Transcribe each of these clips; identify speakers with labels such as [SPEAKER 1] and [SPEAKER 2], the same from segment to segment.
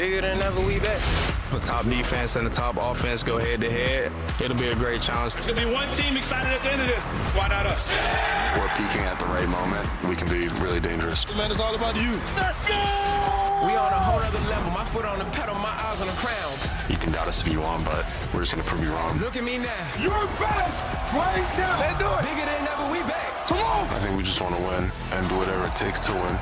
[SPEAKER 1] Bigger than ever, we back.
[SPEAKER 2] The top defense and the top offense go head-to-head. It'll be a great challenge.
[SPEAKER 3] There's going to be one team excited at the end of this. Why not us?
[SPEAKER 4] We're peaking at the right moment. We can be really dangerous.
[SPEAKER 5] Man, it's all about you.
[SPEAKER 1] Let's go! We on a whole other level. My foot on the pedal, my eyes on the crown.
[SPEAKER 4] You can doubt us if you want, but we're just going to prove you wrong.
[SPEAKER 1] Look at me now.
[SPEAKER 5] You're best right now.
[SPEAKER 1] Let's do it. Bigger than ever, we back.
[SPEAKER 5] Come on.
[SPEAKER 4] I think we just want to win and do whatever it takes to win.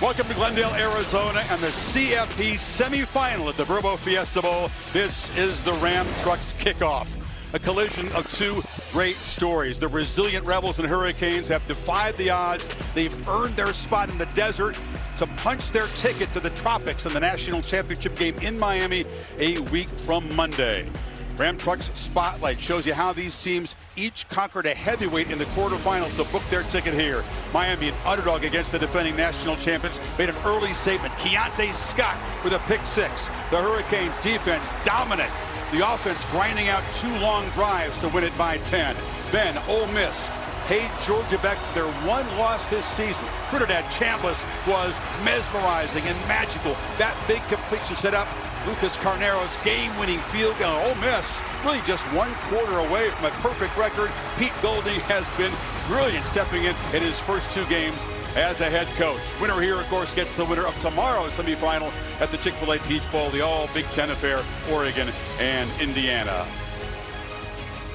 [SPEAKER 6] Welcome to Glendale, Arizona, and the CFP Semifinal at the Verbo Fiesta Bowl. This is the Ram Trucks kickoff. A collision of two great stories. The resilient Rebels and Hurricanes have defied the odds. They've earned their spot in the desert to punch their ticket to the tropics in the national championship game in Miami a week from Monday. Ram Trucks Spotlight shows you how these teams each conquered a heavyweight in the quarterfinals to book their ticket here. Miami, an underdog against the defending national champions, made an early statement. Keontae Scott with a pick six. The Hurricanes defense dominant. The offense grinding out two long drives to win it by 10. Then Ole Miss paid Georgia back for their one loss this season. Trinidad Chambliss was mesmerizing and magical. That big completion set up Lucas Carnero's game-winning field goal. Ole Miss really just 1 quarter away from a perfect record. Pete Golding has been brilliant stepping in his first 2 games as a head coach. Winner here, of course, gets the winner of tomorrow's semifinal at the Chick-fil-A Peach Bowl, the all Big Ten affair, Oregon and Indiana.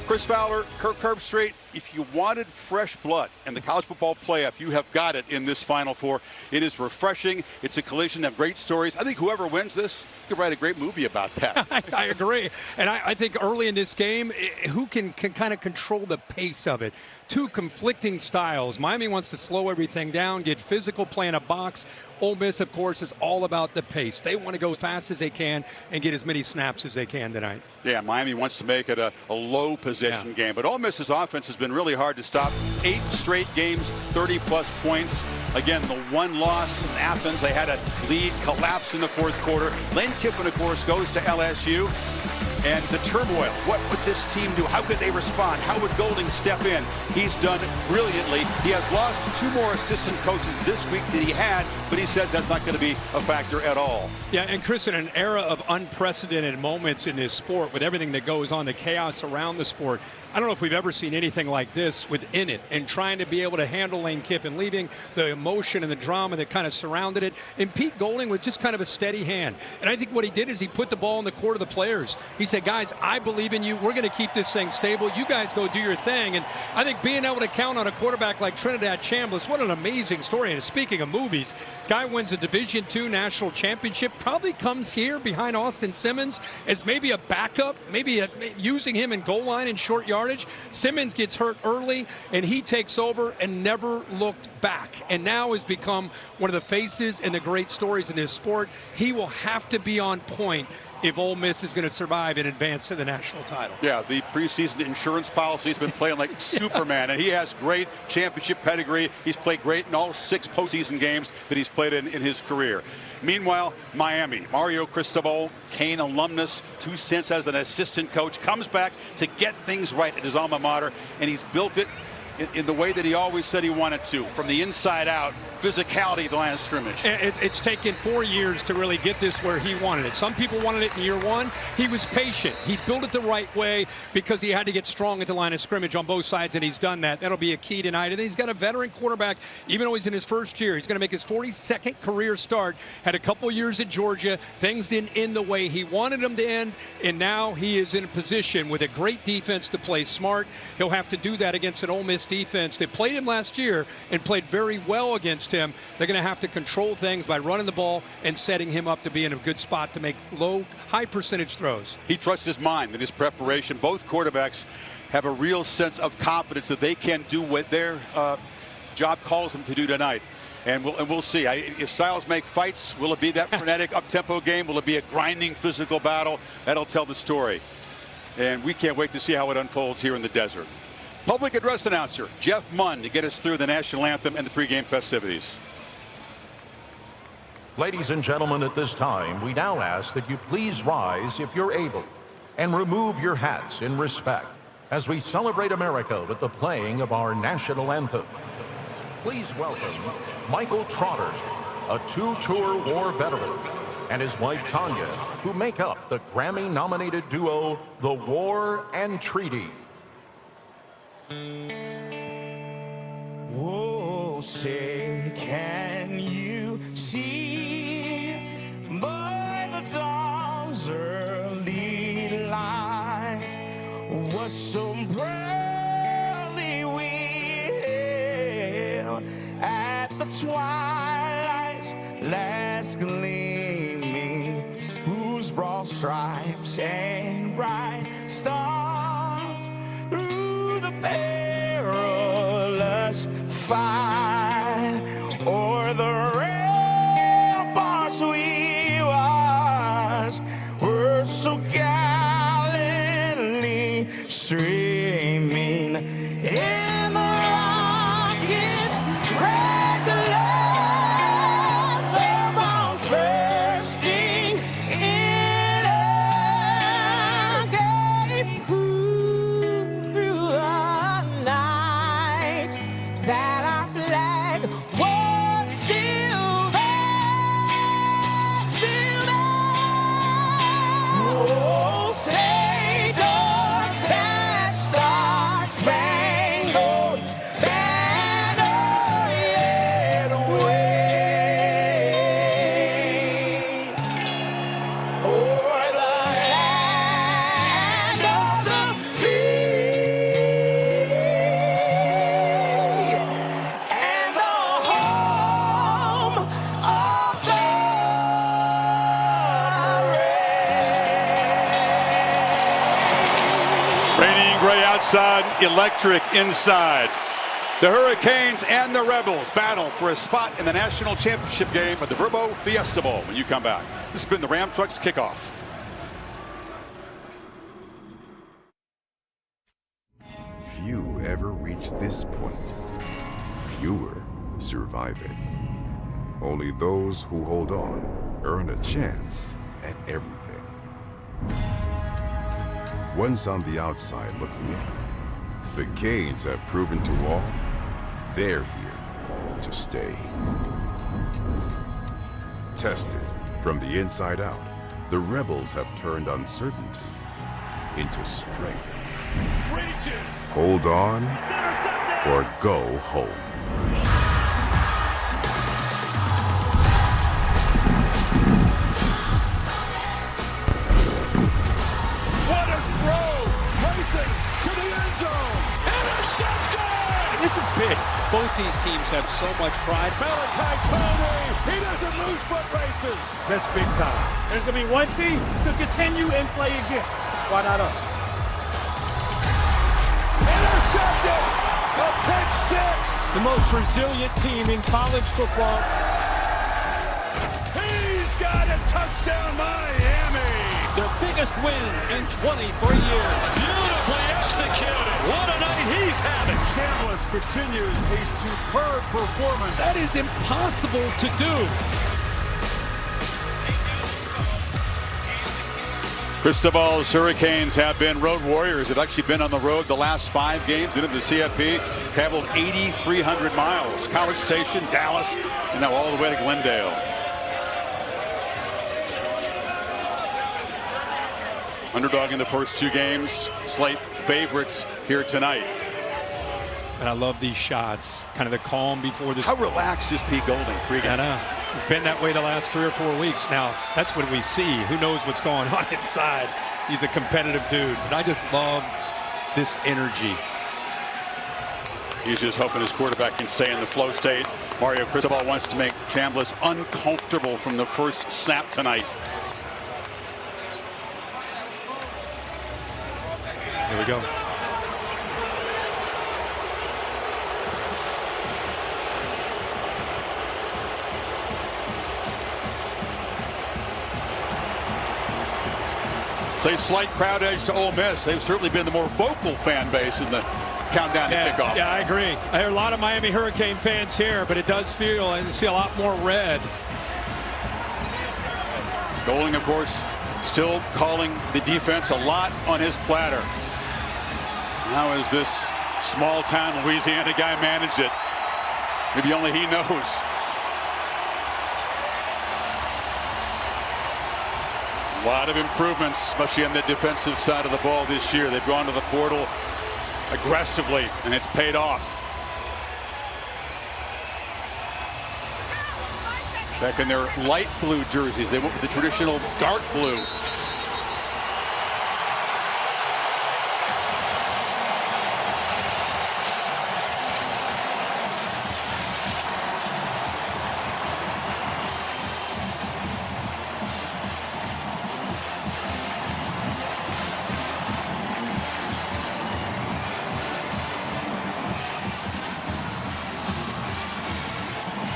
[SPEAKER 6] Chris Fowler, Kirk Herbstreit, if you wanted fresh blood in the college football playoff, you have got it in this Final Four. It is refreshing. It's a collision of great stories. I think whoever wins this could write a great movie about that.
[SPEAKER 7] I agree. And I think early in this game, who can kind of control the pace of it? Two conflicting styles. Miami wants to slow everything down, get physical, play in a box. Ole Miss, of course, is all about the pace. They want to go as fast as they can and get as many snaps as they can tonight. Yeah, Miami wants to make it a low possession game. But Ole Miss's offense has been really hard to stop. 8 straight games, 30-plus points. Again, the one loss in Athens, they had a lead, collapsed in the fourth quarter. Lane Kiffin, of course, goes to LSU. And the turmoil, what would this team do? How could they respond? How would Golding step in? He's done brilliantly. He has lost 2 more assistant coaches this week than he had, but he says that's not going to be a factor at all. Yeah, and Chris, in an era of unprecedented moments in this sport, with everything that goes on, the chaos around the sport, I don't know if we've ever seen anything like this within it, and trying to be able to handle Lane Kiffin leaving, the emotion and the drama that kind of surrounded it, and Pete Golding with just kind of a steady hand. And I think what he did is he put the ball in the court of the players. He said, guys, I believe in you. We're going to keep this thing stable. You guys go do your thing. And I think being able to count on a quarterback like Trinidad Chambliss, what an amazing story. And speaking of movies, guy wins a Division II national championship, probably comes here behind Austin Simmons as maybe a backup, maybe using him in goal line and short yardage. Simmons gets hurt early, and he takes over and never looked back, and now has become one of the faces and the great stories in this sport. He will have to be on point if Ole Miss is going to survive and advance to the national title. Yeah, the preseason insurance policy has been playing like Superman, and he has great championship pedigree. He's played great in all 6 postseason games that he's played in his career. Meanwhile, Miami, Mario Cristobal, Kane alumnus, 2 stints as an assistant coach, comes back to get things right at his alma mater, and he's built it in the way that he always said he wanted to, from the inside out, physicality at the line of scrimmage. It's taken 4 years to really get this where he wanted it. Some people wanted it in year 1. He was patient. He built it the right way because he had to get strong at the line of scrimmage on both sides, and he's done that. That'll be a key tonight. And he's got a veteran quarterback, even though he's in his first year. He's going to make his 42nd career start. Had a couple years at Georgia. Things didn't end the way he wanted them to end, and now he is in a position with a great defense to play smart. He'll have to do that against an Ole Miss defense that played him last year and played very well against him. They're going to have to control things by running the ball and setting him up to be in a good spot to make high percentage throws. He trusts his mind and his preparation. Both quarterbacks have a real sense of confidence that they can do what their job calls them to do tonight. And we'll see. If styles make fights, will it be that frenetic up-tempo game? Will it be a grinding physical battle? That'll tell the story. And we can't wait to see how it unfolds here in the desert. Public address announcer Jeff Munn to get us through the national anthem and the pregame festivities.
[SPEAKER 8] Ladies and gentlemen, at this time, we now ask that you please rise if you're able and remove your hats in respect as we celebrate America with the playing of our national anthem. Please welcome Michael Trotter, a two-tour war veteran, and his wife Tanya, who make up the Grammy-nominated duo, The War and Treaty.
[SPEAKER 1] Oh, say, can you see by the dawn's early light what so proudly we hailed at the twilight's last gleaming, whose broad stripes and bright stars through the perilous fight o'er the ramparts we watched were so gallantly streaming in the rockets' red glare, their bombs bursting in air gave proof through the night that our flag was still there, still there. Oh, say does that star-spangled banner yet wave o'er the land of the free and the home of the
[SPEAKER 6] Rainy and gray outside, electric inside. The Hurricanes and the Rebels battle for a spot in the national championship game of the Verbo Fiesta Bowl when you come back. This has been the Ram Trucks Kickoff.
[SPEAKER 9] Few ever reach this point. Fewer survive it. Only those who hold on earn a chance at everything. Once on the outside looking in, the Canes have proven to all they're here to stay. Tested from the inside out, the Rebels have turned uncertainty into strength. Hold on or go home.
[SPEAKER 5] What a throw! Racing to the end zone. Intercepted!
[SPEAKER 7] This is big. Both these teams have so much pride.
[SPEAKER 5] Malachi Tony, he doesn't lose foot races.
[SPEAKER 3] That's big time. There's going to be one team to continue and play again. Why not us?
[SPEAKER 5] Intercepted! A pick six!
[SPEAKER 3] The most resilient team in college football.
[SPEAKER 5] He's got a touchdown, Miami!
[SPEAKER 3] Their biggest win in 23 years. Beautifully executed. What a night he's having.
[SPEAKER 5] Chambliss continues a superb performance.
[SPEAKER 7] That is impossible to do.
[SPEAKER 6] Cristobal's Hurricanes have been road warriors. They've actually been on the road the last 5 games into the CFP. Traveled 8,300 miles. College Station, Dallas, and now all the way to Glendale. Underdog in the first 2 games. Slate favorites here tonight.
[SPEAKER 7] And I love these shots. Kind of the calm before this.
[SPEAKER 6] How relaxed is Pete Golding pregame?
[SPEAKER 7] I know. He's been that way the last 3 or 4 weeks. Now, that's what we see. Who knows what's going on inside? He's a competitive dude. But I just love this energy.
[SPEAKER 6] He's just hoping his quarterback can stay in the flow state. Mario Cristobal wants to make Chambliss uncomfortable from the first snap tonight.
[SPEAKER 7] Here we go.
[SPEAKER 6] Say slight crowd edge to Ole Miss. They've certainly been the more vocal fan base in the countdown to kickoff.
[SPEAKER 7] Yeah, I agree. I hear a lot of Miami Hurricane fans here, but it does feel, and you see a lot more red.
[SPEAKER 6] Golding, of course, still calling the defense a lot on his platter. How has this small-town Louisiana guy managed it? Maybe only he knows. A lot of improvements, especially on the defensive side of the ball this year. They've gone to the portal aggressively, and it's paid off. Back in their light blue jerseys, they went with the traditional dark blue.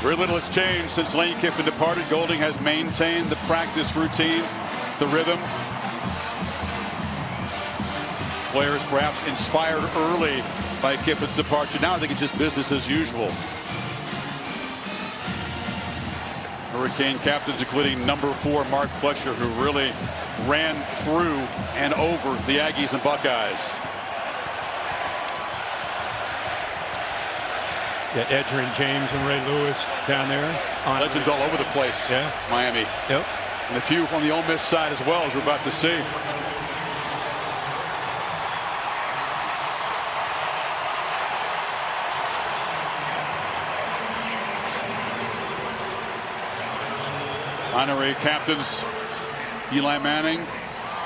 [SPEAKER 6] Very little has changed since Lane Kiffin departed. Golding has maintained the practice routine, the rhythm. Players perhaps inspired early by Kiffin's departure. Now I think it's just business as usual. Hurricane captains, including number 4 Mark Fletcher, who really ran through and over the Aggies and Buckeyes.
[SPEAKER 7] Yeah, Edgerrin James and Ray Lewis down there.
[SPEAKER 6] Legends all over the place.
[SPEAKER 7] Yeah.
[SPEAKER 6] Miami.
[SPEAKER 7] Yep.
[SPEAKER 6] And a few from the Ole Miss side as well, as we're about to see. Honorary captains Eli Manning,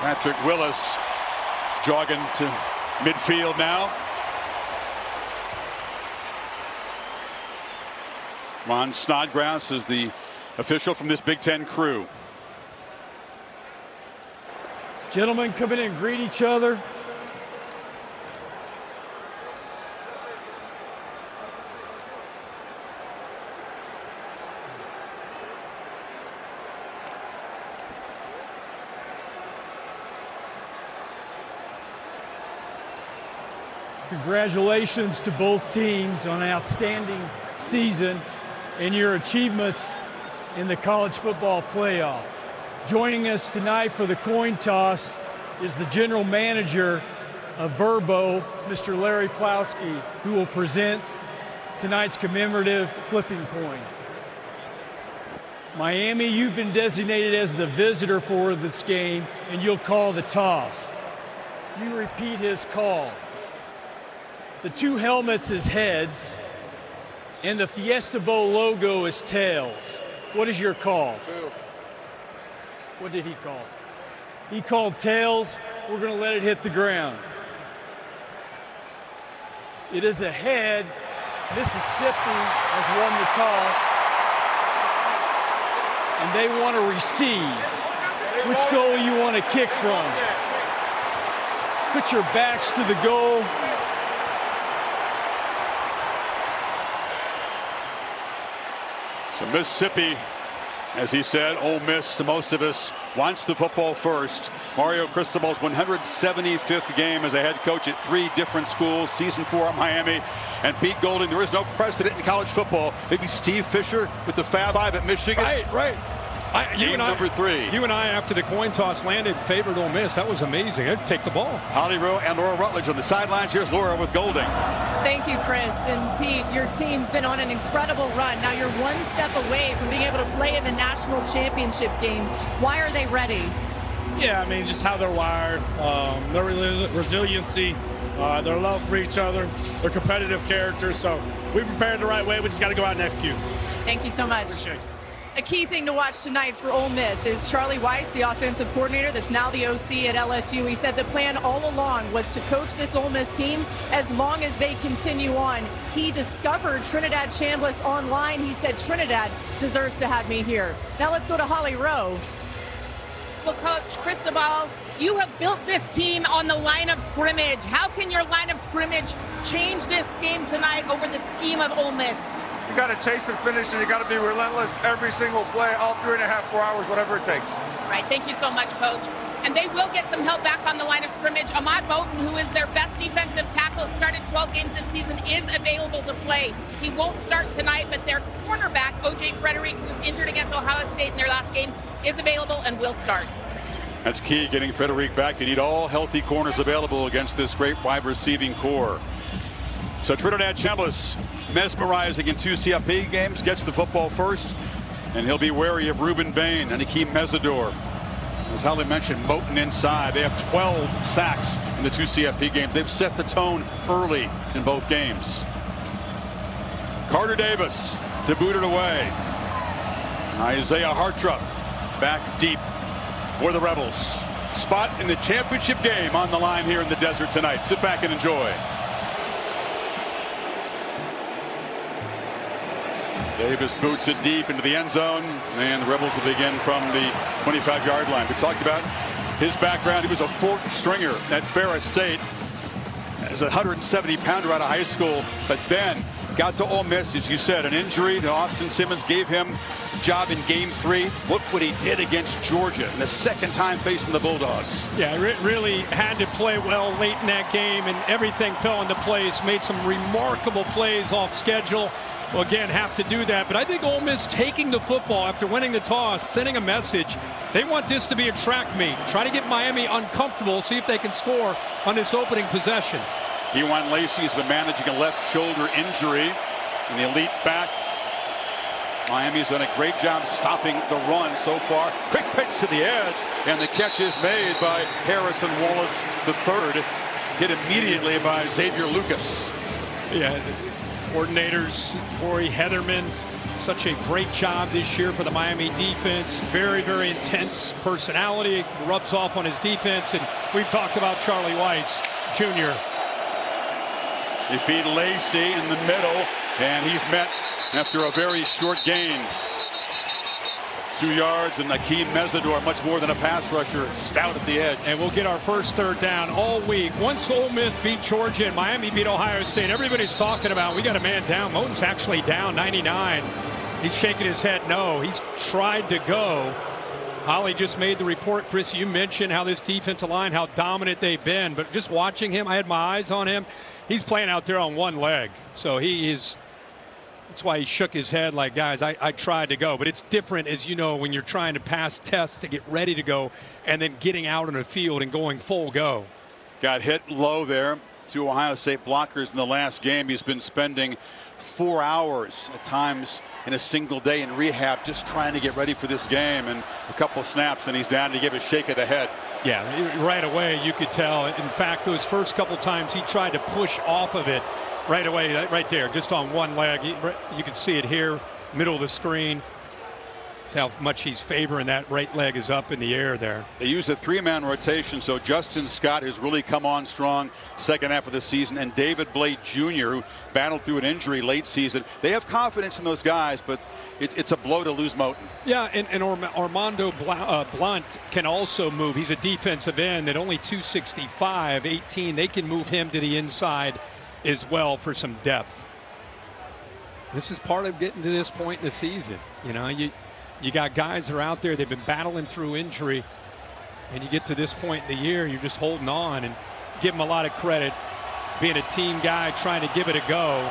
[SPEAKER 6] Patrick Willis jogging to midfield now. Ron Snodgrass is the official from this Big Ten crew.
[SPEAKER 10] Gentlemen, come in and greet each other. Congratulations to both teams on an outstanding season and your achievements in the College Football Playoff. Joining us tonight for the coin toss is the general manager of Verbo, Mr. Larry Plowski, who will present tonight's commemorative flipping coin. Miami, you've been designated as the visitor for this game, and you'll call the toss. You repeat his call. The 2 helmets is heads, and the Fiesta Bowl logo is tails. What is your call?
[SPEAKER 11] Tails.
[SPEAKER 10] What did he call? He called tails. We're going to let it hit the ground. It is a head. Mississippi has won the toss, and they want to receive. Which goal you want to kick from? Put your backs to the goal.
[SPEAKER 6] So Mississippi, as he said, Ole Miss to most of us, wants the football first. Mario Cristobal's 175th game as a head coach at 3 different schools, season 4 at Miami. And Pete Golding, there is no precedent in college football. Maybe Steve Fisher with the Fab 5 at Michigan.
[SPEAKER 7] Right.
[SPEAKER 6] Game number 3.
[SPEAKER 7] You and I, after the coin toss landed, favored Ole Miss. That was amazing. They'd take the ball.
[SPEAKER 6] Holly Rowe and Laura Rutledge on the sidelines. Here's Laura with Golding.
[SPEAKER 12] Thank you, Chris. And Pete, your team's been on an incredible run. Now you're one step away from being able to play in the national championship game. Why are they ready?
[SPEAKER 13] Yeah, I mean, just how they're wired, their resiliency, their love for each other, their competitive character. So we prepared the right way. We just got to go out and execute.
[SPEAKER 12] Thank you so much.
[SPEAKER 13] Appreciate it.
[SPEAKER 12] A key thing to watch tonight for Ole Miss is Charlie Weiss, the offensive coordinator that's now the OC at LSU. He said the plan all along was to coach this Ole Miss team as long as they continue on. He discovered Trinidad Chambliss online. He said Trinidad deserves to have me here. Now let's go to Holly Rowe.
[SPEAKER 14] Well, Coach Cristobal, you have built this team on the line of scrimmage. How can your line of scrimmage change this game tonight over the scheme of Ole Miss?
[SPEAKER 11] You got to chase and finish, and you got to be relentless every single play, all 3.5, 4 hours, whatever it takes.
[SPEAKER 14] Right. Thank you so much, Coach. And they will get some help back on the line of scrimmage. Ahmad Bowden, who is their best defensive tackle, started 12 games this season, is available to play. He won't start tonight, but their cornerback, O.J. Frederick, who was injured against Ohio State in their last game, is available and will start.
[SPEAKER 6] That's key, getting Frederick back. You need all healthy corners available against this great wide receiving core. So Trinidad Chambliss, mesmerizing in 2 CFP games, gets the football first, and he'll be wary of Ruben Bain and Akeem Mesidor. As Holly mentioned, Moten inside. They have 12 sacks in the 2 CFP games. They've set the tone early in both games. Carter Davis to boot it away. Isaiah Hartrup back deep for the Rebels. Spot in the championship game on the line here in the desert tonight. Sit back and enjoy. Davis boots it deep into the end zone, and the Rebels will begin from the 25-yard line. We talked about his background. He was a 4th stringer at Ferris State as a 170-pounder out of high school, but then got to Ole Miss, as you said. An injury to Austin Simmons gave him a job in Game 3. Look what he did against Georgia in the 2nd time facing the Bulldogs.
[SPEAKER 7] Yeah, really had to play well late in that game, and everything fell into place. Made some remarkable plays off schedule. Well, again, have to do that. But I think Ole Miss taking the football after winning the toss, sending a message. They want this to be a track meet. Try to get Miami uncomfortable, see if they can score on this opening possession.
[SPEAKER 6] Kewan Lacey has been managing a left shoulder injury in the elite back. Miami's done a great job stopping the run so far. Quick pitch to the edge, and the catch is made by Harrison Wallace III. Hit immediately by Xavier Lucas.
[SPEAKER 7] Yeah. Coordinators, Corey Heatherman, such a great job this year for the Miami defense. Very, very intense personality. It rubs off on his defense. And we've talked about Charlie Weiss Jr.
[SPEAKER 6] They feed Lacey in the middle, and he's met after a very short gain. 2 yards, and Akeem Mesidor, much more than a pass rusher, stout at the edge.
[SPEAKER 7] And we'll get our first 3rd down all week. Once Ole Miss beat Georgia and Miami beat Ohio State, everybody's talking about we got a man down. Moten's actually down 99. He's shaking his head no. He's tried to go. Holly just made the report. Chris, you mentioned how this defensive line, how dominant they've been. But just watching him, I had my eyes on him. He's playing out there on one leg. So he is. That's why he shook his head like, guys, I tried to go. But it's different, as you know, when you're trying to pass tests to get ready to go and then getting out on the field and going full go.
[SPEAKER 6] Got hit low there. 2 Ohio State blockers in the last game. He's been spending 4 hours at times in a single day in rehab just trying to get ready for this game, and a couple snaps and he's down to give a shake of the head.
[SPEAKER 7] Yeah, right away you could tell. In fact, those first couple times he tried to push off of it. Right away, right there, just on one leg. You can see it here, middle of the screen. See how much he's favoring that right leg is up in the air there.
[SPEAKER 6] They use a 3-man rotation, so Justin Scott has really come on strong 2nd half of the season, and David Blade Jr., who battled through an injury late season. They have confidence in those guys, but it's a blow to lose Moten.
[SPEAKER 7] Yeah, and Armando Blunt can also move. He's a defensive end at only 265, 18. They can move him to the inside as well for some depth. This is part of getting to this point in the season. You know, you got guys that are out there, they've been battling through injury, and you get to this point in the year, you're just holding on, and give him a lot of credit being a team guy trying to give it a go.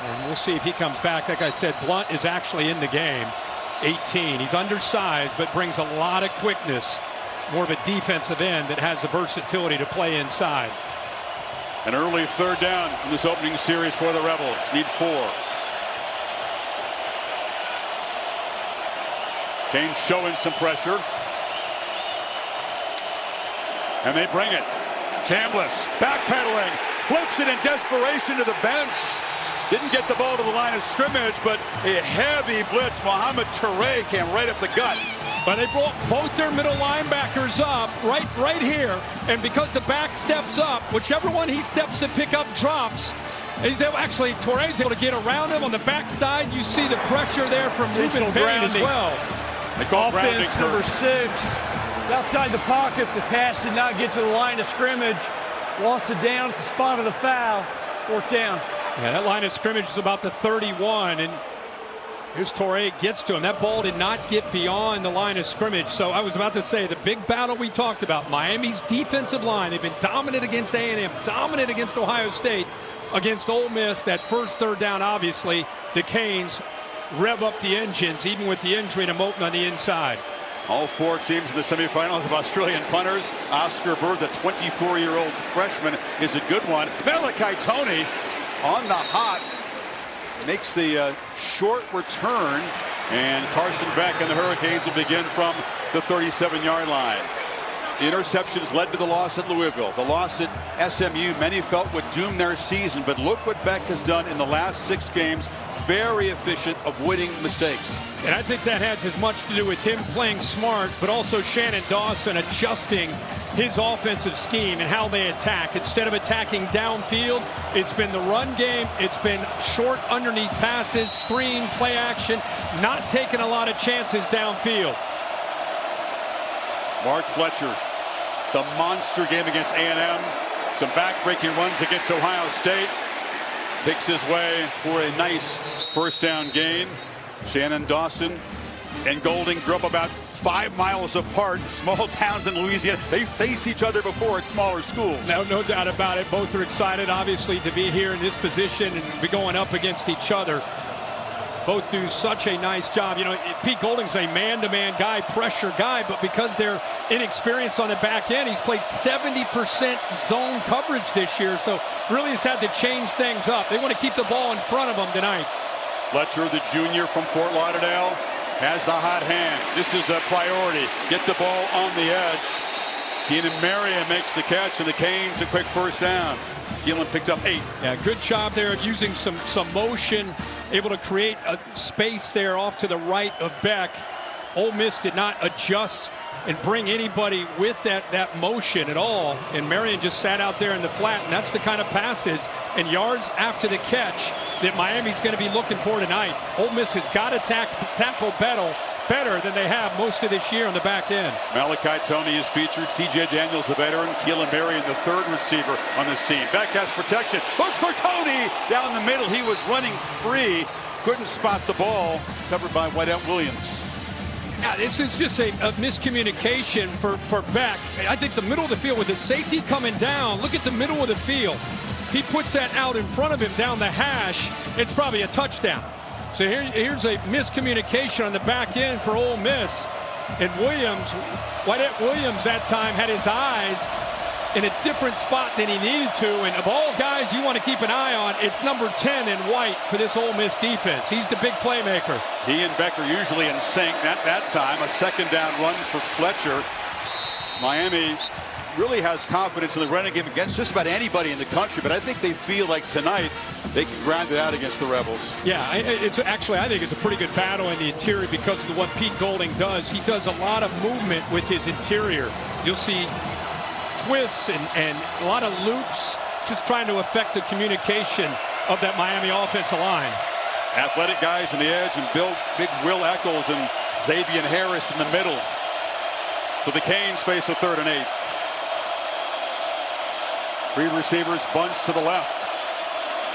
[SPEAKER 7] And we'll see if he comes back. Like I said, Blunt is actually in the game. 18. He's undersized, but brings a lot of quickness. More of a defensive end that has the versatility to play inside.
[SPEAKER 6] An early 3rd down in this opening series for the Rebels. Need 4. Kane showing some pressure. And they bring it. Chambliss backpedaling, flips it in desperation to the bench. Didn't get the ball to the line of scrimmage, but a heavy blitz. Mohamed Toure came right up the gut.
[SPEAKER 7] But they brought both their middle linebackers up right here. And because the back steps up, whichever one he steps to pick up drops. Actually, Toure's able to get around him on the backside. You see the pressure there from Ruben Bain as well.
[SPEAKER 6] They call
[SPEAKER 10] offense number 6. It's outside the pocket. The pass did not get to the line of scrimmage. Lost it down at the spot of the foul. 4th down.
[SPEAKER 7] Yeah, that line of scrimmage is about the 31, and here's Toure, gets to him. That ball did not get beyond the line of scrimmage. So I was about to say, the big battle we talked about, Miami's defensive line, they've been dominant against A&M, dominant against Ohio State, against Ole Miss. That first 3rd down, obviously, the Canes rev up the engines, even with the injury to Moten on the inside.
[SPEAKER 6] All 4 teams in the semifinals of Australian punters. Oscar Bird, the 24-year-old freshman, is a good one. Malachi Tony on the hot. Makes the short return. And Carson Beck and the Hurricanes will begin from the 37-yard line. The interceptions led to the loss at Louisville. The loss at SMU, many felt would doom their season. But look what Beck has done in the last 6 games. Very efficient, avoiding mistakes.
[SPEAKER 7] And I think that has as much to do with him playing smart, but also Shannon Dawson adjusting his offensive scheme and how they attack. Instead of attacking downfield, it's been the run game. It's been short underneath passes, screen, play action, not taking a lot of chances downfield.
[SPEAKER 6] Mark Fletcher, the monster game against A&M. Some back-breaking runs against Ohio State. Picks his way for a nice first down gain. Shannon Dawson and Golding grew up about 5 miles apart. Small towns in Louisiana. They face each other before at smaller schools.
[SPEAKER 7] No doubt about it. Both are excited, obviously, to be here in this position and be going up against each other. Both do such a nice job. You know, Pete Golding's a man-to-man guy, pressure guy, but because they're inexperienced on the back end, he's played 70% zone coverage this year, so really has had to change things up. They want to keep the ball in front of them tonight.
[SPEAKER 6] Fletcher, the junior from Fort Lauderdale, has the hot hand. This is a priority. Get the ball on the edge. Keenan Marion makes the catch, and the Canes a quick first down. Keelan picked up 8.
[SPEAKER 7] Yeah, good job there of using some motion, able to create a space there off to the right of Beck. Ole Miss did not adjust and bring anybody with that motion at all, and Marion just sat out there in the flat, and that's the kind of passes and yards after the catch that Miami's going to be looking for tonight. Ole Miss has got to tackle better than they have most of this year on the back end.
[SPEAKER 6] Malachi Toney is featured. C.J. Daniels, the veteran. Keelan Marion, the third receiver on this team. Beck has protection. Looks for Toney down the middle. He was running free. Couldn't spot the ball. Covered by Whiteout Williams.
[SPEAKER 7] Yeah, this is just a miscommunication for Beck. I think the middle of the field with the safety coming down. Look at the middle of the field. He puts that out in front of him down the hash. It's probably a touchdown. So here's a miscommunication on the back end for Ole Miss. And Whiteout Williams that time had his eyes in a different spot than he needed to. And of all guys you want to keep an eye on, it's number 10 in white for this Ole Miss defense. He's the big playmaker.
[SPEAKER 6] He and Beck are usually in sync. That time, a second down run for Fletcher. Miami really has confidence in the running game against just about anybody in the country, but I think they feel like tonight they can grind it out against the Rebels.
[SPEAKER 7] Yeah, it's actually, I think it's a pretty good battle in the interior because of what Pete Golding does. He does a lot of movement with his interior. You'll see twists and a lot of loops, just trying to affect the communication of that Miami offensive line.
[SPEAKER 6] Athletic guys on the edge, and big Will Eccles and Xavier Harris in the middle. So the Canes face a 3rd and 8. 3 receivers bunched to the left.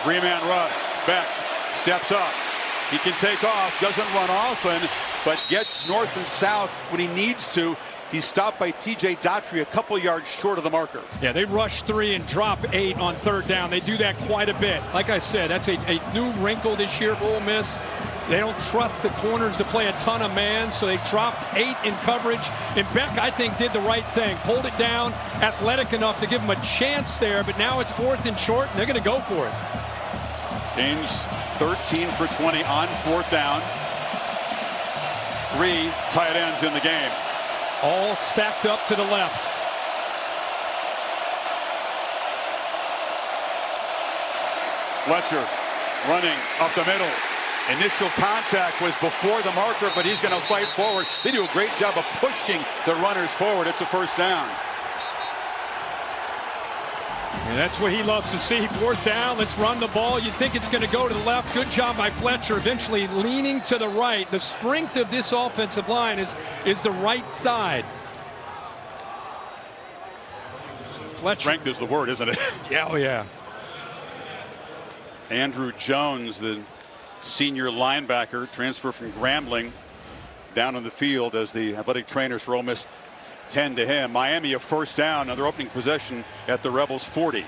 [SPEAKER 6] 3-man rush. Beck steps up. He can take off. Doesn't run often, but gets north and south when he needs to. He's stopped by T.J. Daughtry a couple yards short of the marker.
[SPEAKER 7] Yeah, they rush 3 and drop 8 on 3rd down. They do that quite a bit. Like I said, that's a new wrinkle this year for Ole Miss. They don't trust the corners to play a ton of man, so they dropped 8 in coverage. And Beck, I think, did the right thing. Pulled it down, athletic enough to give him a chance there, but now it's 4th and short, and they're going to go for it.
[SPEAKER 6] Canes 13 for 20 on 4th down. 3 tight ends in the game.
[SPEAKER 7] All stacked up to the left.
[SPEAKER 6] Fletcher running up the middle. Initial contact was before the marker, but he's going to fight forward. They do a great job of pushing the runners forward. It's a first down.
[SPEAKER 7] And that's what he loves to see. 4th down, let's run the ball. You think it's going to go to the left. Good job by Fletcher, eventually leaning to the right. The strength of this offensive line is the right side. Fletcher.
[SPEAKER 6] Strength is the word, isn't it?
[SPEAKER 7] Yeah, oh yeah.
[SPEAKER 6] Andrew Jones, the senior linebacker, transfer from Grambling, down on the field as the athletic trainers for Ole Miss tend to him. Miami a first down on their opening possession at the Rebels 40.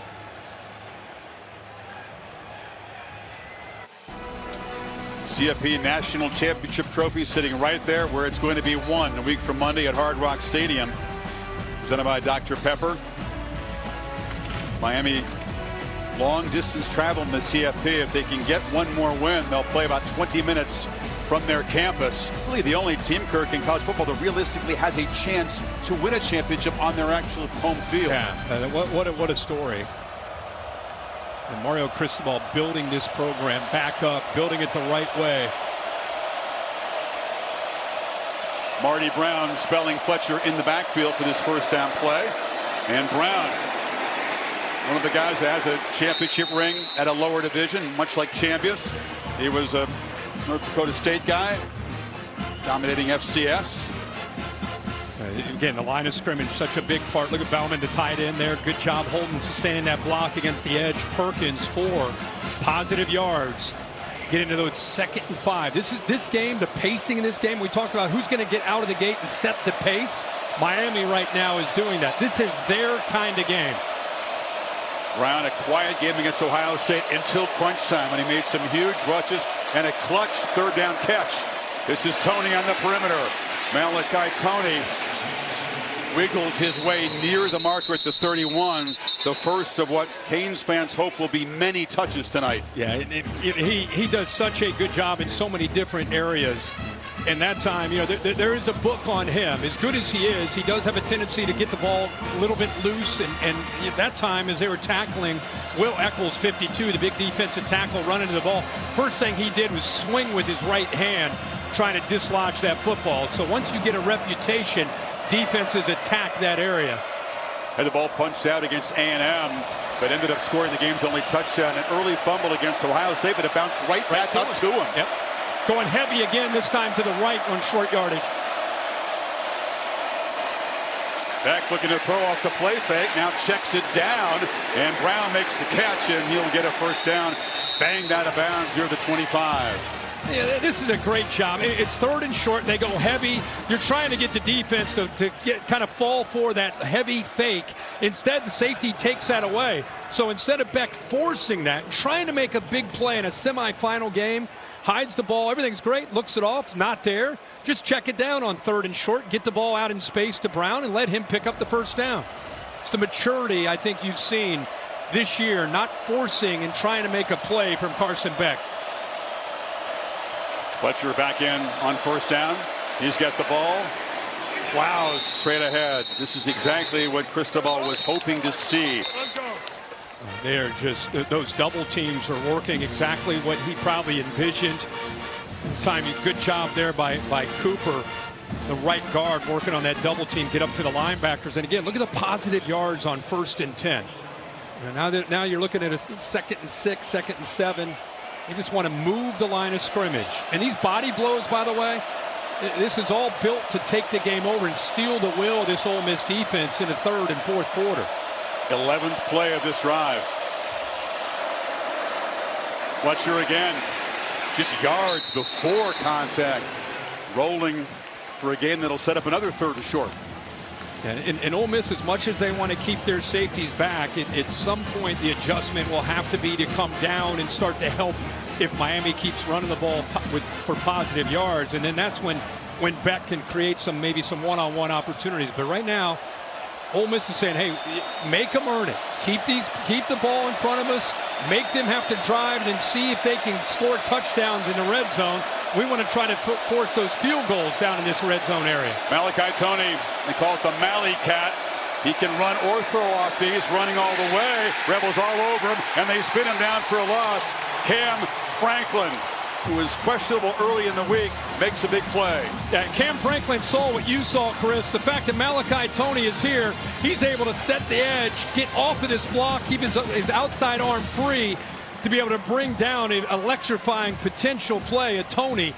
[SPEAKER 6] CFP National Championship Trophy sitting right there where it's going to be won a week from Monday at Hard Rock Stadium. Presented by Dr. Pepper. Miami long distance travel in the CFP. If they can get one more win, they'll play about 20 minutes from their campus. Really the only team, Kirk, in college football that realistically has a chance to win a championship on their actual home field.
[SPEAKER 7] Yeah, what a story. And Mario Cristobal building this program back up, building it the right way.
[SPEAKER 6] Marty Brown spelling Fletcher in the backfield for this first down play. And Brown, one of the guys that has a championship ring at a lower division, much like Chambias. He was a North Dakota State guy, dominating FCS.
[SPEAKER 7] Again, the line of scrimmage, such a big part. Look at Bauman, the tight end there. Good job holding, sustaining that block against the edge. Perkins, 4 positive yards. Get into those 2nd and 5. This game, the pacing in this game, we talked about who's going to get out of the gate and set the pace. Miami right now is doing that. This is their kind of game.
[SPEAKER 6] Brown, a quiet game against Ohio State until crunch time when he made some huge rushes and a clutch 3rd down catch. This is Tony on the perimeter. Malachi Tony wiggles his way near the marker at the 31. The first of what Canes fans hope will be many touches tonight.
[SPEAKER 7] Yeah, he does such a good job in so many different areas. And that time, you know, there is a book on him. As good as he is, he does have a tendency to get the ball a little bit loose. And that time, as they were tackling Will Eccles, 52, the big defensive tackle, running to the ball, first thing he did was swing with his right hand, trying to dislodge that football. So once you get a reputation, defenses attack that area.
[SPEAKER 6] Had the ball punched out against A&M, but ended up scoring the game's only touchdown. An early fumble against Ohio State, but it bounced right back up to him.
[SPEAKER 7] Yep. Going heavy again, this time to the right on short yardage.
[SPEAKER 6] Beck looking to throw off the play fake, now checks it down, and Brown makes the catch, and he'll get a first down. Banged out of bounds near the 25.
[SPEAKER 7] Yeah, this is a great job. It's 3rd and short. They go heavy. You're trying to get the defense to get kind of fall for that heavy fake. Instead, the safety takes that away. So instead of Beck forcing that, trying to make a big play in a semifinal game, hides the ball. Everything's great. Looks it off. Not there. Just check it down on 3rd and short. Get the ball out in space to Brown and let him pick up the first down. It's the maturity I think you've seen this year, not forcing and trying to make a play from Carson Beck.
[SPEAKER 6] Fletcher back in on first down. He's got the ball. Plows straight ahead. This is exactly what Cristobal was hoping to see.
[SPEAKER 7] They're just, those double teams are working exactly what he probably envisioned. Good job there by Cooper, the right guard, working on that double team, get up to the linebackers. And again, look at the positive yards on 1st and 10. Now you're looking at a 2nd and 6, 2nd and 7. They just want to move the line of scrimmage. And these body blows, by the way, this is all built to take the game over and steal the will of this Ole Miss defense in the 3rd and 4th quarter.
[SPEAKER 6] 11th play of this drive. Fletcher again, just yards before contact, rolling for a game that'll set up another 3rd and short.
[SPEAKER 7] And Ole Miss, as much as they want to keep their safeties back, at some point the adjustment will have to be to come down and start to help if Miami keeps running the ball for positive yards. And then that's when Beck can create maybe some one-on-one opportunities. But right now, Ole Miss is saying, hey, make them earn it. Keep the ball in front of us. Make them have to drive and then see if they can score touchdowns in the red zone. We want to try to force those field goals down in this red zone area.
[SPEAKER 6] Malachi Tony, they call it the Mally Cat. He can run or throw off these, running all the way. Rebels all over him, and they spin him down for a loss. Cam Franklin, who was questionable early in the week, makes a big play.
[SPEAKER 7] Yeah, Cam Franklin saw what you saw, Chris. The fact that Malachi Tony is here, he's able to set the edge, get off of this block, keep his outside arm free to be able to bring down an electrifying potential play at Tony.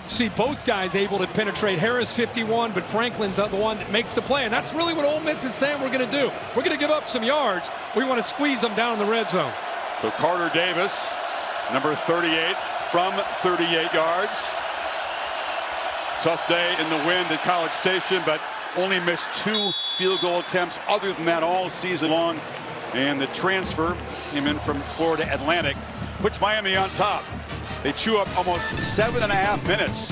[SPEAKER 7] See both guys able to penetrate. Harris 51, but Franklin's the one that makes the play. And that's really what Ole Miss is saying we're going to do. We're going to give up some yards. We want to squeeze them down in the red zone.
[SPEAKER 6] So Carter Davis, number 38, from 38 yards. Tough day in the wind at College Station, but only missed 2 field goal attempts other than that all season long. And the transfer came in from Florida Atlantic, puts Miami on top. They chew up almost 7.5 minutes,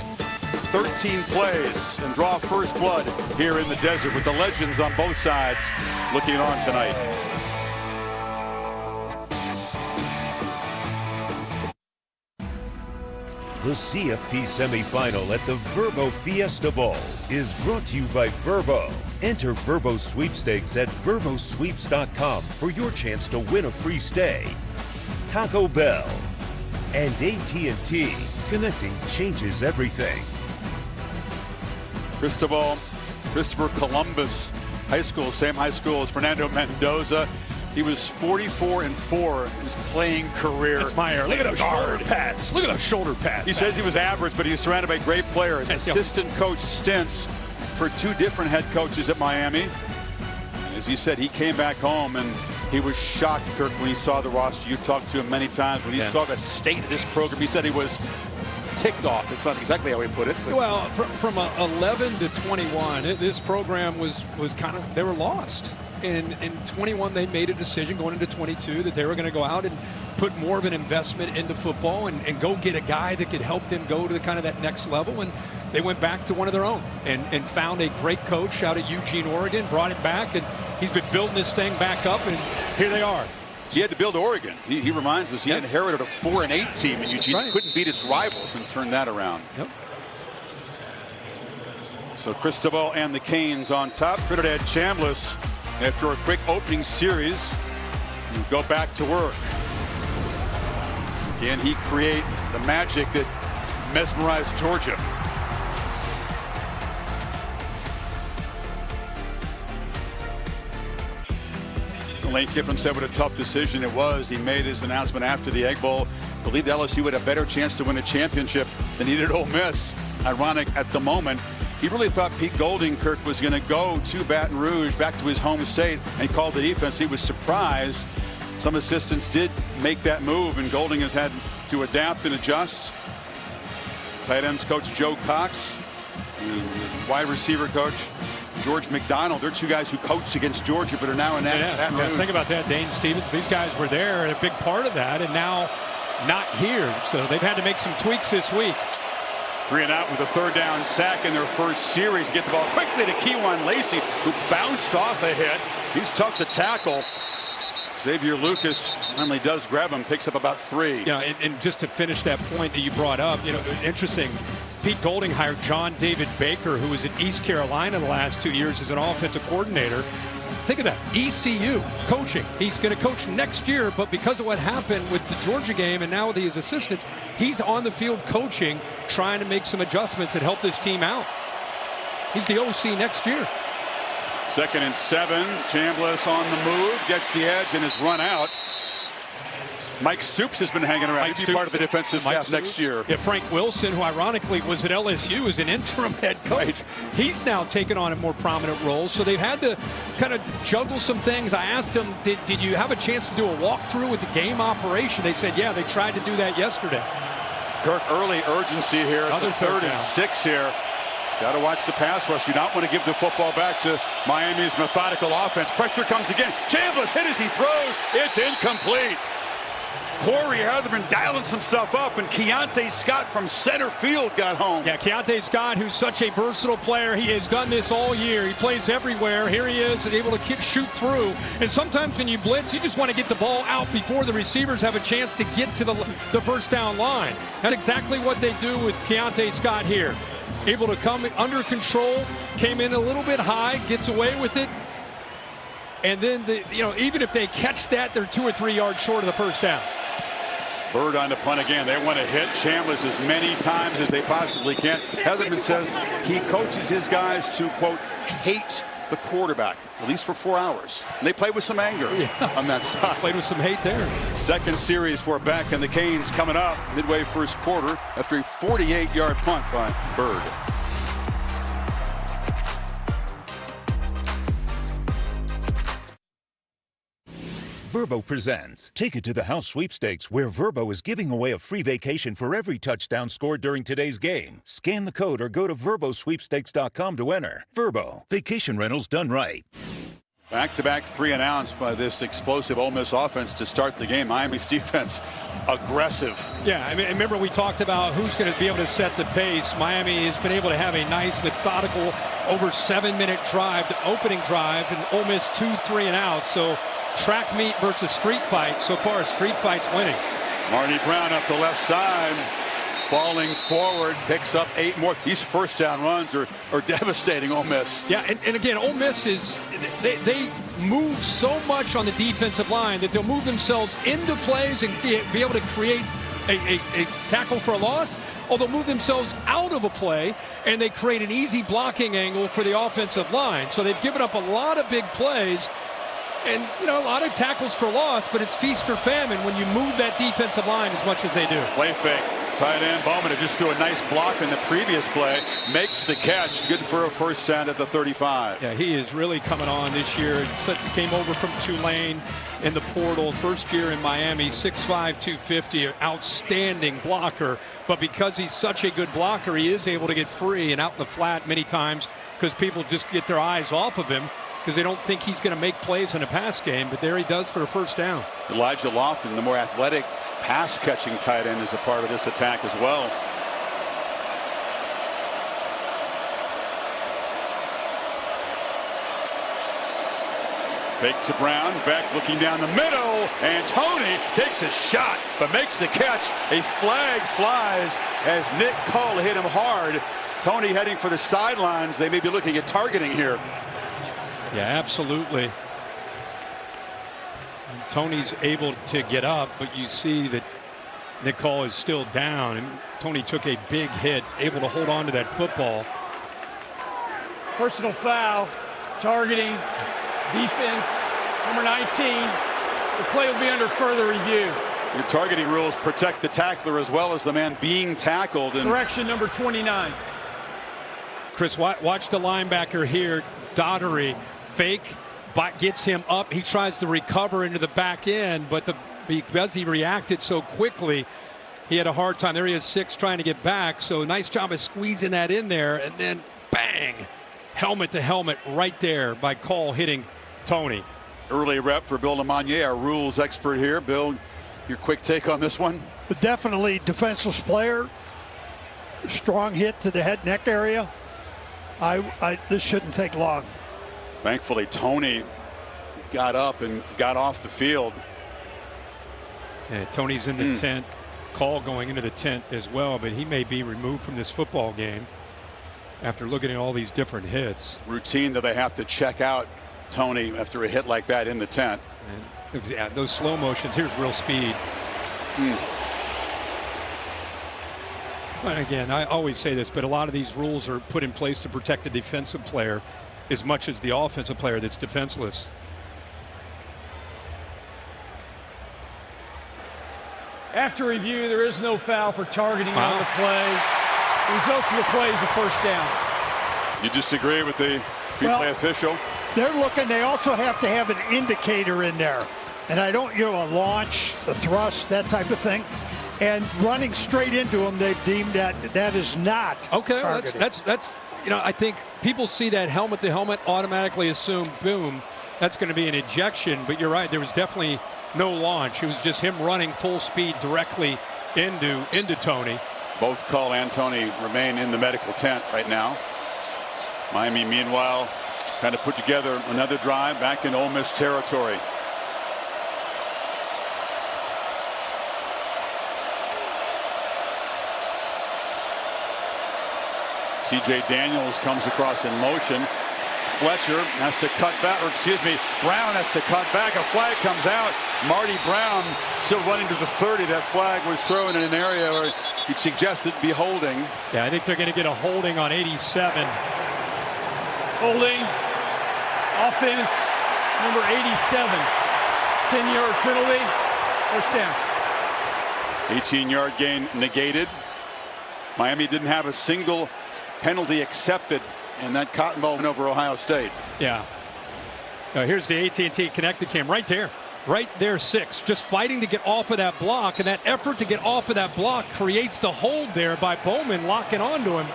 [SPEAKER 6] 13 plays, and draw first blood here in the desert with the legends on both sides looking on tonight.
[SPEAKER 15] The CFP Semifinal at the Verbo Fiesta Bowl is brought to you by Verbo. Enter Verbo Sweepstakes at verbosweeps.com for your chance to win a free stay. Taco Bell and AT&T. Connecting changes everything.
[SPEAKER 6] Christopher Columbus High School, same high school as Fernando Mendoza. He was 44-4 in his playing career.
[SPEAKER 7] That's my Look at those shoulder pads. Look at those shoulder pads.
[SPEAKER 6] He says he was average, but he was surrounded by great players. Assistant coach stints for 2 different head coaches at Miami. And as you said, he came back home and he was shocked, Kirk, when he saw the roster. You talked to him many times. When he saw the state of this program, he said he was ticked off. It's not exactly how he put it.
[SPEAKER 7] Well, from 11 to 21, this program was kind of, they were lost. In 21, they made a decision going into 22 that they were going to go out and put more of an investment into football and go get a guy that could help them go to the kind of that next level. And they went back to one of their own and found a great coach out of Eugene, Oregon, brought it back, and he's been building this thing back up, and here they are.
[SPEAKER 6] He had to build Oregon. He reminds us he inherited a 4-8 team in Eugene. Right. Couldn't beat his rivals and turn that around.
[SPEAKER 7] Yep.
[SPEAKER 6] So Cristobal and the Canes on top. Trinidad Chambliss, after a quick opening series, go back to work. Can he create the magic that mesmerized Georgia? Lane Kiffin said what a tough decision it was. He made his announcement after the Egg Bowl. Believed LSU had a better chance to win a championship than he did Ole Miss. Ironic at the moment. He really thought Pete Golding, Kirk, was going to go to Baton Rouge, back to his home state, and he called the defense. He was surprised. Some assistants did make that move, and Golding has had to adapt and adjust. Tight ends coach Joe Cox, wide receiver coach George McDonald. They're 2 guys who coached against Georgia but are now in that.
[SPEAKER 7] Think about that. Dane Stevens, these guys were there and a big part of that, and now not here. So they've had to make some tweaks this week.
[SPEAKER 6] 3 and out with a 3rd down sack in their first series. Get the ball quickly to Kewan Lacey, who bounced off a hit. He's tough to tackle. Xavier Lucas finally does grab him, picks up about 3.
[SPEAKER 7] Yeah, and just to finish that point that you brought up, interesting. Pete Golding hired John David Baker, who was at East Carolina the last 2 years as an offensive coordinator. Think of that, ECU coaching. He's going to coach next year, but because of what happened with the Georgia game and now with his assistants, he's on the field coaching, trying to make some adjustments and help this team out. He's the OC next year.
[SPEAKER 6] 2nd and 7. Chambliss on the move, gets the edge and is run out. Mike Stoops has been hanging around. He'll be part of the defensive staff next year.
[SPEAKER 7] Yeah, Frank Wilson, who ironically was at LSU as an interim head coach, right. He's now taken on a more prominent role. So they've had to kind of juggle some things. I asked him, did you have a chance to do a walkthrough with the game operation? They said, yeah, they tried to do that yesterday.
[SPEAKER 6] Kirk, early urgency here. It's a 3rd and 6 here. Got to watch the pass rush. You don't want to give the football back to Miami's methodical offense. Pressure comes again. Chambliss hit as he throws. It's incomplete. Corey Heatherman dialing some stuff up, and Keontae Scott from center field got home.
[SPEAKER 7] Yeah, Keontae Scott, who's such a versatile player. He has done this all year. He plays everywhere. Here he is, able to shoot through. And sometimes when you blitz, you just want to get the ball out before the receivers have a chance to get to the first down line. That's exactly what they do with Keontae Scott here. Able to come under control, came in a little bit high, gets away with it. And then, even if they catch that, they're 2 or 3 yards short of the first down.
[SPEAKER 6] Bird on the punt again. They want to hit Chambliss as many times as they possibly can. Heatherman says he coaches his guys to, quote, hate the quarterback, at least for 4 hours. And they play with some anger on that side.
[SPEAKER 7] Played with some hate there.
[SPEAKER 6] 2nd series for Beck and the Canes coming up midway 1st quarter after a 48-yard punt by Bird.
[SPEAKER 15] Verbo presents Take It to the House Sweepstakes, where Verbo is giving away a free vacation for every touchdown scored during today's game. Scan the code or go to verbosweepstakes.com to enter. Verbo, vacation rentals done right.
[SPEAKER 6] Back-to-back 3 and outs by this explosive Ole Miss offense to start the game. Miami's defense aggressive.
[SPEAKER 7] Yeah, I mean, remember we talked about who's going to be able to set the pace. Miami has been able to have a nice, methodical, over 7-minute drive, the opening drive, and Ole Miss 2 3 and out. So track meet versus street fight. So far, street fight's winning.
[SPEAKER 6] Marty Brown up the left side. Falling forward, picks up 8 more. These first down runs are devastating Ole Miss.
[SPEAKER 7] Yeah, and again, Ole Miss they move so much on the defensive line that they'll move themselves into plays and be able to create a tackle for a loss, or they'll move themselves out of a play and they create an easy blocking angle for the offensive line. So they've given up a lot of big plays and, you know, a lot of tackles for loss, but it's feast or famine when you move that defensive line as much as they do.
[SPEAKER 6] Play fake. Tight end Bowman just threw a nice block in the previous play. Makes the catch. Good for a first down at the 35.
[SPEAKER 7] Yeah, he is really coming on this year. He came over from Tulane in the portal. First year in Miami, 6'5", 250. An outstanding blocker. But because he's such a good blocker, he is able to get free and out in the flat many times because people just get their eyes off of him because they don't think he's going to make plays in a pass game. But there he does for a first down.
[SPEAKER 6] Elijah Lofton, the more athletic pass-catching tight end, is a part of this attack as well. Fake to Brown, back looking down the middle, and Tony takes a shot, but makes the catch. A flag flies as Nick Cull hit him hard. Tony heading for the sidelines. They may be looking at targeting here.
[SPEAKER 7] Yeah, absolutely. Tony's able to get up, but you see that Nick Cull is still down, and Tony took a big hit, able to hold on to that football.
[SPEAKER 10] Personal foul, targeting, defense, number 19. The play will be under further review.
[SPEAKER 6] Your targeting rules protect the tackler as well as the man being tackled. And
[SPEAKER 10] correction, number 29.
[SPEAKER 7] Chris, watch the linebacker here, Daugherty, fake. Gets him up. He tries to recover into the back end, but because he reacted so quickly, he had a hard time. There he is, 6 trying to get back. So nice job of squeezing that in there, and then bang, helmet to helmet right there by Cull hitting Tony.
[SPEAKER 6] Early rep for Bill LeMonnier, our rules expert here. Bill, your quick take on this one?
[SPEAKER 16] Definitely defenseless player. Strong hit to the head neck area. This shouldn't take long.
[SPEAKER 6] Thankfully, Tony got up and got off the field.
[SPEAKER 7] Yeah, Tony's in the tent. Cull going into the tent as well, but he may be removed from this football game after looking at all these different hits.
[SPEAKER 6] Routine that they have to check out Tony after a hit like that in the tent.
[SPEAKER 7] And, yeah, those slow motions, here's real speed. But again, I always say this, but a lot of these rules are put in place to protect the defensive player as much as the offensive player that's defenseless.
[SPEAKER 10] After review, there is no foul for targeting on the play. The results of the play is a first down.
[SPEAKER 6] You disagree with the replay official?
[SPEAKER 16] They're looking, they also have to have an indicator in there. And I don't, a launch, a thrust, that type of thing. And running straight into him, they've deemed that is not
[SPEAKER 7] okay.
[SPEAKER 16] targeting.
[SPEAKER 7] That's I think people see that helmet to helmet, automatically assume, boom, that's going to be an ejection. But you're right, there was definitely no launch. It was just him running full speed directly into Tony.
[SPEAKER 6] Both Cull and Tony remain in the medical tent right now. Miami, meanwhile, kind of put together another drive back in Ole Miss territory. C.J. Daniels comes across in motion. Fletcher has to cut back, or excuse me, Brown has to cut back. A flag comes out. Marty Brown still running to the 30. That flag was thrown in an area where you'd suggest it be holding.
[SPEAKER 7] Yeah, I think they're going to get a holding on 87.
[SPEAKER 10] Holding. Offense, number 87. 10-yard penalty. First down.
[SPEAKER 6] 18-yard gain negated. Miami didn't have a single penalty accepted in that Cotton Bowl win over Ohio State.
[SPEAKER 7] Yeah. Here's the AT&T connected cam right there. Right there, 6. Just fighting to get off of that block, and that effort to get off of that block creates the hold there by Bowman locking onto him.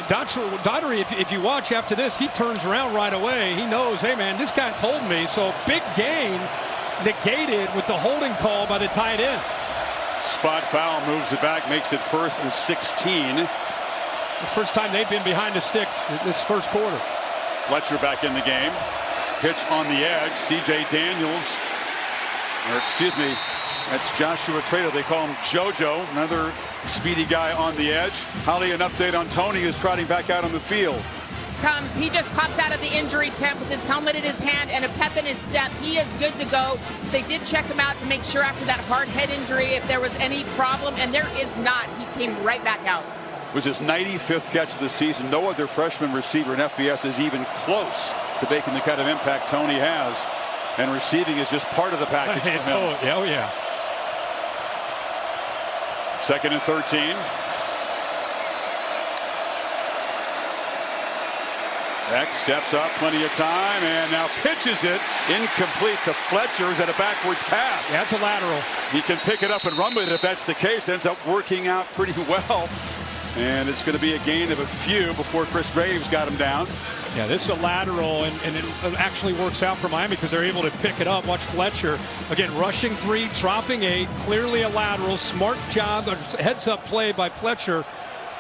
[SPEAKER 7] Daugherty, if you watch after this, he turns around right away. He knows, hey, man, this guy's holding me. So big gain negated with the holding call by the tight end.
[SPEAKER 6] Spot foul, moves it back, makes it 1st and 16.
[SPEAKER 7] The first time they've been behind the sticks in this first quarter.
[SPEAKER 6] Fletcher back in the game. Pitch on the edge. C.J. Daniels, or excuse me, That's Joshua Trader. They call him JoJo, another speedy guy on the edge. Holly, an update on Tony, who's trotting back out on the field.
[SPEAKER 14] He just popped out of the injury tent with his helmet in his hand and a pep in his step. He is good to go. They did check him out to make sure after that hard head injury if there was any problem, and there is not. He came right back out.
[SPEAKER 6] It was his 95th catch of the season. No other freshman receiver in FBS is even close to making the kind of impact Tony has. And receiving is just part of the package for him.
[SPEAKER 7] Oh, yeah.
[SPEAKER 6] 2nd and 13. Beck steps up, plenty of time, and now pitches it incomplete to Fletcher. Is that a backwards pass?
[SPEAKER 7] That's a lateral.
[SPEAKER 6] He can pick it up and run with it if that's the case. Ends up working out pretty well. And it's going to be a gain of a few before Chris Graves got him down.
[SPEAKER 7] Yeah, this is a lateral, and it actually works out for Miami because they're able to pick it up. Watch Fletcher. Again, rushing 3, dropping 8. Clearly a lateral. Smart job, heads-up play by Fletcher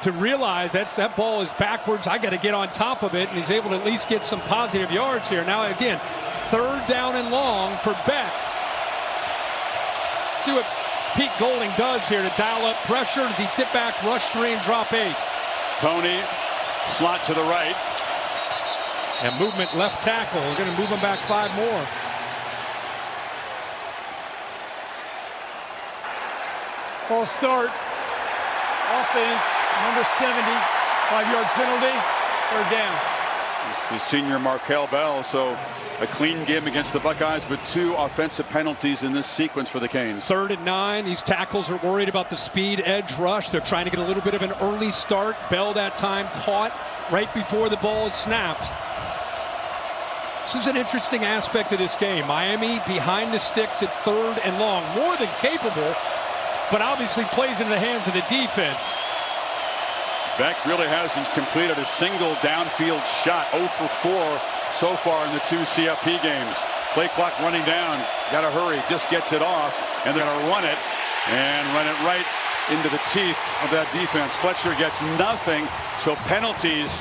[SPEAKER 7] to realize that ball is backwards. I got to get on top of it, and he's able to at least get some positive yards here. Now, again, 3rd down and long for Beck. Let's see what Pete Golding does here to dial up pressure. Does he sit back, rush 3, and drop 8?
[SPEAKER 6] Tony, slot to the right.
[SPEAKER 7] And movement left tackle. We're going to move him back 5 more.
[SPEAKER 10] False start. Offense, number 70. 5-yard penalty. 3rd down.
[SPEAKER 6] It's the senior Markel Bell. So a clean game against the Buckeyes, but 2 offensive penalties in this sequence for the Canes.
[SPEAKER 7] 3rd and 9. These tackles are worried about the speed edge rush. They're trying to get a little bit of an early start. Bell that time caught right before the ball is snapped. This is an interesting aspect of this game. Miami behind the sticks at 3rd and long. More than capable, but obviously plays into the hands of the defense.
[SPEAKER 6] Beck really hasn't completed a single downfield shot. 0 for 4 so far in the 2 CFP games. Play clock running down. Got to hurry. Just gets it off. And they're going to run it. And run it right into the teeth of that defense. Fletcher gets nothing. So penalties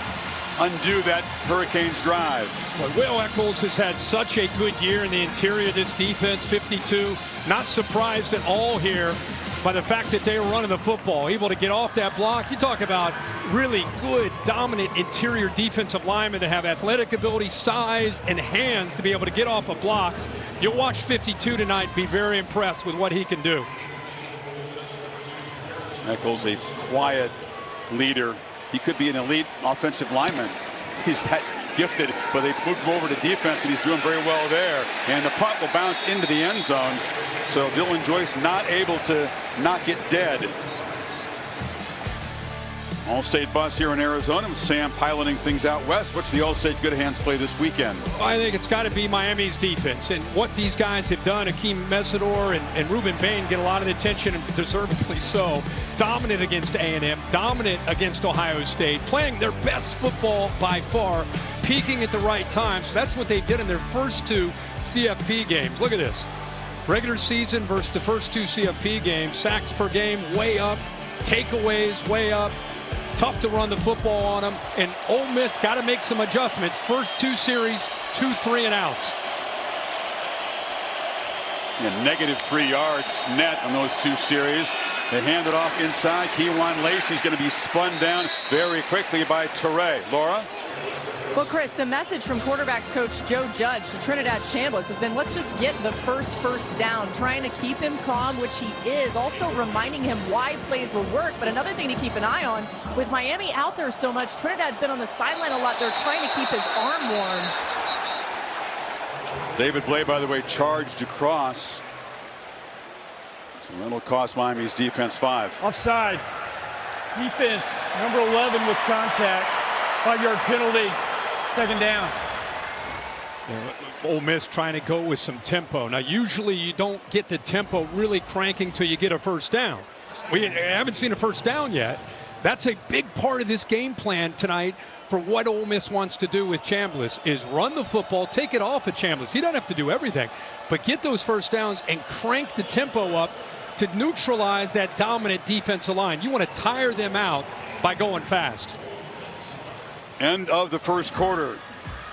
[SPEAKER 6] undo that Hurricanes drive.
[SPEAKER 7] Well, Will Eccles has had such a good year in the interior of this defense. 52. Not surprised at all here by the fact that they were running the football, able to get off that block. You talk about really good, dominant interior defensive linemen to have athletic ability, size, and hands to be able to get off of blocks. You'll watch 52 tonight, be very impressed with what he can do.
[SPEAKER 6] Eccles, a quiet leader. He could be an elite offensive lineman. He's that gifted, but they moved him over to defense, and he's doing very well there. And the punt will bounce into the end zone. So Dylan Joyce not able to knock it dead. All-State bus here in Arizona with Sam piloting things out west. What's the All-State Good Hands play this weekend?
[SPEAKER 7] I think it's got to be Miami's defense. And what these guys have done, Akeem Mesidor and Ruben Bain, get a lot of attention, and deservedly so. Dominant against A&M, dominant against Ohio State, playing their best football by far, peaking at the right time. So that's what they did in their first 2 CFP games. Look at this. Regular season versus the first 2 CFP games. Sacks per game way up. Takeaways way up. Tough to run the football on them. And Ole Miss got to make some adjustments. First 2 series, 2 3-and-outs.
[SPEAKER 6] Yeah, negative 3 yards net on those 2 series. They hand it off inside. Keywan Lacey's going to be spun down very quickly by Toure. Laura?
[SPEAKER 12] Well, Chris, the message from quarterbacks coach Joe Judge to Trinidad Chambliss has been, let's just get the first down, trying to keep him calm, which he is, also reminding him why plays will work. But another thing to keep an eye on, with Miami out there so much, Trinidad's been on the sideline a lot. They're trying to keep his arm warm.
[SPEAKER 6] David Blay, by the way, charged across. So that'll cost Miami's defense 5.
[SPEAKER 10] Offside. Defense, number 11 with contact. 5-yard penalty. 2nd down.
[SPEAKER 7] Ole Miss trying to go with some tempo. Now, usually you don't get the tempo really cranking till you get a first down. We haven't seen a first down yet. That's a big part of this game plan tonight for what Ole Miss wants to do with Chambliss, is run the football, take it off of Chambliss. He doesn't have to do everything, but get those first downs and crank the tempo up to neutralize that dominant defensive line. You want to tire them out by going fast.
[SPEAKER 6] End of the first quarter.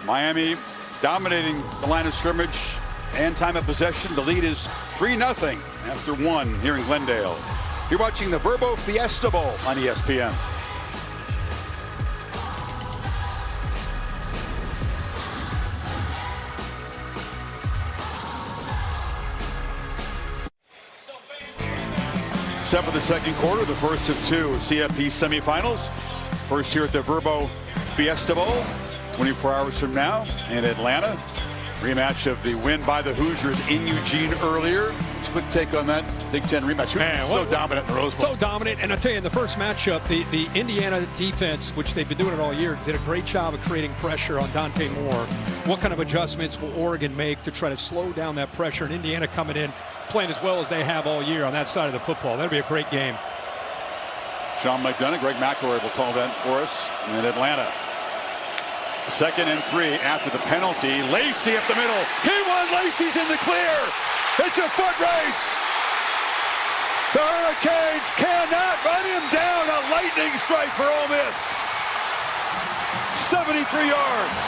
[SPEAKER 6] Miami dominating the line of scrimmage and time of possession. The lead is 3-0 after 1 here in Glendale. You're watching the Verbo Fiesta Bowl on ESPN. Except for the second quarter, the first of 2 CFP semifinals. First here at the Verbo Fiesta Bowl, 24 hours from now in Atlanta. Rematch of the win by the Hoosiers in Eugene earlier. It's a quick take on that Big Ten rematch. Man, so dominant in the Rose Bowl.
[SPEAKER 7] So dominant, and I'll tell you, in the first matchup, the Indiana defense, which they've been doing it all year, did a great job of creating pressure on Dante Moore. What kind of adjustments will Oregon make to try to slow down that pressure? And Indiana coming in, playing as well as they have all year on that side of the football. That'll be a great game.
[SPEAKER 6] Sean McDonough, Greg McElroy will call that for us in Atlanta. 2nd and 3 after the penalty. Lacey up the middle. Keywan Lacey's in the clear. It's a foot race. The Hurricanes cannot run him down. A lightning strike for Ole Miss. 73 yards.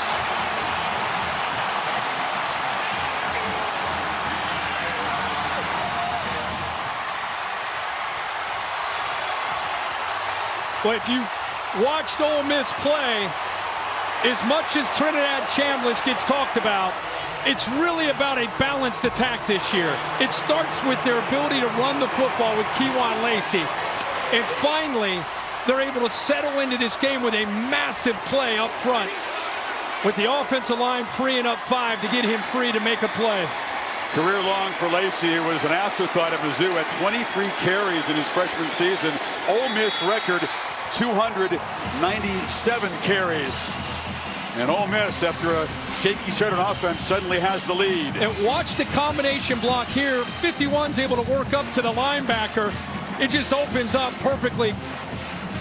[SPEAKER 7] Well, if you watched Ole Miss play, as much as Trinidad Chambliss gets talked about, it's really about a balanced attack this year. It starts with their ability to run the football with Keywan Lacey. And finally, they're able to settle into this game with a massive play up front, with the offensive line freeing up 5 to get him free to make a play.
[SPEAKER 6] Career long for Lacey. It was an afterthought at Mizzou at 23 carries in his freshman season. Ole Miss record 297 carries. And Ole Miss, after a shaky start on offense, suddenly has the lead.
[SPEAKER 7] And watch the combination block here. 51's able to work up to the linebacker. It just opens up perfectly.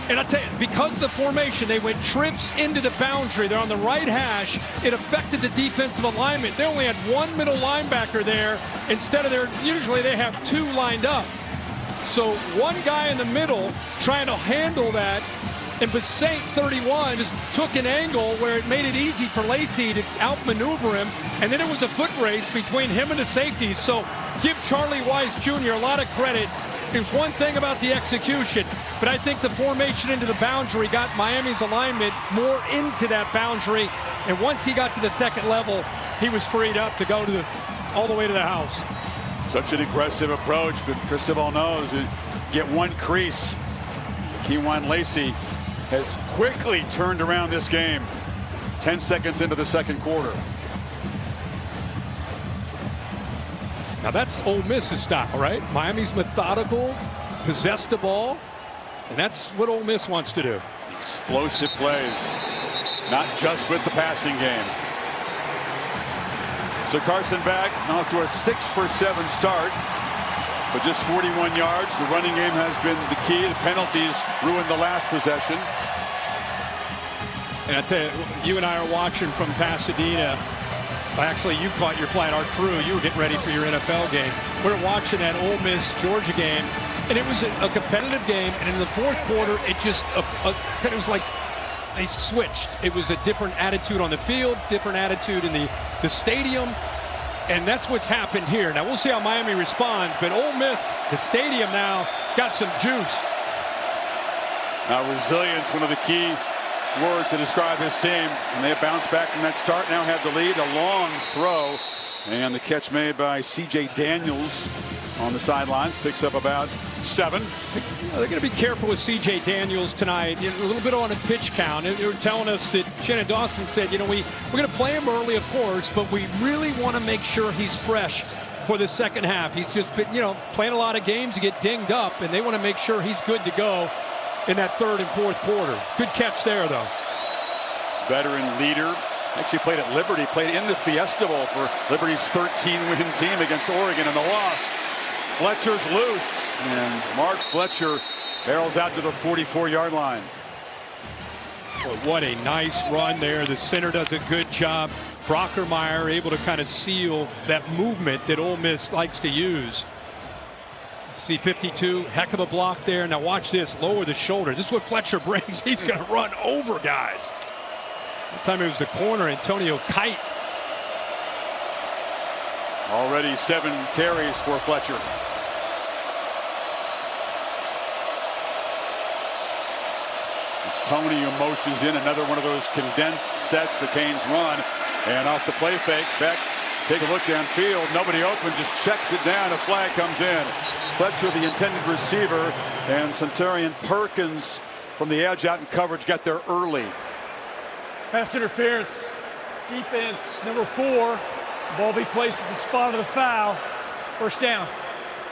[SPEAKER 7] And I tell you, because of the formation, they went trips into the boundary. They're on the right hash. It affected the defensive alignment. They only had 1 middle linebacker there. Instead of usually they have 2 lined up. So 1 guy in the middle trying to handle that. And Bassett, 31, just took an angle where it made it easy for Lacey to outmaneuver him. And then it was a foot race between him and the safeties. So give Charlie Weiss Jr. a lot of credit. It's one thing about the execution, but I think the formation into the boundary got Miami's alignment more into that boundary. And once he got to the second level, he was freed up to go to all the way to the house.
[SPEAKER 6] Such an aggressive approach, but Cristobal knows you get 1 crease. Keywan Lacey has quickly turned around this game. 10 seconds into the second quarter.
[SPEAKER 7] Now that's Ole Miss's style, right? Miami's methodical, possess the ball, and that's what Ole Miss wants to do.
[SPEAKER 6] Explosive plays, not just with the passing game. So Carson back, off to a 6-for-7 start, but just 41 yards. The running game has been the key. The penalties ruined the last possession.
[SPEAKER 7] And I tell you, you and I are watching from Pasadena. Actually, you caught your flight. Our crew, you were getting ready for your NFL game. We're watching that Ole Miss Georgia game, and it was a competitive game. And in the fourth quarter, it just it was like they switched. It was a different attitude on the field, different attitude in the stadium. And that's what's happened here. Now, we'll see how Miami responds, but Ole Miss, the stadium now, got some juice.
[SPEAKER 6] Now, resilience, one of the key words to describe his team. And they have bounced back from that start, now have the lead. A long throw. And the catch made by C.J. Daniels on the sidelines. Picks up about 7.
[SPEAKER 7] They're going to be careful with C.J. Daniels tonight. A little bit on a pitch count. They were telling us that Shannon Dawson said, we're going to play him early, of course, but we really want to make sure he's fresh for the second half. He's just been, playing a lot of games to get dinged up, and they want to make sure he's good to go in that third and fourth quarter. Good catch there, though.
[SPEAKER 6] Veteran leader. Actually played at Liberty, played in the Fiesta Bowl for Liberty's 13-win team against Oregon in the loss. Fletcher's loose, and Mark Fletcher barrels out to the 44-yard line.
[SPEAKER 7] Well, what a nice run there. The center does a good job. Brockermeyer able to kind of seal that movement that Ole Miss likes to use. See 52, heck of a block there. Now watch this, lower the shoulder. This is what Fletcher brings. He's going to run over guys. That time it was the corner, Antonio Kite.
[SPEAKER 6] Already 7 carries for Fletcher. It's Tony who motions in another one of those condensed sets the Canes run. And off the play fake, Beck takes a look downfield. Nobody open, just checks it down. A flag comes in. Fletcher, the intended receiver, and Centurion Perkins from the edge out in coverage got there early.
[SPEAKER 10] Pass interference. Defense number 4. Ball be placed at the spot of the foul. First down.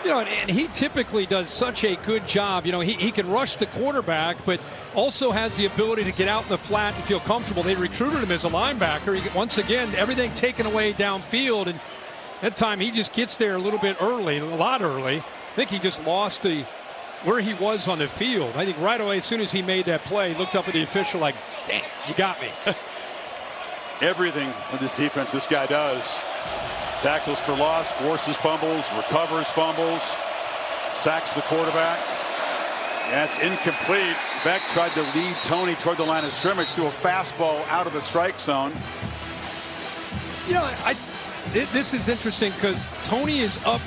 [SPEAKER 7] You know, and he typically does such a good job. You know, he can rush the quarterback, but also has the ability to get out in the flat and feel comfortable. They recruited him as a linebacker. Once again, everything taken away downfield, and that time he just gets there a little bit early, a lot early. I think he just lost where he was on the field. I think right away, as soon as he made that play, he looked up at the official like, damn, you got me.
[SPEAKER 6] Everything with this defense this guy does. Tackles for loss, forces fumbles, recovers fumbles, sacks the quarterback. That's incomplete. Beck tried to lead Tony toward the line of scrimmage through a fastball out of the strike zone.
[SPEAKER 7] You know, this is interesting because Tony is up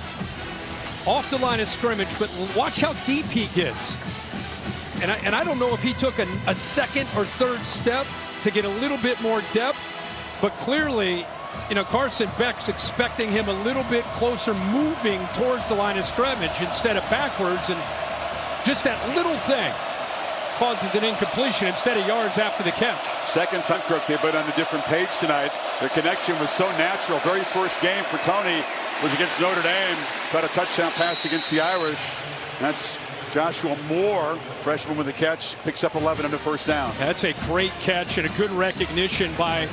[SPEAKER 7] off the line of scrimmage, but watch how deep he gets. And I don't know if he took a second or third step to get a little bit more depth, but clearly, you know, Carson Beck's expecting him a little bit closer, moving towards the line of scrimmage instead of backwards, and just that little thing causes an incompletion instead of yards after the catch.
[SPEAKER 6] Second time Crook, they've been on a different page tonight. Their connection was so natural. Very first game for Tony was against Notre Dame. Got a touchdown pass against the Irish. That's Joshua Moore, freshman with the catch, picks up 11 on the first down.
[SPEAKER 7] That's a great catch and a good recognition by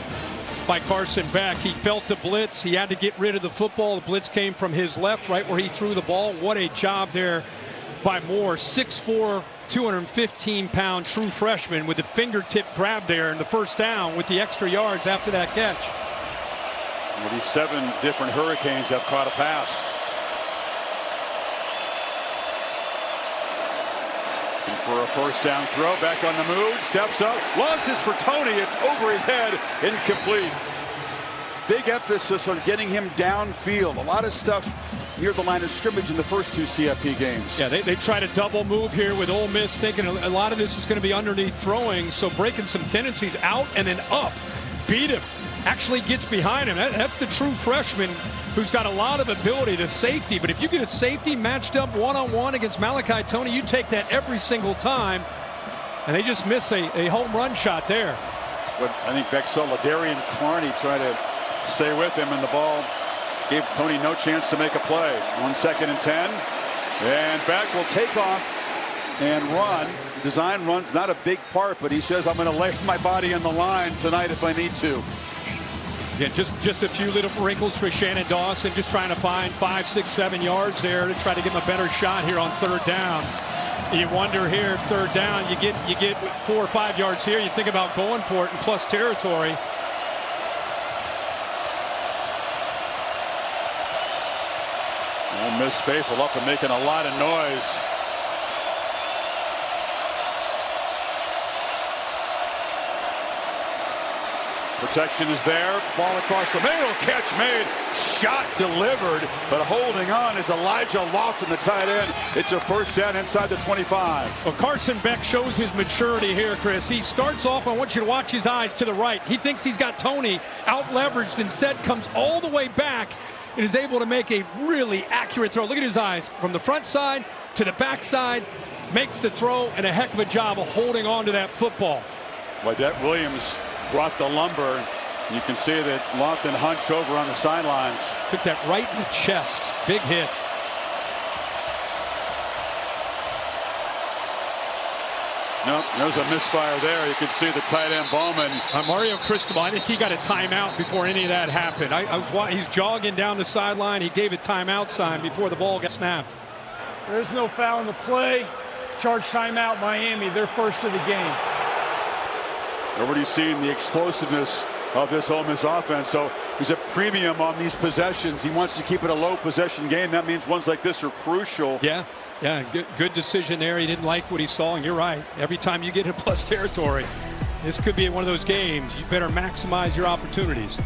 [SPEAKER 7] Carson Beck. He felt the blitz. He had to get rid of the football. The blitz came from his left, right where he threw the ball. What a job there by Moore. 6'4", 215-pound true freshman with the fingertip grab there in the first down with the extra yards after that catch.
[SPEAKER 6] Well, these 7 different Hurricanes have caught a pass. And for a first down throw, back on the move, steps up, launches for Tony. It's over his head, incomplete. Big emphasis on getting him downfield. A lot of stuff near the line of scrimmage in the first 2 CFP games.
[SPEAKER 7] Yeah, they try to double move here with Ole Miss, thinking a lot of this is going to be underneath throwing, so breaking some tendencies out and then up. Beat him. Actually gets behind him. That's the true freshman who's got a lot of ability to safety. But if you get a safety matched up one-on-one against Malachi Tony, you take that every single time. And they just miss a home run shot there.
[SPEAKER 6] But I think Beck saw Ladarian Carney try to stay with him, and the ball gave Tony no chance to make a play. 1 second and 10. And Beck will take off and run. Design run's not a big part, but he says, I'm going to lay my body on the line tonight if I need to.
[SPEAKER 7] Yeah, just a few little wrinkles for Shannon Dawson, just trying to find 5, 6, 7 yards there to try to give him a better shot here on third down. You wonder here, third down, you get 4 or 5 yards here, you think about going for it in plus territory.
[SPEAKER 6] Ole Miss faithful up and making a lot of noise. Protection is there. Ball across the middle. Catch made. Shot delivered. But holding on is Elijah Lofton, the tight end. It's a first down inside the 25.
[SPEAKER 7] Well, Carson Beck shows his maturity here, Chris. He starts off, I want you to watch his eyes to the right. He thinks he's got Tony out leveraged. Instead, comes all the way back and is able to make a really accurate throw. Look at his eyes. From the front side to the back side. Makes the throw, and a heck of a job of holding on to that football.
[SPEAKER 6] Wydette Williams brought the lumber. You can see that Lofton hunched over on the sidelines.
[SPEAKER 7] Took that right in the chest. Big hit.
[SPEAKER 6] Nope, there's a misfire there. You can see the tight end Bowman.
[SPEAKER 7] Mario Cristobal, I think he got a timeout before any of that happened. He's jogging down the sideline. He gave a timeout sign before the ball got snapped.
[SPEAKER 10] There's no foul in the play. Charge timeout Miami. They're first of the game.
[SPEAKER 6] Everybody's seeing the explosiveness of this Ole Miss offense, so there's a premium on these possessions. He wants to keep it a low possession game. That means ones like this are crucial.
[SPEAKER 7] Yeah, good decision there. He didn't like what he saw, and you're right. Every time you get in plus territory, this could be one of those games. You better maximize your opportunities.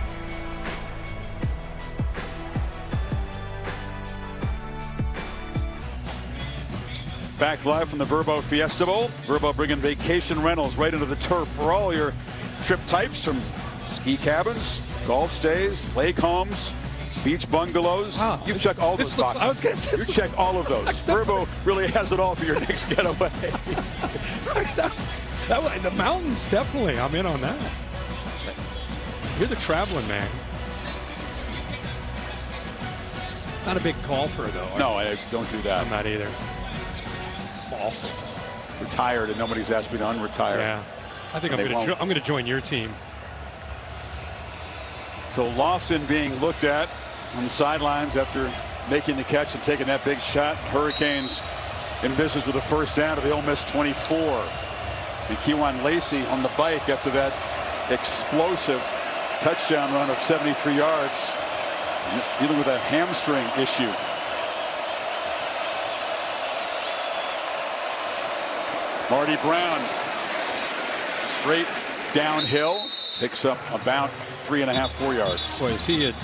[SPEAKER 6] Back live from the Verbo Fiesta Bowl. Verbo bringing vacation rentals right into the turf for all your trip types, from ski cabins, golf stays, lake homes, beach bungalows.
[SPEAKER 7] Wow.
[SPEAKER 6] You check all those boxes.
[SPEAKER 7] I was gonna say,
[SPEAKER 6] you check all of those. Verbo really has it all for your next getaway.
[SPEAKER 7] The mountains, definitely. I'm in on that. You're the traveling man. Not a big golfer, though.
[SPEAKER 6] No, I don't do that.
[SPEAKER 7] I'm not either. Awful.
[SPEAKER 6] Retired, and nobody's asked me to unretire.
[SPEAKER 7] Yeah. I think I'm going to join your team.
[SPEAKER 6] So Lofton being looked at on the sidelines after making the catch and taking that big shot. Hurricanes in business with a first down to the Ole Miss 24. And Kewan Lacey on the bike after that explosive touchdown run of 73 yards, dealing with a hamstring issue. Marty Brown straight downhill, picks up about 3.5, 4 yards.
[SPEAKER 7] Boy, is he a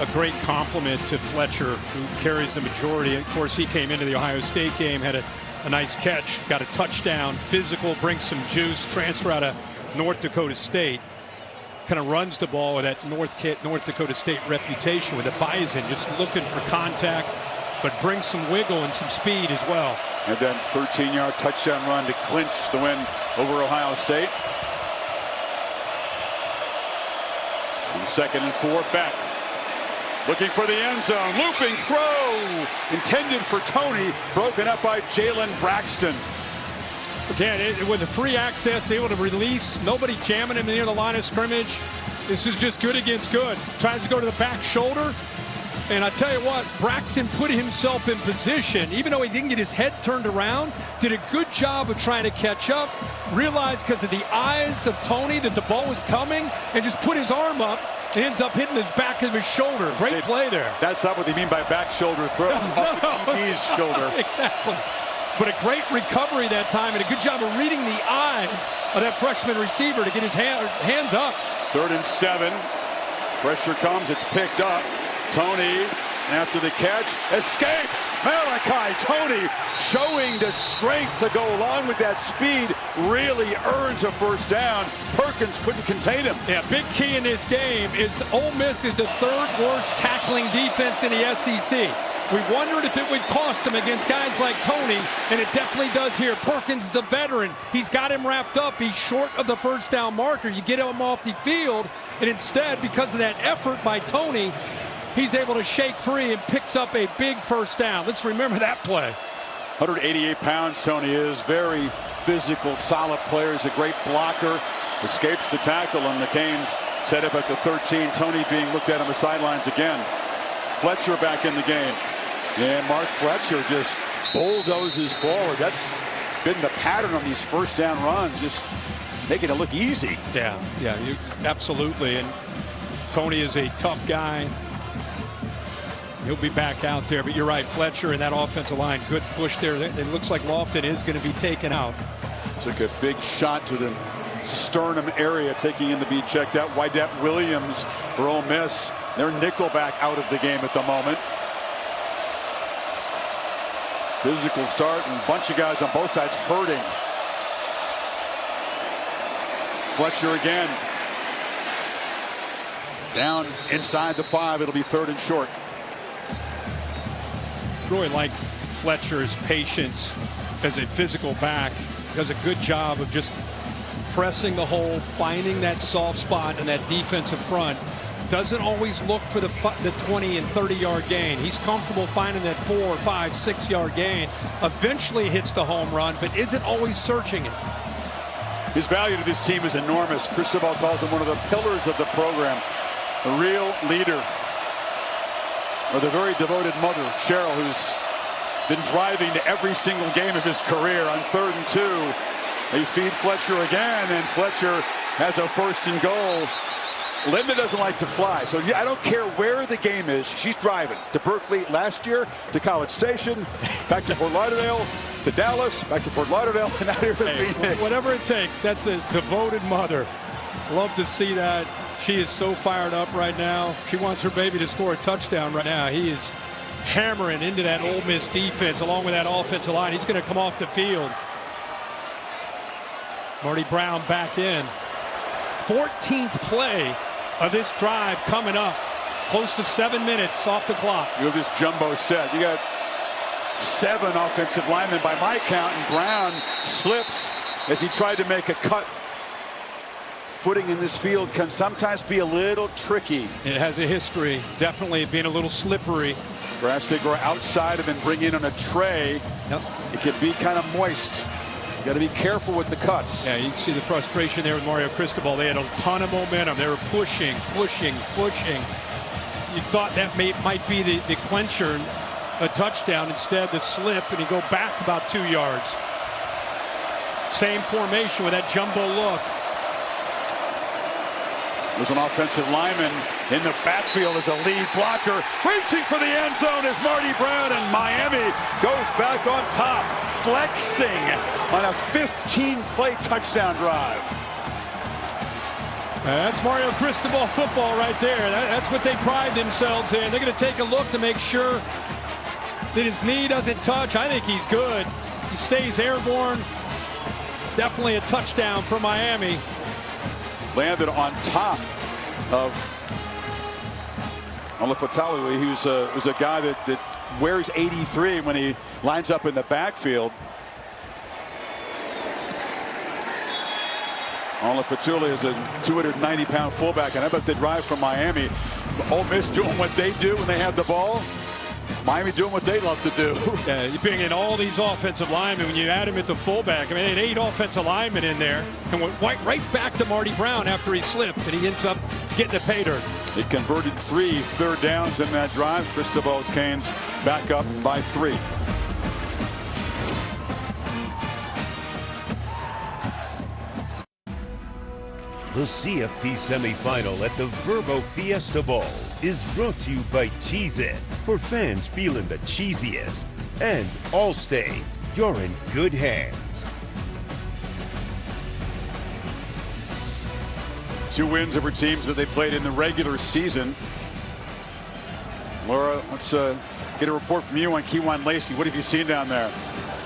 [SPEAKER 7] great compliment to Fletcher, who carries the majority. Of course, he came into the Ohio State game, had a nice catch, got a touchdown, physical, brings some juice, transfer out of North Dakota State. Kind of runs the ball with that North Dakota State reputation with a bison, just looking for contact, but brings some wiggle and some speed as well.
[SPEAKER 6] And then 13-yard touchdown run to clinch the win over Ohio State. And 2nd and 4, Beck looking for the end zone, looping throw intended for Tony, broken up by Jalen Braxton.
[SPEAKER 7] Again, with the free access, able to release, nobody jamming him near the line of scrimmage. This is just good against good. Tries to go to the back shoulder. And I tell you what, Braxton put himself in position, even though he didn't get his head turned around, did a good job of trying to catch up, realized because of the eyes of Tony that the ball was coming, and just put his arm up and ends up hitting the back of his shoulder. Great play there.
[SPEAKER 6] That's not what they mean by back shoulder throw. Off the DB's shoulder.
[SPEAKER 7] Exactly. But a great recovery that time, and a good job of reading the eyes of that freshman receiver to get his hands up.
[SPEAKER 6] 3rd and 7. Pressure comes. It's picked up. Tony, after the catch, escapes. Malachi Tony, showing the strength to go along with that speed, really earns a first down. Perkins couldn't contain him.
[SPEAKER 7] Yeah, big key in this game is Ole Miss is the 3rd worst tackling defense in the SEC. We wondered if it would cost him against guys like Tony, and it definitely does here. Perkins is a veteran. He's got him wrapped up. He's short of the first down marker. You get him off the field, and instead, because of that effort by Tony, he's able to shake free and picks up a big first down. Let's remember that play.
[SPEAKER 6] 188 pounds, Tony is. Very physical, solid player. He's a great blocker. Escapes the tackle, and the Canes set up at the 13. Tony being looked at on the sidelines again. Fletcher back in the game. And Mark Fletcher just bulldozes forward. That's been the pattern on these first down runs, just making it look easy.
[SPEAKER 7] Yeah, absolutely. And Tony is a tough guy. He'll be back out there, but you're right, Fletcher and that offensive line, good push there. It looks like Lofton is going to be taken out.
[SPEAKER 6] Took a big shot to the sternum area, taking in to be checked out. Wydett Williams for Ole Miss. Their nickelback out of the game at the moment. Physical start, and a bunch of guys on both sides hurting. Fletcher again. Down inside the 5. It'll be 3rd and short.
[SPEAKER 7] Really like Fletcher's patience as a physical back. Does a good job of just pressing the hole, finding that soft spot in that defensive front. Doesn't always look for the 20 and 30-yard gain. He's comfortable finding that 4, 5, 6-yard gain. Eventually hits the home run, but isn't always searching it.
[SPEAKER 6] His value to this team is enormous. Cristobal calls him one of the pillars of the program. A real leader. With a very devoted mother, Cheryl, who's been driving to every single game of his career. On 3rd and 2, they feed Fletcher again, and Fletcher has a 1st and goal. Linda doesn't like to fly, so I don't care where the game is. She's driving to Berkeley last year, to College Station, back to Fort Lauderdale, to Dallas, back to Fort Lauderdale, and out here to Phoenix.
[SPEAKER 7] Whatever it takes. That's a devoted mother. Love to see that. She is so fired up right now. She wants her baby to score a touchdown right now. He is hammering into that Ole Miss defense along with that offensive line. He's going to come off the field. Marty Brown back in. 14th play of this drive coming up. Close to 7 minutes off the clock.
[SPEAKER 6] You have this jumbo set. You got 7 offensive linemen by my count, and Brown slips as he tried to make a cut. Footing in this field can sometimes be a little tricky.
[SPEAKER 7] It has a history, definitely being a little slippery.
[SPEAKER 6] Perhaps they go outside and then bring in on a tray.
[SPEAKER 7] Yep.
[SPEAKER 6] It can be kind of moist. You got to be careful with the cuts.
[SPEAKER 7] Yeah, you see the frustration there with Mario Cristobal. They had a ton of momentum. They were pushing. You thought that might be the clincher, a touchdown. Instead, the slip, and you go back about 2 yards. Same formation with that jumbo look.
[SPEAKER 6] There's an offensive lineman in the backfield as a lead blocker. Reaching for the end zone is Marty Brown, and Miami goes back on top, flexing on a 15-play touchdown drive.
[SPEAKER 7] That's Mario Cristobal football right there. That's what they pride themselves in. They're going to take a look to make sure that his knee doesn't touch. I think he's good. He stays airborne. Definitely a touchdown for Miami.
[SPEAKER 6] Landed on top of Olafatalu. He was a guy that wears 83 when he lines up in the backfield. Olafatalu is a 290-pound fullback, and I bet they drive from Miami. Ole Miss doing what they do when they have the ball. Miami doing what they love to do.
[SPEAKER 7] Yeah, you bring in all these offensive linemen. When you add him at the fullback, I mean, they had 8 offensive linemen in there, and went right back to Marty Brown after he slipped, and he ends up getting the pay dirt.
[SPEAKER 6] He converted 3 third downs in that drive. Cristobal's Canes back up by 3.
[SPEAKER 15] The CFP Semifinal at the Verbo Fiesta Bowl is brought to you by Cheez-It, for fans feeling the cheesiest, and Allstate, you're in good hands.
[SPEAKER 6] 2 wins over teams that they played in the regular season. Laura, let's get a report from you on Kewan Lacey. What have you seen down there?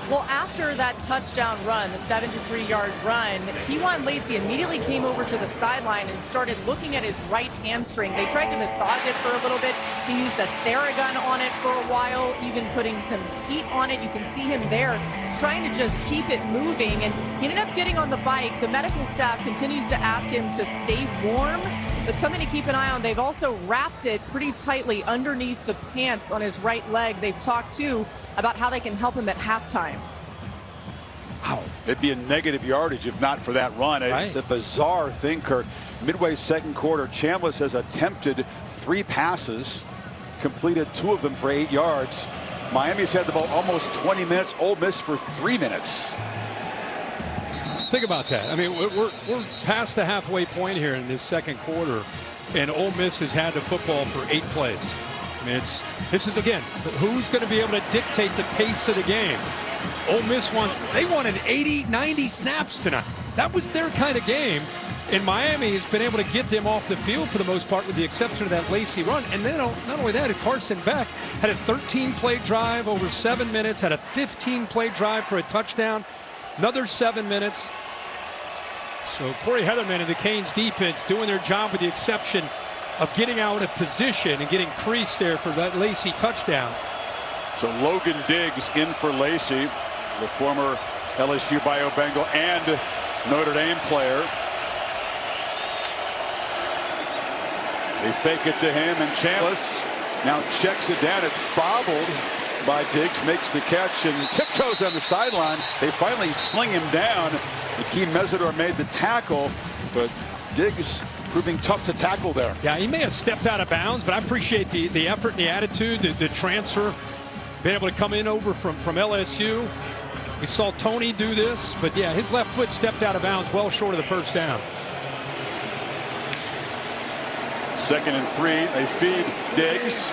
[SPEAKER 12] Well, after that touchdown run, the 73-yard run, Kewan Lacey immediately came over to the sideline and started looking at his right hamstring. They tried to massage it for a little bit. He used a Theragun on it for a while, even putting some heat on it. You can see him there trying to just keep it moving, and he ended up getting on the bike. The medical staff continues to ask him to stay warm, but something to keep an eye on. They've also wrapped it pretty tightly underneath the pants on his right leg. They've talked, too, about how they can help him at halftime.
[SPEAKER 6] Wow. It'd be a negative yardage if not for that run. It's a bizarre thing, Kurt. Midway second quarter, Chambliss has attempted 3 passes, completed 2 of them for 8 yards. Miami's had the ball almost 20 minutes. Ole Miss for 3 minutes.
[SPEAKER 7] Think about that. I mean, we're past the halfway point here in this second quarter, and Ole Miss has had the football for 8 plays. I mean, this is, again, who's going to be able to dictate the pace of the game? Ole Miss they wanted 80, 90 snaps tonight. That was their kind of game. And Miami has been able to get them off the field for the most part, with the exception of that Lacey run. And then not only that, Carson Beck had a 13-play drive over 7 minutes, had a 15-play drive for a touchdown, another 7 minutes. So Corey Heatherman and the Canes defense doing their job, with the exception of getting out of position and getting creased there for that Lacey touchdown.
[SPEAKER 6] So Logan Diggs in for Lacey, the former LSU Bio Bengal and Notre Dame player. They fake it to him, and Chambliss now checks it down. It's bobbled by Diggs, makes the catch, and tiptoes on the sideline. They finally sling him down. Akeem Mesidor made the tackle, but Diggs proving tough to tackle there.
[SPEAKER 7] Yeah, he may have stepped out of bounds, but I appreciate the effort and the attitude, the transfer, being able to come in over from LSU. We saw Tony do this, but yeah, his left foot stepped out of bounds well short of the first down.
[SPEAKER 6] 2nd and 3. They feed Diggs.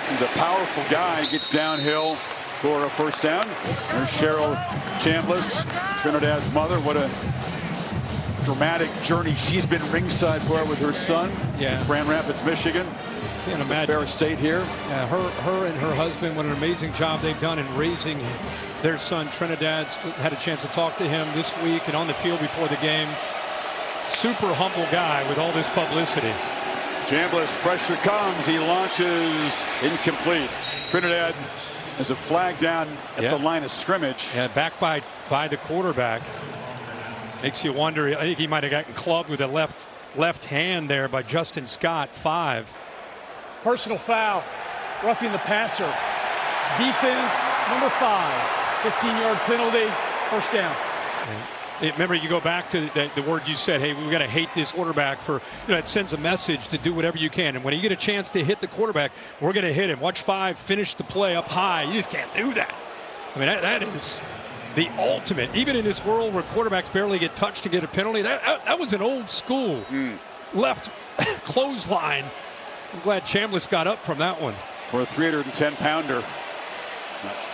[SPEAKER 6] He's a powerful guy. He gets downhill for a first down. There's Cheryl Chambliss, Trinidad's mother. What a dramatic journey she's been ringside for with her son.
[SPEAKER 7] Yeah.
[SPEAKER 6] Grand Rapids, Michigan.
[SPEAKER 7] Can't imagine.
[SPEAKER 6] Fair State here.
[SPEAKER 7] Yeah, her and her husband, what an amazing job they've done in raising their son Trinidad. Had a chance to talk to him this week and on the field before the game. Super humble guy with all this publicity.
[SPEAKER 6] Chambliss, pressure comes. He launches incomplete. Trinidad has a flag down at the line of scrimmage.
[SPEAKER 7] Yeah, back by the quarterback. Makes you wonder. I think he might have gotten clubbed with a left hand there by Justin Scott. 5.
[SPEAKER 10] Personal foul, roughing the passer. Defense, number 5. 15-yard penalty, first down.
[SPEAKER 7] Remember, you go back to the word you said, hey, we've got to hate this quarterback for, it sends a message to do whatever you can. And when you get a chance to hit the quarterback, we're going to hit him. Watch 5 finish the play up high. You just can't do that. I mean, that is the ultimate. Even in this world where quarterbacks barely get touched to get a penalty, that was an old school left clothesline. I'm glad Chambliss got up from that one.
[SPEAKER 6] For a 310-pounder.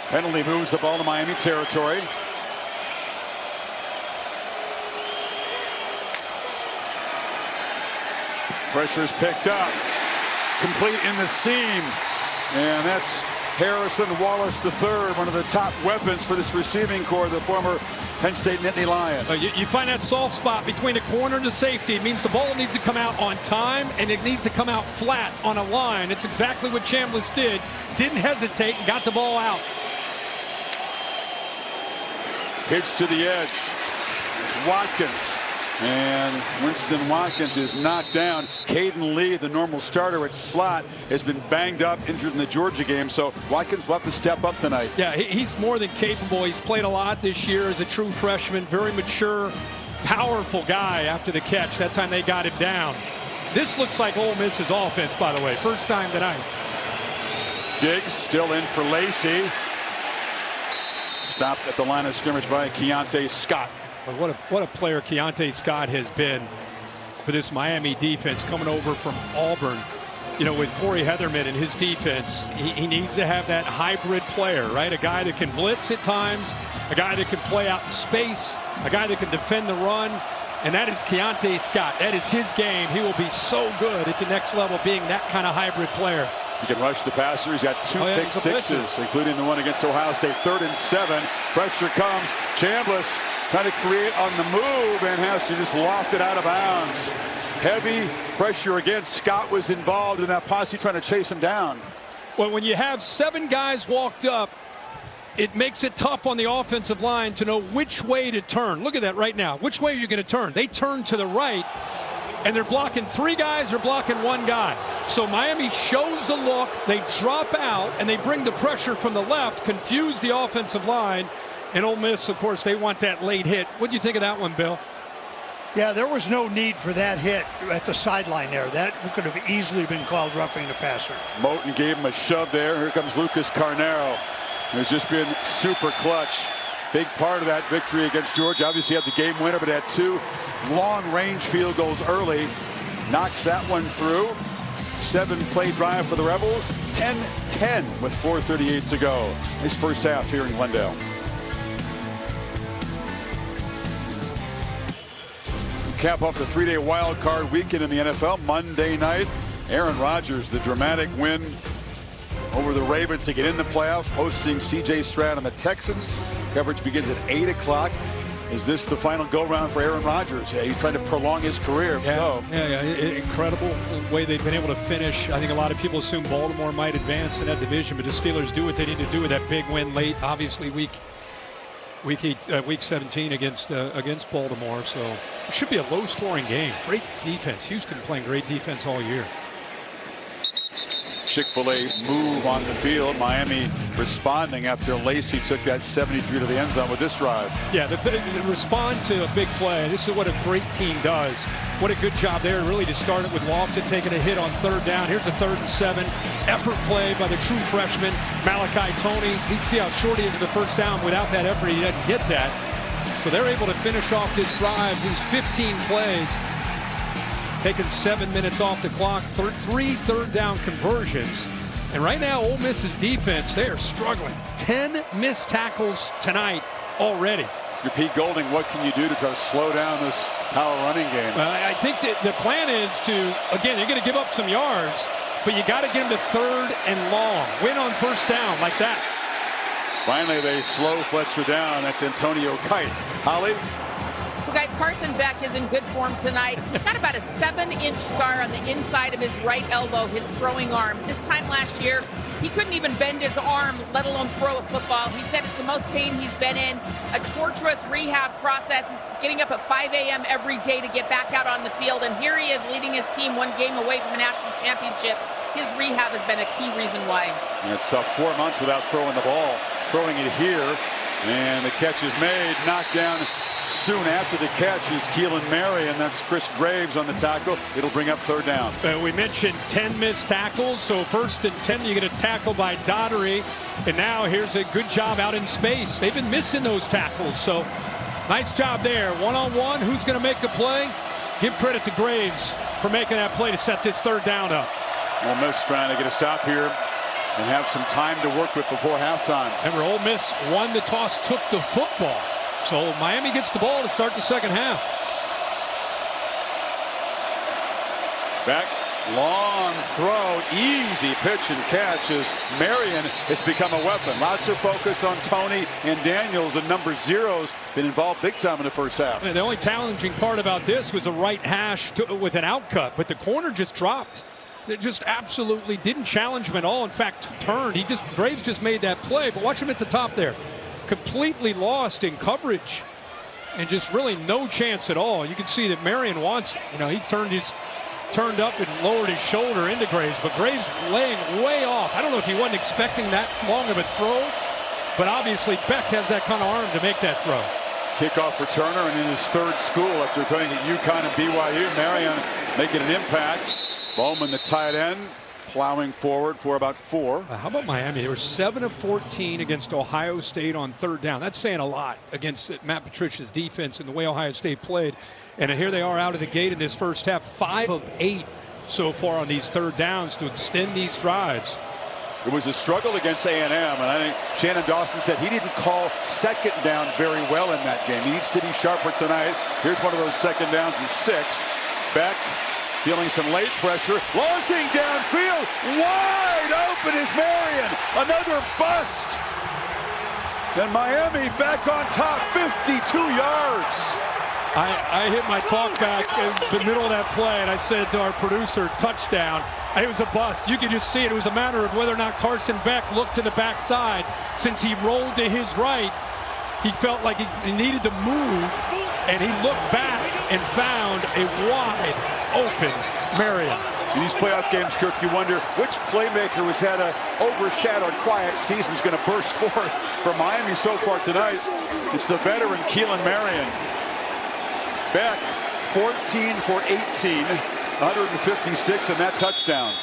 [SPEAKER 6] Penalty moves the ball to Miami territory. Pressure's picked up. Complete in the seam. And that's Harrison Wallace III, one of the top weapons for this receiving corps, the former Penn State Nittany Lion.
[SPEAKER 7] You find that soft spot between the corner and the safety. It means the ball needs to come out on time, and it needs to come out flat on a line. It's exactly what Chambliss did. Didn't hesitate and got the ball out.
[SPEAKER 6] Pitch to the edge. It's Watkins. And Winston Watkins is knocked down. Caden Lee, the normal starter at slot, has been banged up, injured in the Georgia game. So Watkins will have to step up tonight.
[SPEAKER 7] Yeah, he's more than capable. He's played a lot this year as a true freshman. Very mature, powerful guy after the catch. That time they got him down. This looks like Ole Miss's offense, by the way. First time tonight.
[SPEAKER 6] Diggs still in for Lacey. Stopped at the line of scrimmage by Keontae Scott.
[SPEAKER 7] But what a player Keontae Scott has been for this Miami defense coming over from Auburn. With Corey Heatherman and his defense, he needs to have that hybrid player, right? A guy that can blitz at times, a guy that can play out in space, a guy that can defend the run, and that is Keontae Scott. That is his game. He will be so good at the next level being that kind of hybrid player.
[SPEAKER 6] He can rush the passer. He's got 2 pick sixes, including the one against Ohio State. 3rd and 7. Pressure comes. Chambliss trying to create on the move and has to just loft it out of bounds. Heavy pressure again. Scott was involved in that posse trying to chase him down.
[SPEAKER 7] Well, when you have 7 guys walked up, it makes it tough on the offensive line to know which way to turn. Look at that right now. Which way are you going to turn? They turn to the right, and they're blocking 3 guys or blocking 1 guy. So Miami shows the look, they drop out, and they bring the pressure from the left, confuse the offensive line. And Ole Miss, of course, they want that late hit. What do you think of that one, Bill?
[SPEAKER 16] Yeah, there was no need for that hit at the sideline there. That could have easily been called roughing the passer.
[SPEAKER 6] Moten gave him a shove there. Here comes Lucas Carnero, who's just been super clutch. Big part of that victory against Georgia. Obviously had the game winner, but had 2 long-range field goals early. Knocks that one through. 7-play drive for the Rebels. 10-10 with 4:38 to go. His first half here in Glendale. Cap off the 3-day wild card weekend in the NFL. Monday night, Aaron Rodgers, the dramatic win over the Ravens to get in the playoff, hosting C.J. Stroud and the Texans. Coverage begins at 8 o'clock. Is this the final go-round for Aaron Rodgers? Yeah, he's trying to prolong his career.
[SPEAKER 7] Incredible way they've been able to finish. I think a lot of people assume Baltimore might advance in that division, but the Steelers do what they need to do with that big win late. Obviously, week 17 against Baltimore. So it should be a low-scoring game. Great defense. Houston playing great defense all year.
[SPEAKER 6] Chick-fil-A move on the field. Miami responding after Lacey took that 73 to the end zone with this drive.
[SPEAKER 7] Yeah, they respond to a big play. This is what a great team does. What a good job there, really, to start it with Lofton taking a hit on 3rd down. Here's a 3rd and 7. Effort play by the true freshman, Malachi Toney. You can see how short he is at the first down. Without that effort, he doesn't get that. So they're able to finish off this drive, these 15 plays. Taking 7 minutes off the clock, 3 third down conversions. And right now, Ole Miss's defense, they are struggling. 10 missed tackles tonight already.
[SPEAKER 6] You're Pete Golding, what can you do to try to slow down this power running game?
[SPEAKER 7] I think that the plan is to, again, you're going to give up some yards. but you got to get him to 3rd and long. Win on 1st down like that.
[SPEAKER 6] Finally, they slow Fletcher down. That's Antonio Kite. Holly?
[SPEAKER 14] Well, guys, Carson Beck is in good form tonight. He's got about a 7-inch scar on the inside of his right elbow, his throwing arm. This time last year, he couldn't even bend his arm, let alone throw a football. He said it's the most pain he's been in. A torturous rehab process. He's getting up at 5 a.m. every day to get back out on the field. And here he is leading his team 1 game away from a national championship. His rehab has been a key reason why.
[SPEAKER 6] And it's 4 months without throwing the ball. Throwing it here. And the catch is made. Knocked down soon after the catch is Keelan Marion. That's Chris Graves on the tackle. It'll bring up 3rd down.
[SPEAKER 7] We mentioned 10 missed tackles, so 1st and 10, you get a tackle by Daugherty. And now here's a good job out in space. They've been missing those tackles, so nice job there. One-on-one, who's going to make a play? Give credit to Graves for making that play to set this 3rd down up.
[SPEAKER 6] Ole Miss trying to get a stop here and have some time to work with before halftime.
[SPEAKER 7] Remember, Ole Miss won the toss, took the football. So Miami gets the ball to start the 2nd half.
[SPEAKER 6] Back, long throw, easy pitch and catch as Marion has become a weapon. Lots of focus on Tony and Daniels, and number 0's been involved big time in the 1st half.
[SPEAKER 7] And the only challenging part about this was a right hash with an outcut, but the corner just dropped. It just absolutely didn't challenge him at all. In fact, turned. Graves just made that play, but watch him at the top there. Completely lost in coverage and just really no chance at all. You can see that Marion wants it. You know, he turned up and lowered his shoulder into Graves, but Graves laying way off. I don't know if he wasn't expecting that long of a throw, but obviously Beck has that kind of arm to make that throw.
[SPEAKER 6] Kickoff for Turner, and in his 3rd school after playing at UConn and BYU, Marion making an impact. Bowman, the tight end, plowing forward for about 4.
[SPEAKER 7] How about Miami? They were 7 of 14 against Ohio State on 3rd down. That's saying a lot against Matt Patricia's defense and the way Ohio State played. And here they are out of the gate in this 1st half, 5 of 8 so far on these 3rd downs to extend these drives.
[SPEAKER 6] It was a struggle against A&M, and I think Shannon Dawson said he didn't call 2nd down very well in that game. He needs to be sharper tonight. Here's one of those 2nd downs and 6. Beck feeling some late pressure, launching downfield, wide open is Marion, another bust, and Miami back on top, 52 yards.
[SPEAKER 7] I hit my talk back in the middle of that play, and I said to our producer, touchdown. It was a bust. You could just see it. It was a matter of whether or not Carson Beck looked to the backside. Since he rolled to his right, he felt like he needed to move, and he looked back and found a wide open Marion.
[SPEAKER 6] In these playoff games, Kirk, you wonder which playmaker has had an overshadowed quiet season is going to burst forth for Miami so far tonight. It's the veteran Keelan Marion. Beck, 14 for 18, 156 and that touchdown.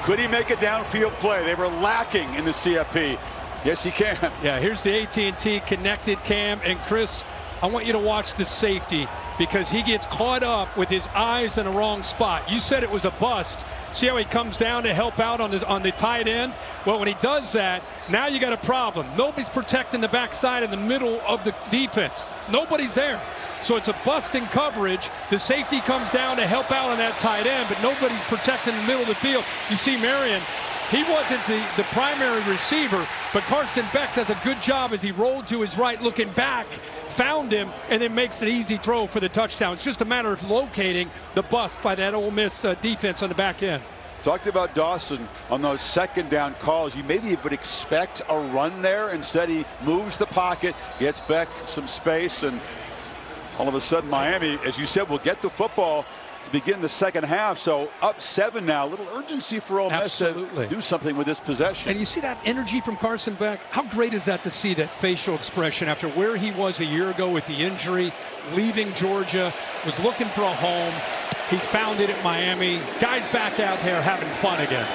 [SPEAKER 6] Could he make a downfield play? They were lacking in the CFP. Yes, he can.
[SPEAKER 7] Yeah, here's the AT&T connected cam. And Chris, I want you to watch the safety because he gets caught up with his eyes in the wrong spot. You said it was a bust. See how he comes down to help out on the tight end? Well, when he does that, now you got a problem. Nobody's protecting the backside in the middle of the defense. Nobody's there. So it's a bust in coverage. The safety comes down to help out on that tight end, but nobody's protecting the middle of the field. You see Marion, he wasn't the primary receiver, but Carson Beck does a good job as he rolled to his right, looking back, found him, and then makes an easy throw for the touchdown. It's just a matter of locating the bust by that Ole Miss defense on the back end.
[SPEAKER 6] Talked about Dawson on those 2nd down calls. You maybe would expect a run there. Instead, he moves the pocket, gets Beck some space, and all of a sudden Miami, as you said, will get the football to begin the 2nd half. So up 7 now. A little urgency for Ole Miss to do something with this possession.
[SPEAKER 7] And you see that energy from Carson Beck? How great is that to see that facial expression after where he was a year ago with the injury, leaving Georgia, was looking for a home. He found it at Miami. Guys back out there having fun again.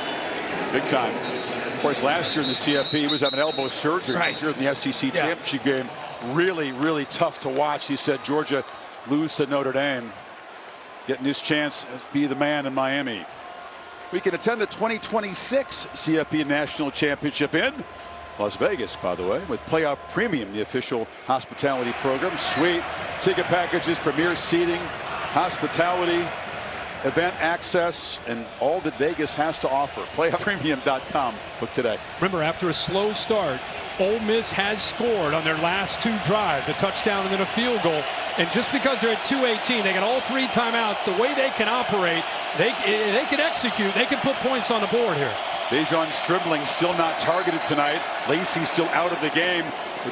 [SPEAKER 6] Big time. Of course, last year in the CFP, he was having elbow surgery. Right. Here in the SEC championship game. Really, really tough to watch. He said Georgia lose to Notre Dame. Getting his chance to be the man in Miami. We can attend the 2026 CFP National Championship in Las Vegas, by the way, with Playoff Premium, the official hospitality program. Sweet ticket packages, premier seating, hospitality, event access and all that Vegas has to offer. PlayOffPremium.com. Book today.
[SPEAKER 7] Remember, after a slow start, Ole Miss has scored on their last 2 drives, a touchdown and then a field goal. And just because they're at 2:18, they got all 3 timeouts. The way they can operate, they can execute. They can put points on the board here.
[SPEAKER 6] Dejon Stribling still not targeted tonight. Lacey still out of the game.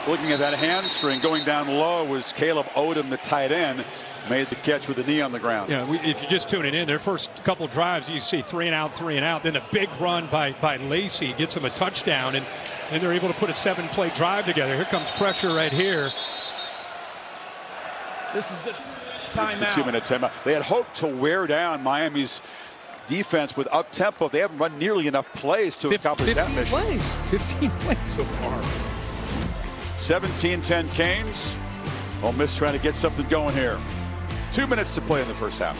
[SPEAKER 6] Looking at that hamstring going down low was Caleb Odom, the tight end. Made the catch with the knee on the ground.
[SPEAKER 7] Yeah, if you're just tuning in, their first couple drives, you see 3 and out, 3 and out. Then a big run by Lacey gets him a touchdown, and then they're able to put a 7-play drive together. Here comes pressure right here.
[SPEAKER 10] This is the timeout.
[SPEAKER 6] It's the 2-minute timeout. They had hoped to wear down Miami's defense with up-tempo. They haven't run nearly enough plays to accomplish that mission.
[SPEAKER 7] 15 plays so far.
[SPEAKER 6] 17-10 Canes. Ole Miss trying to get something going here. 2 minutes to play in the first half.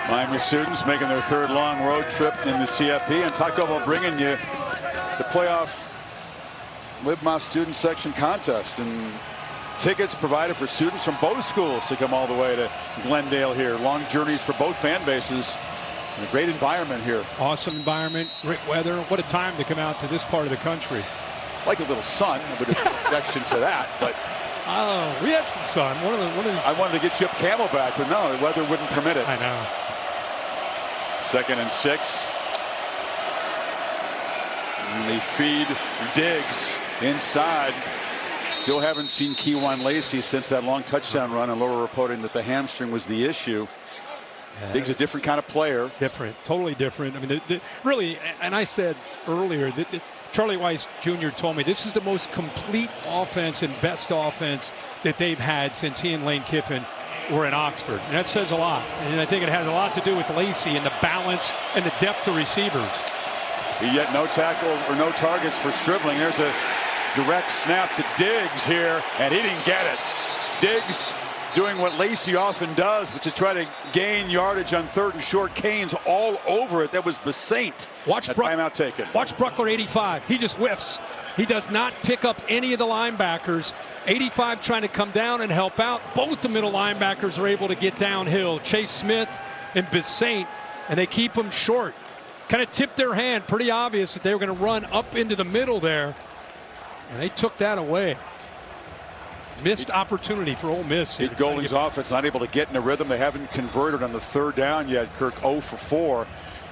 [SPEAKER 6] Miami students making their 3rd long road trip in the CFP, and Taco Bell bringing you the playoff Libmos student section contest, and tickets provided for students from both schools to come all the way to Glendale here. Long journeys for both fan bases. And a great environment here.
[SPEAKER 7] Awesome environment, great weather. What a time to come out to this part of the country.
[SPEAKER 6] Like a little sun, a bit of objection to that, but
[SPEAKER 7] oh, we had some sun. One of the
[SPEAKER 6] I wanted to get you up Camelback, but no, the weather wouldn't permit it.
[SPEAKER 7] I know.
[SPEAKER 6] 2nd and 6. And they feed Diggs inside. Still haven't seen Keywan Lacey since that long touchdown run, and Laura reporting that the hamstring was the issue. Yeah. Diggs a different kind of player.
[SPEAKER 7] Different, totally different. I mean, really, and I said earlier that Charlie Weiss Jr. told me this is the most complete offense and best offense that they've had since he and Lane Kiffin were in Oxford. And that says a lot. And I think it has a lot to do with Lacey and the balance and the depth of receivers.
[SPEAKER 6] Yet no tackle or no targets for Stribling. There's a direct snap to Diggs here, and he didn't get it. Diggs doing what Lacey often does, which is try to gain yardage on 3rd and short. Canes all over it. That was Besaint.
[SPEAKER 7] Watch
[SPEAKER 6] timeout taken.
[SPEAKER 7] Watch Bruckler 85. He just whiffs. He does not pick up any of the linebackers. 85 trying to come down and help out. Both the middle linebackers are able to get downhill. Chase Smith and Besaint, and they keep them short. Kind of tipped their hand. Pretty obvious that they were going to run up into the middle there, and they took that away. Missed opportunity for Ole Miss.
[SPEAKER 6] Pete Golding's offense not able to get in a rhythm. They haven't converted on the 3rd down yet. Kirk 0 for 4.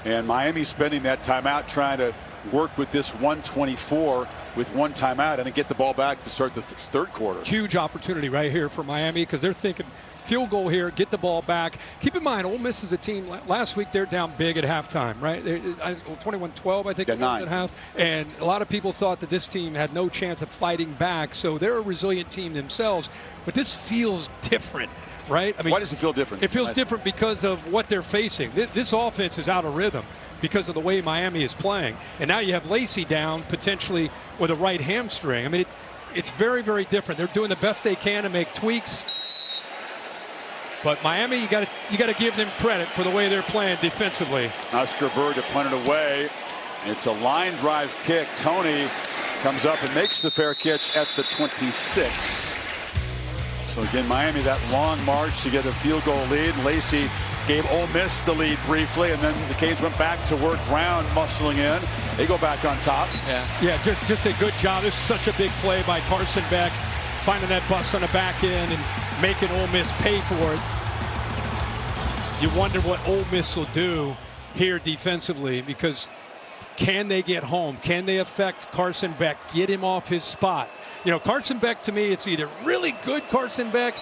[SPEAKER 6] And Miami spending that timeout trying to work with this 124 with 1 timeout and then get the ball back to start the 3rd quarter.
[SPEAKER 7] Huge opportunity right here for Miami because they're thinking field goal here, get the ball back. Keep in mind, Ole Miss is a team, last week they're down big at halftime, right? 21-12, I think, at half. And a lot of people thought that this team had no chance of fighting back, so they're a resilient team themselves. But this feels different, right? I mean,
[SPEAKER 6] why does it feel different?
[SPEAKER 7] It feels different because of what they're facing. This offense is out of rhythm because of the way Miami is playing. And now you have Lacey down potentially with a right hamstring. I mean, it's very, very different. They're doing the best they can to make tweaks. But Miami, you got to give them credit for the way they're playing defensively.
[SPEAKER 6] Oscar Berg to punt it away. It's a line drive kick. Tony comes up and makes the fair catch at the 26. So again, Miami that long march to get a field goal lead. Lacey gave Ole Miss the lead briefly, and then the Canes went back to work. Brown muscling in. They go back on top.
[SPEAKER 7] Yeah, just a good job. This is such a big play by Carson Beck, finding that bust on the back end and making Ole Miss pay for it. You wonder what Ole Miss will do here defensively, because can they get home? Can they affect Carson Beck, get him off his spot? You know, Carson Beck, to me, it's either really good Carson Beck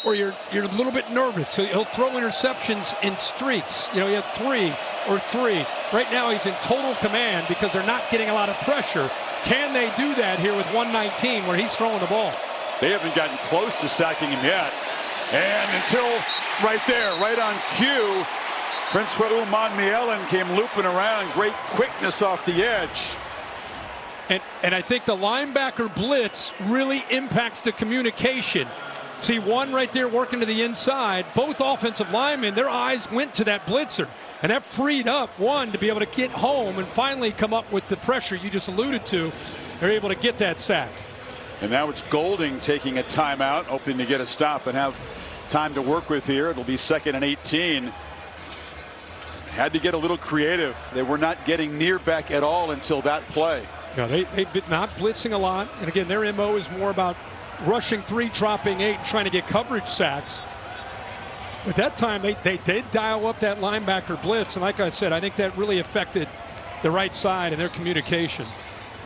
[SPEAKER 7] or you're a little bit nervous. So he'll throw interceptions in streaks. You know, he had 3 or 3. Right now he's in total command because they're not getting a lot of pressure. Can they do that here with 119 where he's throwing the ball?
[SPEAKER 6] They haven't gotten close to sacking him yet. And until right there, right on cue, Prince Raul Monmielen came looping around. Great quickness off the edge.
[SPEAKER 7] And I think the linebacker blitz really impacts the communication. See one right there working to the inside. Both offensive linemen, their eyes went to that blitzer. And that freed up one to be able to get home and finally come up with the pressure you just alluded to. They're able to get that sack.
[SPEAKER 6] And now it's Golding taking a timeout, hoping to get a stop and have time to work with here. It'll be 2nd and 18. Had to get a little creative. They were not getting near Beck at all until that play.
[SPEAKER 7] Yeah, they've been not blitzing a lot. And again, their MO is more about rushing 3, dropping 8, trying to get coverage sacks. But that time, they did dial up that linebacker blitz. And like I said, I think that really affected the right side and their communication.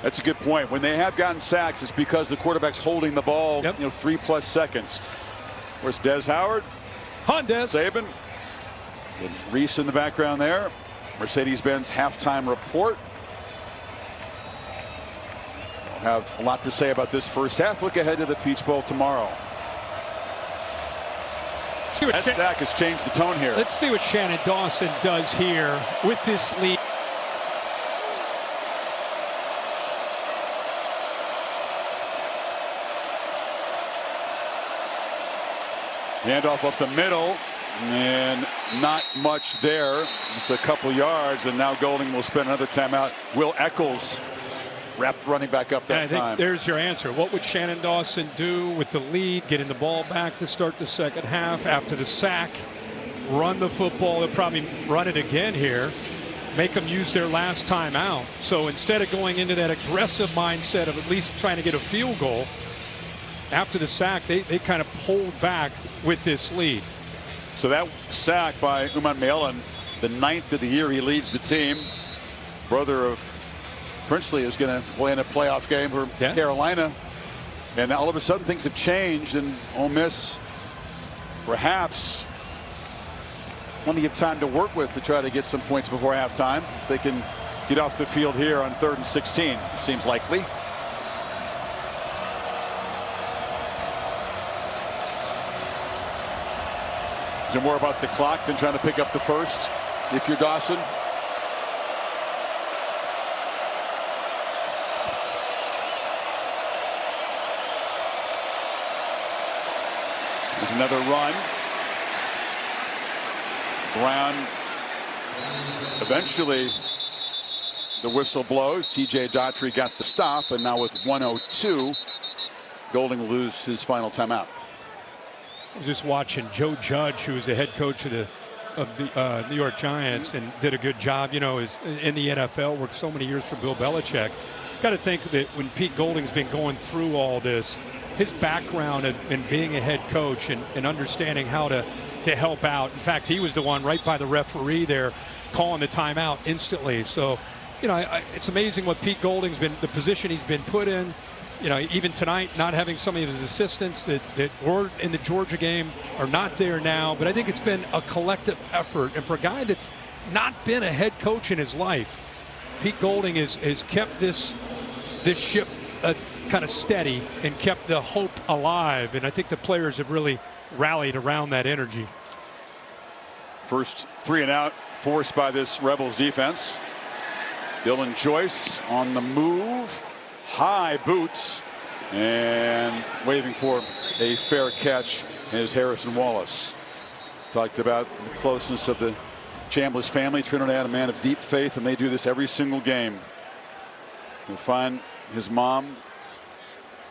[SPEAKER 6] That's a good point. When they have gotten sacks, it's because the quarterback's holding the ball, 3+ seconds. Where's Des Howard?
[SPEAKER 7] Des.
[SPEAKER 6] Saban. And Reese in the background there. Mercedes-Benz halftime report. We'll have a lot to say about this first half. Look ahead to the Peach Bowl tomorrow. That sack has changed the tone here.
[SPEAKER 7] Let's see what Shannon Dawson does here with this lead.
[SPEAKER 6] Handoff up the middle, and not much there. Just a couple yards, and now Golding will spend another timeout. Will Eccles wrapped running back up that time.
[SPEAKER 7] I think there's your answer. What would Shannon Dawson do with the lead, getting the ball back to start the second half after the sack? Run the football. They'll probably run it again here. Make them use their last timeout. So instead of going into that aggressive mindset of at least trying to get a field goal, after the sack, they kind of pulled back with this lead.
[SPEAKER 6] So that sack by Uman Maelan, the 9th of the year, he leads the team. Brother of Princely is going to play in a playoff game for Carolina. And all of a sudden things have changed, and Ole Miss perhaps plenty of time to work with to try to get some points before halftime. If they can get off the field here on 3rd and 16, seems likely. Is there more about the clock than trying to pick up the first if you're Dawson? There's another run. Brown eventually the whistle blows. TJ Daughtry got the stop, and now with 1:02, Golding will lose his final timeout.
[SPEAKER 7] I was just watching Joe Judge, who was the head coach of the New York Giants and did a good job, is in the NFL, worked so many years for Bill Belichick. Got to think that when Pete Golding's been going through all this, his background in being a head coach and understanding how to help out. In fact, he was the one right by the referee there calling the timeout instantly. So, it's amazing what Pete Golding's been, the position he's been put in. Even tonight, not having some of his assistants that were in the Georgia game are not there now. But I think it's been a collective effort. And for a guy that's not been a head coach in his life, Pete Golding has kept this ship kind of steady and kept the hope alive. And I think the players have really rallied around that energy.
[SPEAKER 6] First 3 and out forced by this Rebels defense. Dylan Joyce on the move. High boots, and waving for a fair catch is Harrison Wallace. Talked about the closeness of the Chambliss family. Trinidad, a man of deep faith, and they do this every single game. You'll find his mom,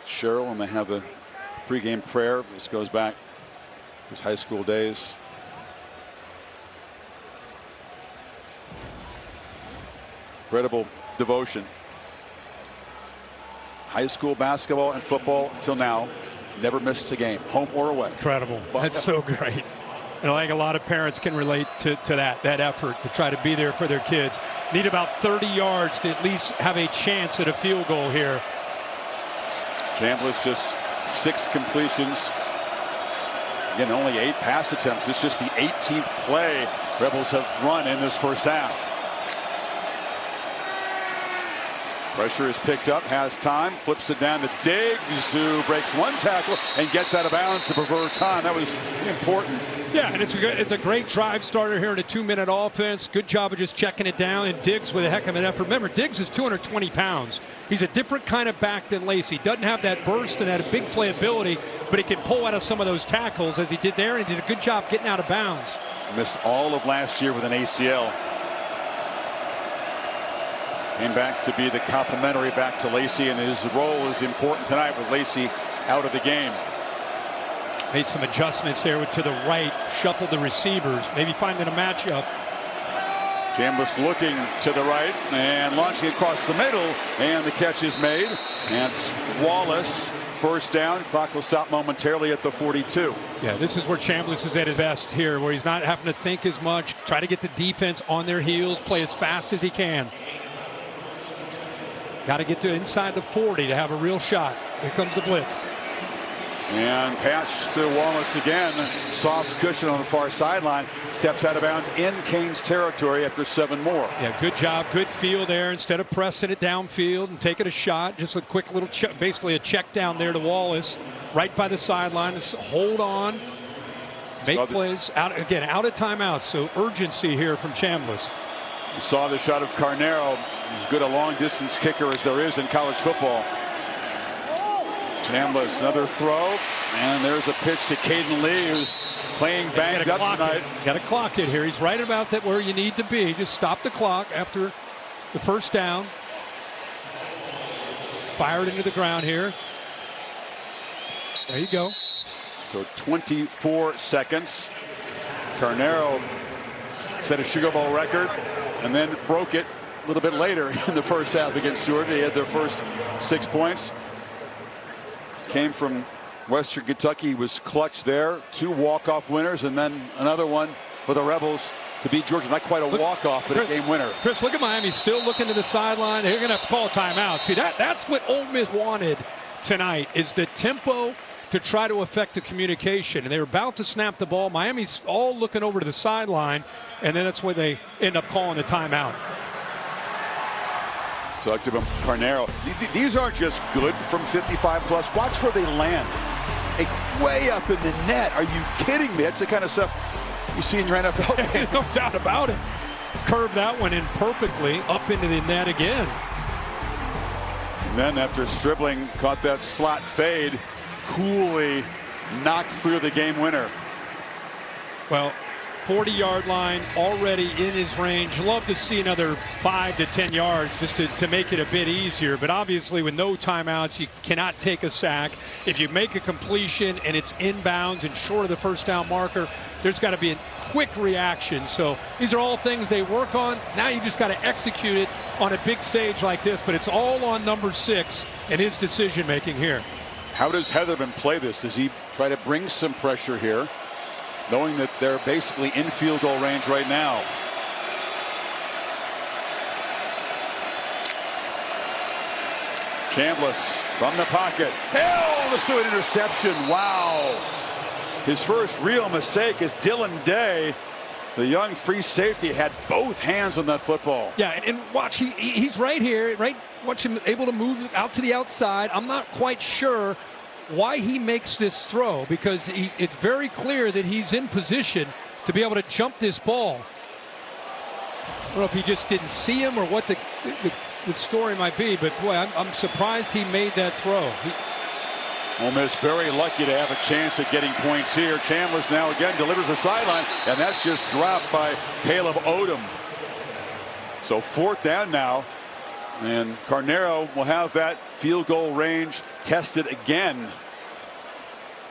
[SPEAKER 6] Cheryl, and they have a pregame prayer. This goes back to his high school days. Incredible devotion. High school basketball and football until now, never missed a game, home or away.
[SPEAKER 7] Incredible. That's so great. And I think a lot of parents can relate to that effort to try to be there for their kids. Need about 30 yards to at least have a chance at a field goal here.
[SPEAKER 6] Chambliss just 6 completions. Again, only 8 pass attempts. It's just the 18th play Rebels have run in this first half. Pressure is picked up, has time, flips it down to Diggs, who breaks 1 tackle and gets out of bounds to preserve time. That was important.
[SPEAKER 7] Yeah, and it's a great drive starter here in a 2-minute offense. Good job of just checking it down, and Diggs with a heck of an effort. Remember, Diggs is 220 pounds. He's a different kind of back than Lacey. Doesn't have that burst and that big playability, but he can pull out of some of those tackles as he did there, and did a good job getting out of bounds.
[SPEAKER 6] Missed all of last year with an ACL. Came back to be the complimentary back to Lacey, and his role is important tonight with Lacey out of the game.
[SPEAKER 7] Made some adjustments there to the right, shuffled the receivers, maybe finding a matchup.
[SPEAKER 6] Chambliss looking to the right and launching across the middle, and the catch is made. And it's Wallace, first down. Clock will stop momentarily at the 42.
[SPEAKER 7] Yeah, this is where Chambliss is at his best here, where he's not having to think as much, try to get the defense on their heels, play as fast as he can. Got to get to inside the 40 to have a real shot. Here comes the blitz.
[SPEAKER 6] And pass to Wallace again. Soft cushion on the far sideline. Steps out of bounds in Canes territory after 7 more.
[SPEAKER 7] Yeah, good job. Good feel there. Instead of pressing it downfield and taking a shot, just a quick little basically a check down there to Wallace. Right by the sideline. Just hold on. Make plays. Out of timeouts. So urgency here from Chambliss.
[SPEAKER 6] You saw the shot of Carnero. As good a long distance kicker as there is in college football. Chambliss, another throw, and there's a pitch to Caden Lee, who's playing banged up tonight.
[SPEAKER 7] Got to clock it here. He's right about that where you need to be. Just stop the clock after the first down. Fired into the ground here. There you go.
[SPEAKER 6] So 24 seconds. Carnero set a Sugar Bowl record and then broke it a little bit later in the first half against Georgia. He had their first 6 points. Came from Western Kentucky, was clutch there. 2 walk-off winners, and then another one for the Rebels to beat Georgia. Not quite a walk-off, but a game winner.
[SPEAKER 7] Chris, look at Miami still looking to the sideline. They're going to have to call a timeout. See, that's what Ole Miss wanted tonight, is the tempo to try to affect the communication. And they were about to snap the ball. Miami's all looking over to the sideline, and then that's where they end up calling the timeout.
[SPEAKER 6] Talked about Carnero. These aren't just good from 55 plus. Watch where they land. Like way up in the net. Are you kidding me? That's the kind of stuff you see in your NFL game.
[SPEAKER 7] No doubt about it. Curved that one in perfectly up into the net again.
[SPEAKER 6] And then after dribbling, caught that slot fade, coolly knocked through the game winner.
[SPEAKER 7] Well, 40-yard line already in his range. Love to see another 5 to 10 yards just to make it a bit easier. But obviously with no timeouts, you cannot take a sack. If you make a completion and it's inbounds and short of the first down marker, there's got to be a quick reaction. So these are all things they work on. Now you just got to execute it on a big stage like this. But it's all on number 6 and his decision making here.
[SPEAKER 6] How does Heatherman play this? Does he try to bring some pressure here, knowing that they're basically in field goal range right now? Chambliss from the pocket. Hell, let's do an interception. Wow. His first real mistake is Dylan Day. The young free safety had both hands on that football.
[SPEAKER 7] Yeah, and watch, he's right here, right? Watch him able to move out to the outside. I'm not quite sure why he makes this throw, because it's very clear that he's in position to be able to jump this ball. I don't know if he just didn't see him or what the story might be, but boy, I'm surprised he made that throw.
[SPEAKER 6] Ole Miss very lucky to have a chance at getting points here. Chambliss now again delivers a sideline, and that's just dropped by Caleb Odom. So 4th down now, and Carnero will have that field goal range tested again.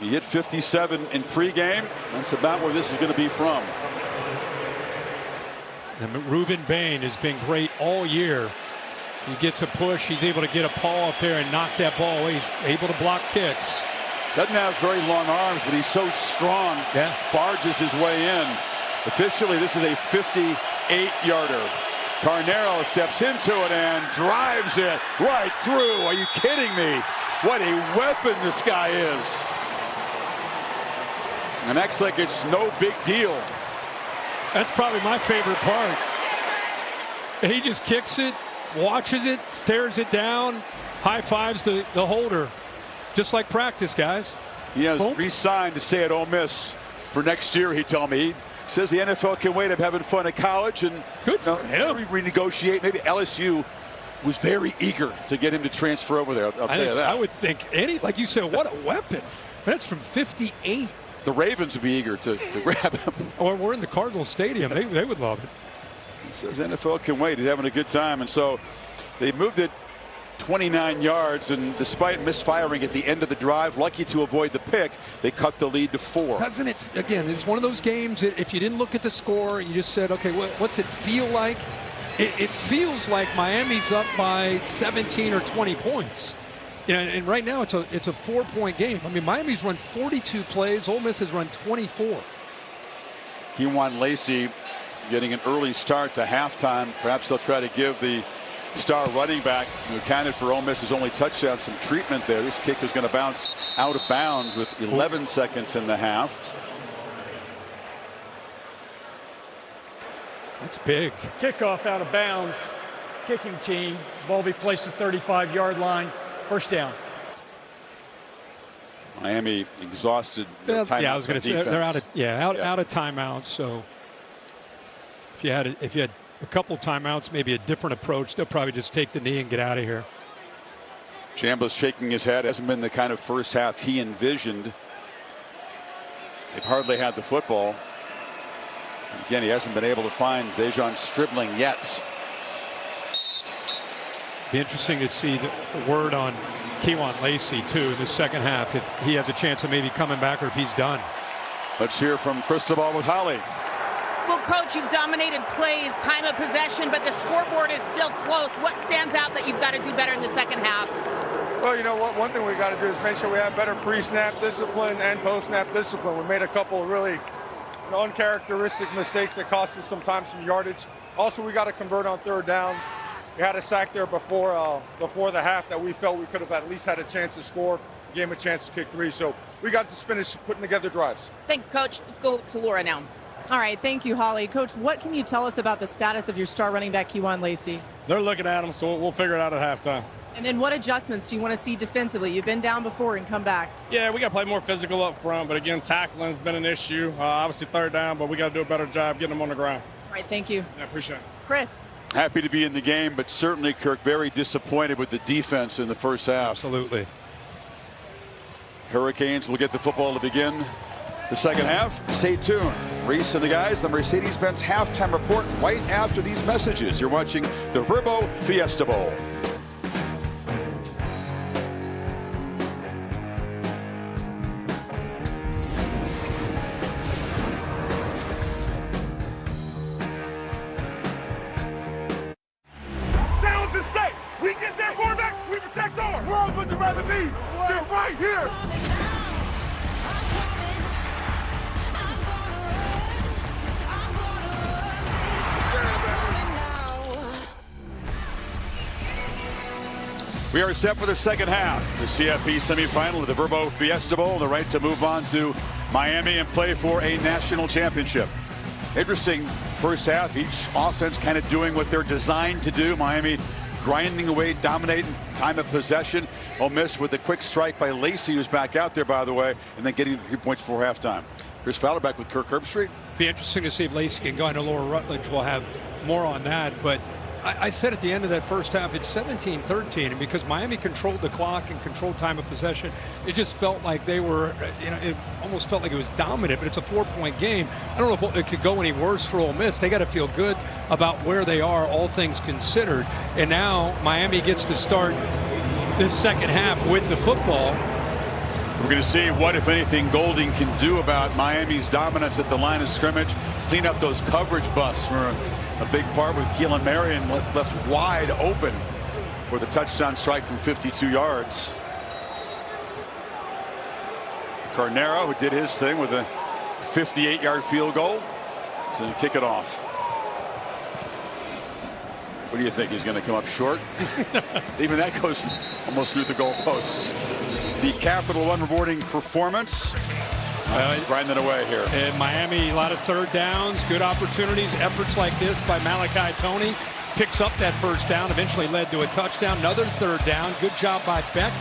[SPEAKER 6] He hit 57 in pregame. That's about where this is going to be from.
[SPEAKER 7] And Ruben Bain has been great all year. He gets a push. He's able to get a paw up there and knock that ball away. He's able to block kicks.
[SPEAKER 6] Doesn't have very long arms, but he's so strong.
[SPEAKER 7] Yeah.
[SPEAKER 6] Barges his way in. Officially, this is a 58-yarder. Carnero steps into it and drives it right through. Are you kidding me? What a weapon this guy is. And acts like it's no big deal.
[SPEAKER 7] That's probably my favorite part. He just kicks it, watches it, stares it down, high fives the holder. Just like practice, guys.
[SPEAKER 6] He has re-signed to stay at Ole Miss for next year, he told me. He says the NFL can wait. I'm having fun at college, and
[SPEAKER 7] good for him.
[SPEAKER 6] Renegotiate. Maybe LSU was very eager to get him to transfer over there. I'll tell you that.
[SPEAKER 7] I would think like you said, what a weapon. That's from 58.
[SPEAKER 6] The Ravens would be eager to grab him.
[SPEAKER 7] Or we're in the Cardinal Stadium. They would love it.
[SPEAKER 6] He says NFL can wait. He's having a good time. And so they moved it 29 yards, and despite misfiring at the end of the drive, lucky to avoid the pick, they cut the lead to 4.
[SPEAKER 7] Doesn't it, again, it's one of those games that if you didn't look at the score and you just said, okay, what's it feel like? It feels like Miami's up by 17 or 20 points. You know, and right now it's a 4-point game. I mean, Miami's run 42 plays. Ole Miss has run 24.
[SPEAKER 6] Kewan Lacey getting an early start to halftime. Perhaps they'll try to give the star running back who accounted for Ole Miss's only touchdown some treatment there. This kick was going to bounce out of bounds with 11 seconds in the half.
[SPEAKER 7] That's big.
[SPEAKER 10] Kickoff out of bounds. Kicking team. Ball be placed at 35-yard line. First down.
[SPEAKER 6] Miami exhausted their timeouts.
[SPEAKER 7] Yeah, I was going to say they're out of out of timeouts. So if you had a couple timeouts, maybe a different approach, they'll probably just take the knee and get out of here.
[SPEAKER 6] Chambliss shaking his head. Hasn't been the kind of first half he envisioned. They've hardly had the football. And again, he hasn't been able to find Dejon Stribling yet.
[SPEAKER 7] Be interesting to see the word on Kewan Lacey too in the second half, if he has a chance of maybe coming back or if he's done.
[SPEAKER 6] Let's hear from Cristobal with Holly.
[SPEAKER 14] Well, Coach, you've dominated plays, time of possession, but the scoreboard is still close. What stands out that you've got to do better in the second half?
[SPEAKER 11] Well, you know what? One thing we got to do is make sure we have better pre-snap discipline and post-snap discipline. We made a couple of really uncharacteristic mistakes that cost us sometimes some yardage. Also, we got to convert on third down. We had a sack there before the half that we felt we could have at least had a chance to score, gave him a chance to kick 3. So we got to finish putting together drives.
[SPEAKER 14] Thanks, Coach. Let's go to Laura now.
[SPEAKER 12] All right, thank you, Holly. Coach, what can you tell us about the status of your star running back, Kewan Lacey?
[SPEAKER 13] They're looking at him, so we'll figure it out at halftime.
[SPEAKER 12] And then what adjustments do you want to see defensively? You've been down before and come back.
[SPEAKER 13] Yeah, we got to play more physical up front, but again, tackling's been an issue. Obviously third down, but we got to do a better job getting them on the ground.
[SPEAKER 12] All right, thank you.
[SPEAKER 13] Yeah, appreciate it.
[SPEAKER 12] Chris.
[SPEAKER 6] Happy to be in the game, but certainly, Kirk, very disappointed with the defense in the first half.
[SPEAKER 7] Absolutely.
[SPEAKER 6] Hurricanes will get the football to begin the second half. Stay tuned. Reese and the guys, the Mercedes-Benz halftime report right after these messages. You're watching the Verbo Fiesta Bowl.
[SPEAKER 5] Downs is safe. We get that quarterback, we protect ours. Where else would you rather be? They're right here.
[SPEAKER 6] We are set for the second half. The CFP Semifinal of the Verbo Fiesta Bowl. The right to move on to Miami and play for a national championship. Interesting first half. Each offense kind of doing what they're designed to do. Miami grinding away, dominating time of possession. Ole Miss with a quick strike by Lacey, who's back out there, by the way, and then getting the 3 points before halftime. Chris Fowler back with Kirk Herbstreit.
[SPEAKER 7] Be interesting to see if Lacey can go. I know Laura Rutledge will have more on that, but I said at the end of that first half, it's 17-13, and because Miami controlled the clock and controlled time of possession, it just felt like they were, it almost felt like it was dominant, but it's a 4-point game. I don't know if it could go any worse for Ole Miss. They got to feel good about where they are, all things considered. And now Miami gets to start this second half with the football.
[SPEAKER 6] We're going to see what, if anything, Golding can do about Miami's dominance at the line of scrimmage, clean up those coverage busts. A big part with Keelan Marion left wide open with a touchdown strike from 52 yards. Carnero, who did his thing with a 58-yard field goal to kick it off. What do you think? He's going to come up short? Even that goes almost through the goalposts. The Capital One rewarding performance. Grinding away here.
[SPEAKER 7] In Miami, a lot of third downs, good opportunities, efforts like this by Malachi Toney. Picks up that first down, eventually led to a touchdown. Another third down. Good job by Beck,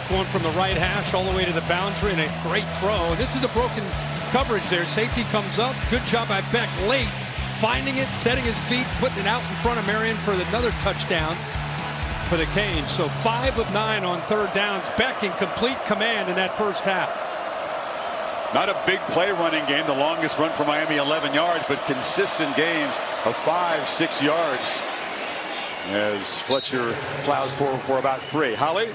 [SPEAKER 7] going from the right hash all the way to the boundary, and a great throw. This is a broken coverage there. Safety comes up. Good job by Beck late, finding it, setting his feet, putting it out in front of Marion for another touchdown for the Canes. So 5 of 9 on third downs. Beck in complete command in that first half.
[SPEAKER 6] Not a big play running game. The longest run for Miami, 11 yards, but consistent gains of 5-6 yards as Fletcher plows forward for about 3. Holly?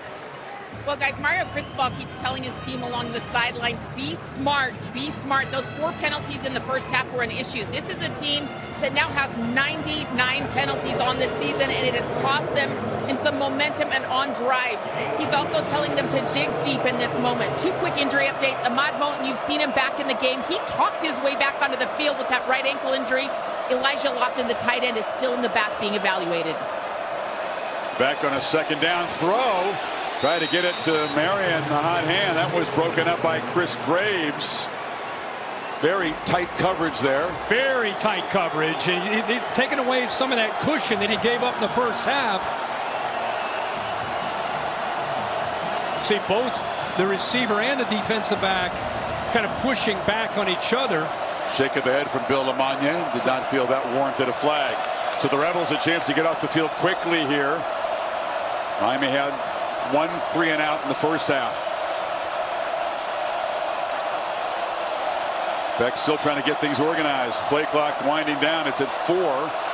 [SPEAKER 14] Well, guys, Mario Cristobal keeps telling his team along the sidelines, be smart, be smart. Those 4 penalties in the first half were an issue. This is a team that now has 99 penalties on this season, and it has cost them in some momentum and on drives. He's also telling them to dig deep in this moment. 2 quick injury updates. Ahmad Moten, you've seen him back in the game. He talked his way back onto the field with that right ankle injury. Elijah Lofton, the tight end, is still in the back being evaluated.
[SPEAKER 6] Back on a second down throw. Try to get it to Marion, the hot hand. That was broken up by Chris Graves. Very tight coverage there.
[SPEAKER 7] Very tight coverage. And he's taken away some of that cushion that he gave up in the first half. See both the receiver and the defensive back kind of pushing back on each other.
[SPEAKER 6] Shake of the head from Bill Lamagna. Did not feel that warranted a flag. So the Rebels a chance to get off the field quickly here. Miami had 1 3-and-out in the first half. Beck still trying to get things organized. Play clock winding down. It's at 4.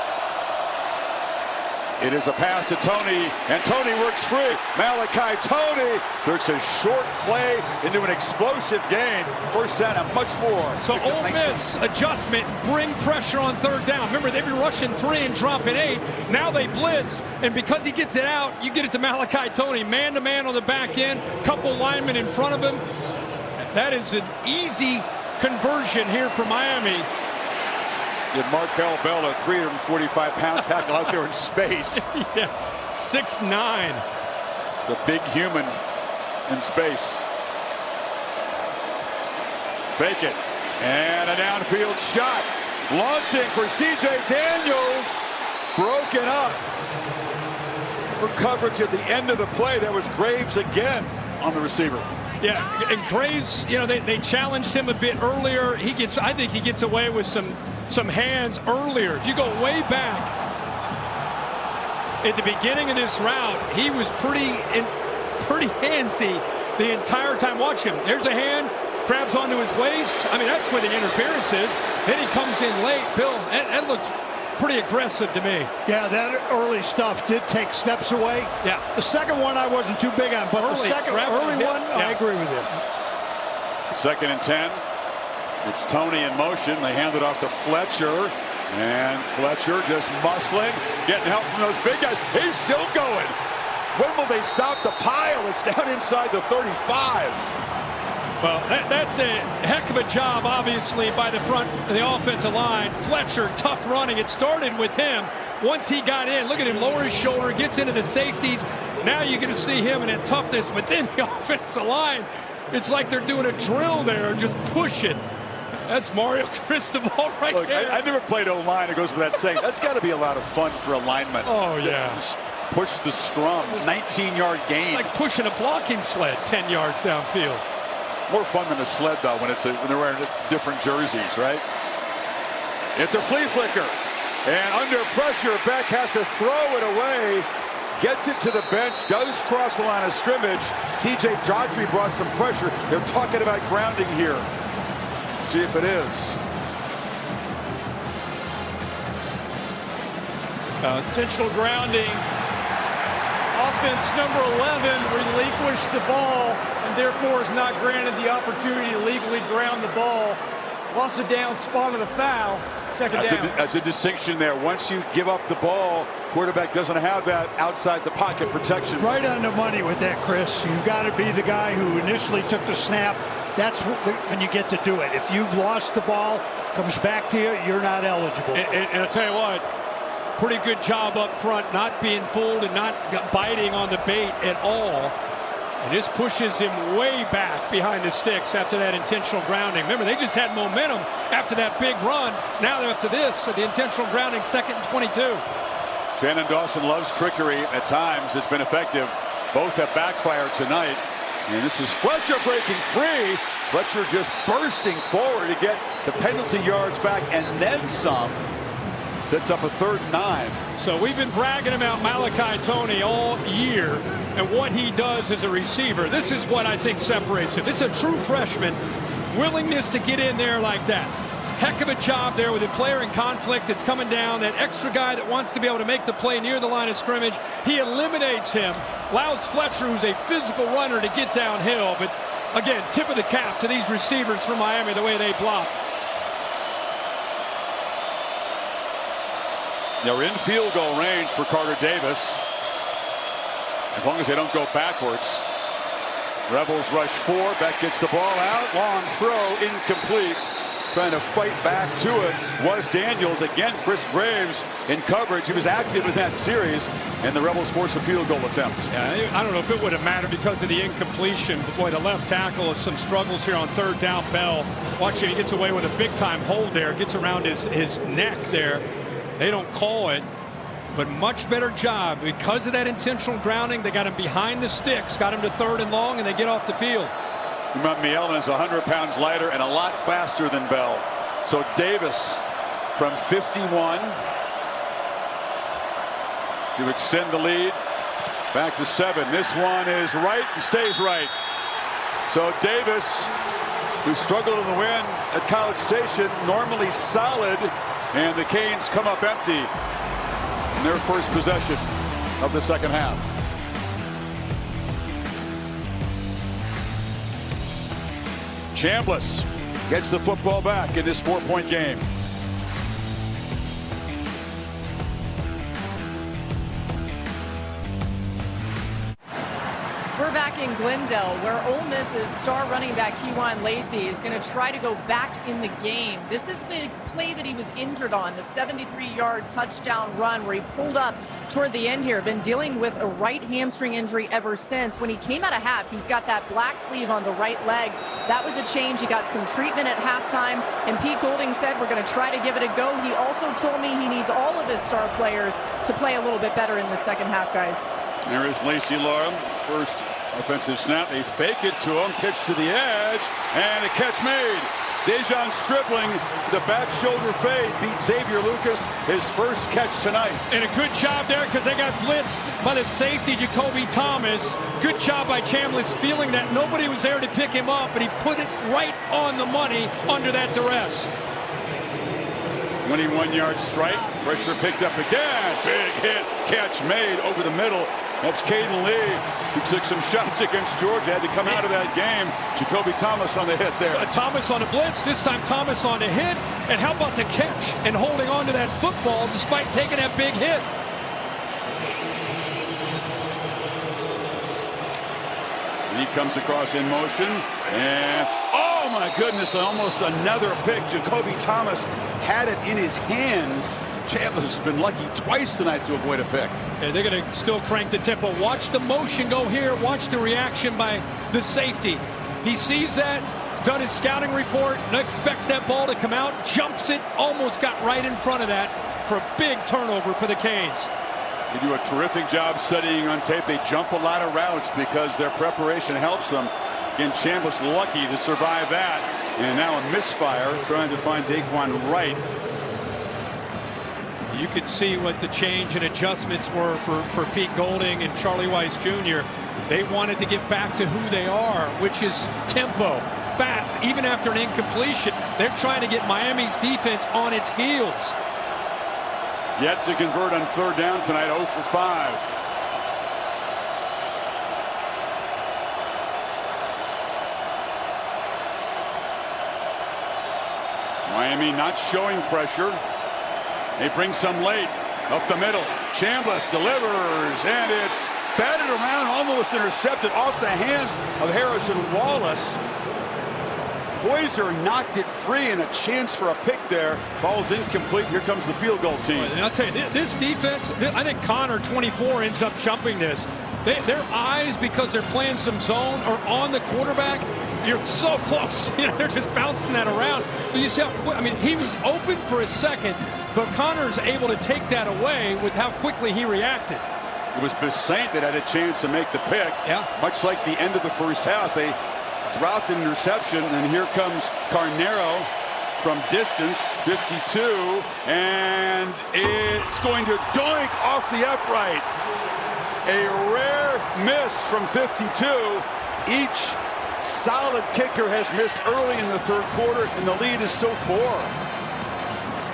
[SPEAKER 6] It is a pass to Tony, and Tony works free. Malachi Tony turns a short play into an explosive gain. First down and much more.
[SPEAKER 7] So Ole Miss adjustment, bring pressure on 3rd down. Remember, they've been rushing 3 and dropping 8. Now they blitz, and because he gets it out, you get it to Malachi Tony, man-to-man on the back end, couple linemen in front of him. That is an easy conversion here for Miami.
[SPEAKER 6] You had Markel Bell, a 345-pound tackle out there in space.
[SPEAKER 7] Yeah, 6'9".
[SPEAKER 6] It's a big human in space. Fake it. And a downfield shot. Launching for C.J. Daniels. Broken up. For coverage at the end of the play. That was Graves again on the receiver.
[SPEAKER 7] Yeah, and Graves, you know, they challenged him a bit earlier. I think he gets away with some hands earlier. If you go way back at the beginning of this route, he was pretty handsy the entire time. Watch him. There's a hand, grabs onto his waist. I mean, that's where the interference is. Then he comes in late. Bill, that looked pretty aggressive to me.
[SPEAKER 16] Yeah, that early stuff did take steps away.
[SPEAKER 7] Yeah.
[SPEAKER 16] The second one I wasn't too big on, but the second early one, I agree with him.
[SPEAKER 6] 2nd and 10. It's Tony in motion. They hand it off to Fletcher. And Fletcher just muscling, getting help from those big guys. He's still going. When will they stop the pile? It's down inside the 35.
[SPEAKER 7] Well, that's a heck of a job, obviously, by the front of the offensive line. Fletcher, tough running. It started with him. Once he got in, look at him, lower his shoulder, gets into the safeties. Now you're going to see him in that toughness. But then the offensive line, it's like they're doing a drill there, just pushing. That's Mario Cristobal right there.
[SPEAKER 6] I never played O-line. It goes with that saying. That's got to be a lot of fun for a lineman.
[SPEAKER 7] Oh, yeah.
[SPEAKER 6] Just push the scrum. 19-yard gain.
[SPEAKER 7] It's like pushing a blocking sled 10 yards downfield.
[SPEAKER 6] More fun than a sled, though, when they're wearing different jerseys, right? It's a flea flicker. And under pressure, Beck has to throw it away. Gets it to the bench, does cross the line of scrimmage. TJ Daughtry brought some pressure. They're talking about grounding here. See if it is.
[SPEAKER 10] Intentional grounding. Offense number 11 relinquished the ball and therefore is not granted the opportunity to legally ground the ball. Loss of down, spot of the foul, second down.
[SPEAKER 6] That's a distinction there. Once you give up the ball, quarterback doesn't have that outside the pocket protection.
[SPEAKER 16] Right on the money with that, Chris. You've got to be the guy who initially took the snap. That's when you get to do it. If you've lost the ball, comes back to you, you're not eligible.
[SPEAKER 7] And I'll tell you what, pretty good job up front, not being fooled and not biting on the bait at all. And this pushes him way back behind the sticks after that intentional grounding. Remember, they just had momentum after that big run. Now they're up to this, so the intentional grounding, 2nd and 22.
[SPEAKER 6] Shannon Dawson loves trickery at times. It's been effective. Both have backfired tonight. And this is Fletcher breaking free. Fletcher just bursting forward to get the penalty yards back and then some. Sets up a 3rd and 9.
[SPEAKER 7] So we've been bragging about Malachi Tony all year and what he does as a receiver. This is what I think separates him. This is a true freshman, willingness to get in there like that. Heck of a job there with a player in conflict that's coming down, that extra guy that wants to be able to make the play near the line of scrimmage. He eliminates him, allows Fletcher, who's a physical runner, to get downhill. But again, tip of the cap to these receivers from Miami, the way they block.
[SPEAKER 6] They're in field goal range for Carter Davis, as long as they don't go backwards. Rebels rush 4. Beck gets the ball out. Long throw, incomplete. Trying to fight back to it was Daniels. Again, Chris Graves in coverage. He was active in that series, and the Rebels force a field goal attempt.
[SPEAKER 7] Yeah, I don't know if it would have mattered because of the incompletion. But boy, the left tackle has some struggles here on third down. Bell, watch it, he gets away with a big-time hold there. Gets around his neck there. They don't call it, but much better job. Because of that intentional grounding, they got him behind the sticks, got him to third and long, and they get off the field.
[SPEAKER 6] Mielman is 100 pounds lighter and a lot faster than Bell. So Davis from 51 to extend the lead back to 7. This one is right and stays right. So Davis, who struggled in the win at College Station, normally solid, and the Canes come up empty in their first possession of the second half. Chambliss gets the football back in this 4-point game.
[SPEAKER 12] We're back in Glendale, where Ole Miss's star running back Kewan Lacey is going to try to go back in the game. This is the play that he was injured on, the 73-yard touchdown run where he pulled up toward the end here. Been dealing with a right hamstring injury ever since. When he came out of half, he's got that black sleeve on the right leg. That was a change. He got some treatment at halftime, and Pete Golding said, we're going to try to give it a go. He also told me he needs all of his star players to play a little bit better in the second half, guys.
[SPEAKER 6] There is Lacey Laura, first offensive snap. They fake it to him, pitch to the edge, and a catch made. Dejon Stribling, the back shoulder fade, beat Xavier Lucas, his first catch tonight.
[SPEAKER 7] And a good job there because they got blitzed by the safety, Jacoby Thomas. Good job by Chambliss, feeling that nobody was there to pick him up, but he put it right on the money under that duress.
[SPEAKER 6] 21-yard strike, pressure picked up again. Big hit, catch made over the middle. That's Caden Lee, who took some shots against Georgia, had to come out of that game. Jacoby Thomas on the hit there.
[SPEAKER 7] Thomas on a blitz, this time Thomas on a hit. And how about the catch and holding on to that football despite taking that big hit?
[SPEAKER 6] He comes across in motion, and oh my goodness, almost another pick. Jacoby Thomas had it in his hands. Chambliss has been lucky twice tonight to avoid a pick.
[SPEAKER 7] And they're going to still crank the tempo. Watch the motion go here. Watch the reaction by the safety. He sees that, done his scouting report, expects that ball to come out, jumps it, almost got right in front of that for a big turnover for the Canes.
[SPEAKER 6] They do a terrific job studying on tape. They jump a lot of routes because their preparation helps them. Again, Chambliss lucky to survive that. And now a misfire trying to find Daquan Wright.
[SPEAKER 7] You could see what the change and adjustments were for Pete Golding and Charlie Weiss Jr. They wanted to get back to who they are, which is tempo, fast. Even after an incompletion, they're trying to get Miami's defense on its heels.
[SPEAKER 6] Yet to convert on third down tonight, 0 for 5. Miami not showing pressure. They bring some late up the middle. Chambliss delivers, and it's batted around, almost intercepted off the hands of Harrison Wallace. Poyser knocked it free, and a chance for a pick there. Ball's incomplete. Here comes the field goal team.
[SPEAKER 7] And I'll tell you, this defense, I think Connor, 24, ends up jumping this. Their eyes, because they're playing some zone, are on the quarterback. You're so close. You know, they're just bouncing that around. But you see how quick, I mean, he was open for a second, but Connor's able to take that away with how quickly he reacted.
[SPEAKER 6] It was Besant that had a chance to make the pick.
[SPEAKER 7] Yeah.
[SPEAKER 6] Much like the end of the first half, they dropped an interception, and here comes Carnero from distance, 52, and it's going to doink off the upright. A rare miss from 52. Each solid kicker has missed early in the third quarter, and the lead is still 4.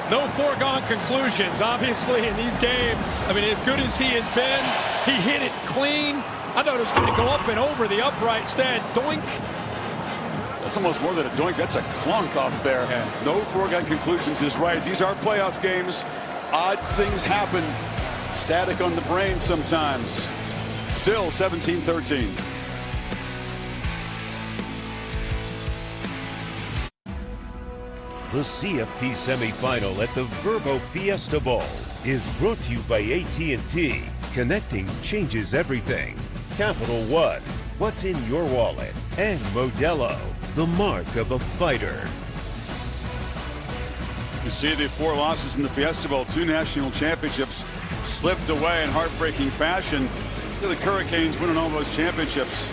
[SPEAKER 7] No foregone conclusions, obviously, in these games. I mean, as good as he has been, he hit it clean. I thought it was going to go up and over the upright. Instead, doink.
[SPEAKER 6] That's almost more than a doink. That's a clunk off there. Yeah. No foregone conclusions is right. These are playoff games. Odd things happen. Static on the brain sometimes. Still 17-13.
[SPEAKER 15] The CFP Semifinal at the Verbo Fiesta Bowl is brought to you by AT&T. Connecting changes everything. Capital One, what's in your wallet? And Modelo, the mark of a fighter.
[SPEAKER 6] You see the 4 losses in the Fiesta Bowl, 2 national championships slipped away in heartbreaking fashion. See the Hurricanes winning all those championships.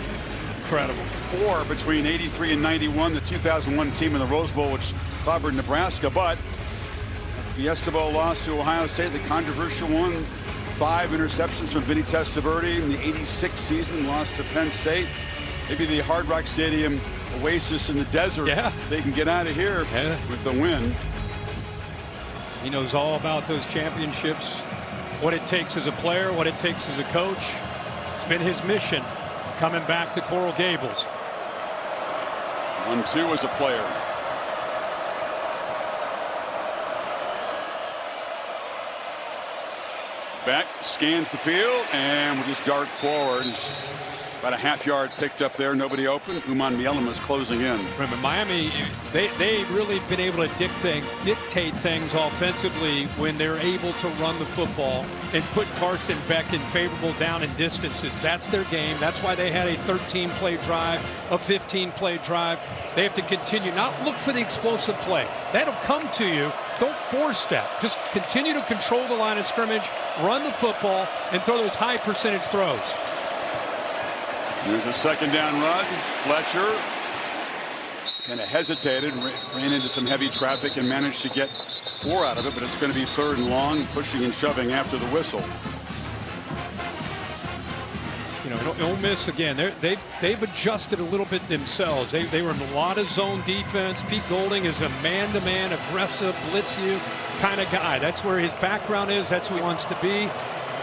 [SPEAKER 7] Incredible.
[SPEAKER 6] 4 between 83 and 91, the 2001 team in the Rose Bowl, which clobbered Nebraska. But the Fiesta Bowl loss to Ohio State, the controversial one, 5 interceptions from Vinny Testaverde in the 86 season, lost to Penn State. Maybe the Hard Rock Stadium oasis in the desert.
[SPEAKER 7] Yeah.
[SPEAKER 6] They can get out of here with the win.
[SPEAKER 7] He knows all about those championships, what it takes as a player, what it takes as a coach. It's been his mission coming back to Coral Gables.
[SPEAKER 6] 1-2 as a player. Beck scans the field and will just dart forward. About a half-yard picked up there, nobody open. Uman Mielema's closing in.
[SPEAKER 7] Remember, Miami, they've really been able to dictate things offensively when they're able to run the football and put Carson Beck in favorable down and distances. That's their game. That's why they had a 13-play drive, a 15-play drive. They have to continue, not look for the explosive play. That'll come to you. Don't force that. Just continue to control the line of scrimmage, run the football, and throw those high percentage throws.
[SPEAKER 6] There's a second down run. Fletcher kind of hesitated, ran into some heavy traffic and managed to get 4 out of it, but it's going to be 3rd and long, pushing and shoving after the whistle.
[SPEAKER 7] You know, Ole Miss, again, they've adjusted a little bit themselves. They were in a lot of zone defense. Pete Golding is a man-to-man, aggressive, blitz you kind of guy. That's where his background is. That's who he wants to be.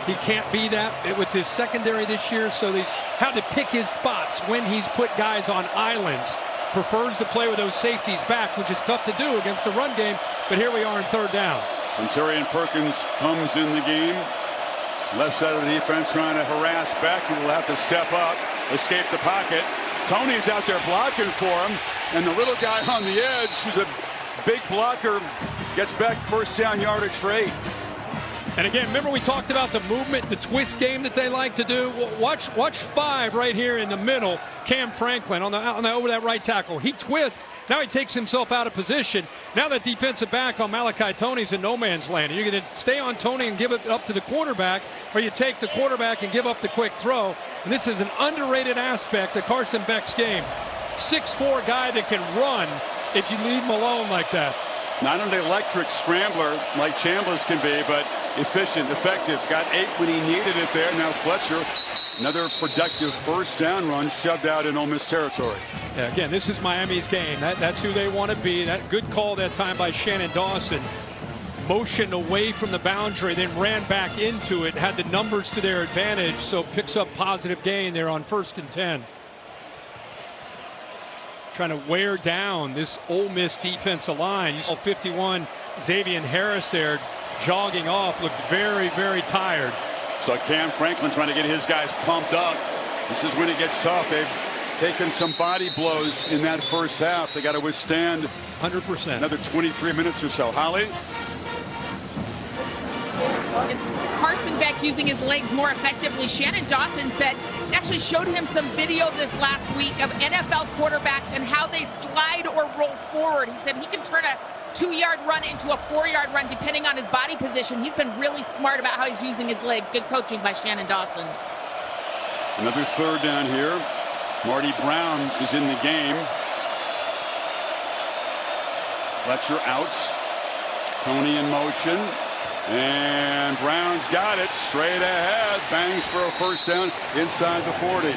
[SPEAKER 7] He can't be that with his secondary this year, so he's had to pick his spots when he's put guys on islands. Prefers to play with those safeties back, which is tough to do against the run game, but here we are in 3rd down.
[SPEAKER 6] Centurion Perkins comes in the game. Left side of the defense trying to harass Beck, who will have to step up, escape the pocket. Tony's out there blocking for him, and the little guy on the edge, who's a big blocker, gets back 1st down yardage for 8.
[SPEAKER 7] And again, remember we talked about the movement, the twist game that they like to do. Watch 5 right here in the middle. Cam Franklin on the over that right tackle. He twists. Now he takes himself out of position. Now that defensive back on Malachi Tony's in no man's land. You're going to stay on Tony and give it up to the quarterback, or you take the quarterback and give up the quick throw. And this is an underrated aspect of Carson Beck's game. 6'4" guy that can run if you leave him alone like that.
[SPEAKER 6] Not an electric scrambler like Chambliss can be, but efficient, effective. Got 8 when he needed it there. Now Fletcher, another productive 1st down run shoved out in Ole Miss territory.
[SPEAKER 7] Yeah, again, this is Miami's game. That's who they want to be. That good call that time by Shannon Dawson. Motioned away from the boundary, then ran back into it. Had the numbers to their advantage, so picks up positive gain there on 1st and 10. Trying to wear down this Ole Miss defensive line. You saw 51 Xavier Harris there jogging off, looked very, very tired.
[SPEAKER 6] So Cam Franklin trying to get his guys pumped up. This is when it gets tough. They've taken some body blows in that 1st half. They got to withstand
[SPEAKER 7] 100%.
[SPEAKER 6] Another 23 minutes or so. Holly?
[SPEAKER 14] Carson Beck using his legs more effectively. Shannon Dawson said, actually showed him some video this last week of NFL quarterbacks and how they slide or roll forward. He said he can turn a 2-yard run into a 4-yard run depending on his body position. He's been really smart about how he's using his legs. Good coaching by Shannon Dawson.
[SPEAKER 6] Another 3rd down here. Marty Brown is in the game. Fletcher out. Tony in motion. And Brown's got it straight ahead. Bangs for a 1st down inside the 40.